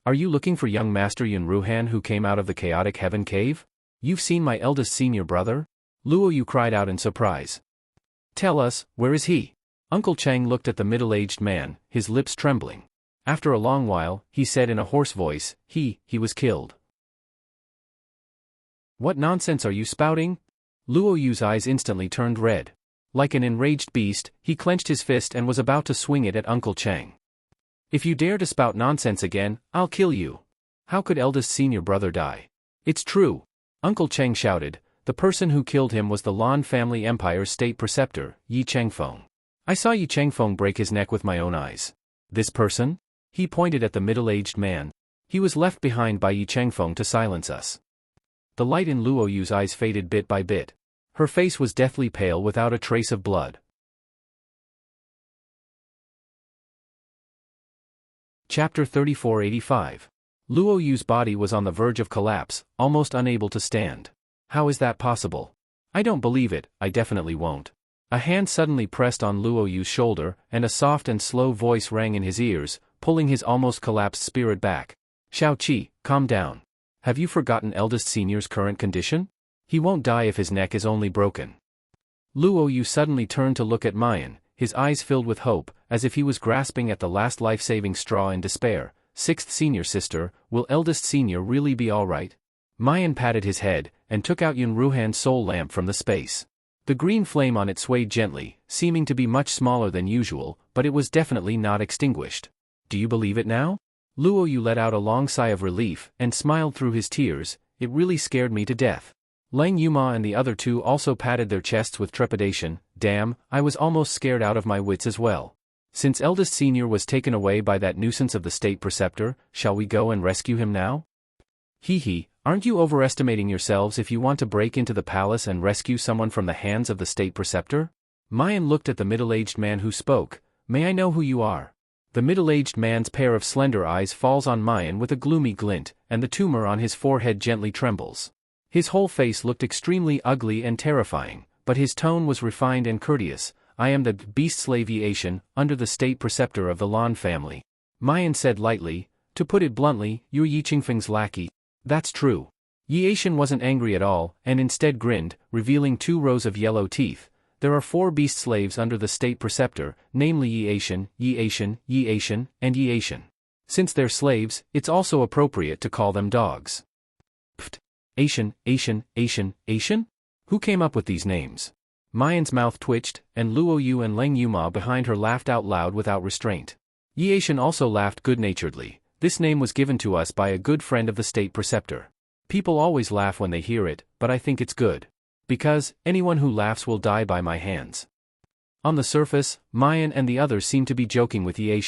Are you looking for young Master Yun Ruhan who came out of the chaotic heaven cave? You've seen my eldest senior brother? Luo Yu cried out in surprise. Tell us, where is he? Uncle Chang looked at the middle-aged man, his lips trembling. After a long while, he said in a hoarse voice, he was killed. What nonsense are you spouting? Luo Yu's eyes instantly turned red. Like an enraged beast, he clenched his fist and was about to swing it at Uncle Chang. If you dare to spout nonsense again, I'll kill you. How could eldest senior brother die? It's true. Uncle Cheng shouted. The person who killed him was the Lan family empire's state preceptor, Yi Chengfeng. I saw Yi Chengfeng break his neck with my own eyes. This person? He pointed at the middle-aged man. He was left behind by Yi Chengfeng to silence us. The light in Luo Yu's eyes faded bit by bit. Her face was deathly pale without a trace of blood. Chapter 3485. Luo Yu's body was on the verge of collapse, almost unable to stand. How is that possible? I don't believe it, I definitely won't. A hand suddenly pressed on Luo Yu's shoulder, and a soft and slow voice rang in his ears, pulling his almost collapsed spirit back. Xiao Qi, calm down. Have you forgotten eldest senior's current condition? He won't die if his neck is only broken. Luo Yu suddenly turned to look at Mayan, his eyes filled with hope, as if he was grasping at the last life-saving straw in despair. Sixth senior sister, will eldest senior really be alright? Mayan patted his head, and took out Yun Ruhan's soul lamp from the space. The green flame on it swayed gently, seeming to be much smaller than usual, but it was definitely not extinguished. Do you believe it now? Luo Yu let out a long sigh of relief, and smiled through his tears. It really scared me to death. Lang Yuma and the other two also patted their chests with trepidation. Damn, I was almost scared out of my wits as well. Since eldest senior was taken away by that nuisance of the state preceptor, shall we go and rescue him now? Hee, aren't you overestimating yourselves if you want to break into the palace and rescue someone from the hands of the state preceptor? Mayan looked at the middle-aged man who spoke. May I know who you are? The middle-aged man's pair of slender eyes falls on Mayan with a gloomy glint, and the tumor on his forehead gently trembles. His whole face looked extremely ugly and terrifying, but his tone was refined and courteous. I am the beast slave Yi, under the state preceptor of the Lan family. Mayan said lightly. To put it bluntly, you're Yi Chengfeng's lackey. That's true. Yi wasn't angry at all, and instead grinned, revealing 2 rows of yellow teeth. There are 4 beast slaves under the state preceptor, namely Yi, and Yi. Since they're slaves, it's also appropriate to call them dogs. Pfft. Asian? Who came up with these names? Mayan's mouth twitched, and Luo Yu and Lang Yuma behind her laughed out loud without restraint. Yi also laughed good-naturedly. This name was given to us by a good friend of the state preceptor. People always laugh when they hear it, but I think it's good. Because, anyone who laughs will die by my hands. On the surface, Mayan and the others seemed to be joking with Yi.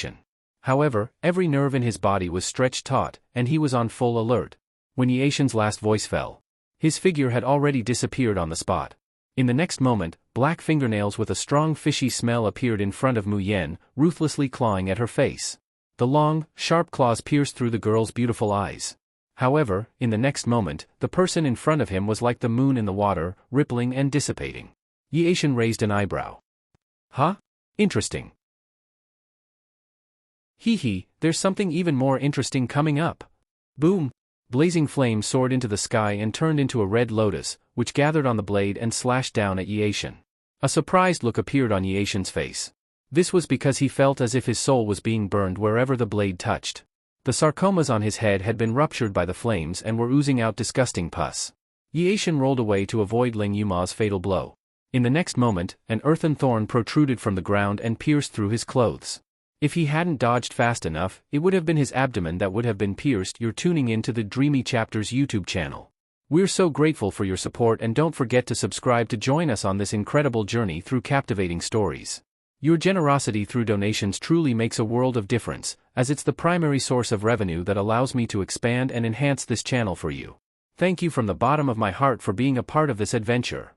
However, every nerve in his body was stretched taut, and he was on full alert. When Yi last voice fell, his figure had already disappeared on the spot. In the next moment, black fingernails with a strong fishy smell appeared in front of Mu Yan, ruthlessly clawing at her face. The long, sharp claws pierced through the girl's beautiful eyes. However, in the next moment, the person in front of him was like the moon in the water, rippling and dissipating. Yi raised an eyebrow. Huh? Interesting. Hee, there's something even more interesting coming up. Boom! Blazing flame soared into the sky and turned into a red lotus, which gathered on the blade and slashed down at Yi. A surprised look appeared on Yi face. This was because he felt as if his soul was being burned wherever the blade touched. The sarcomas on his head had been ruptured by the flames and were oozing out disgusting pus. Yi rolled away to avoid Lang Yuma's fatal blow. In the next moment, an earthen thorn protruded from the ground and pierced through his clothes. If he hadn't dodged fast enough, it would have been his abdomen that would have been pierced. You're tuning in to the Dreamy Chapters YouTube channel. We're so grateful for your support, and don't forget to subscribe to join us on this incredible journey through captivating stories. Your generosity through donations truly makes a world of difference, as it's the primary source of revenue that allows me to expand and enhance this channel for you. Thank you from the bottom of my heart for being a part of this adventure.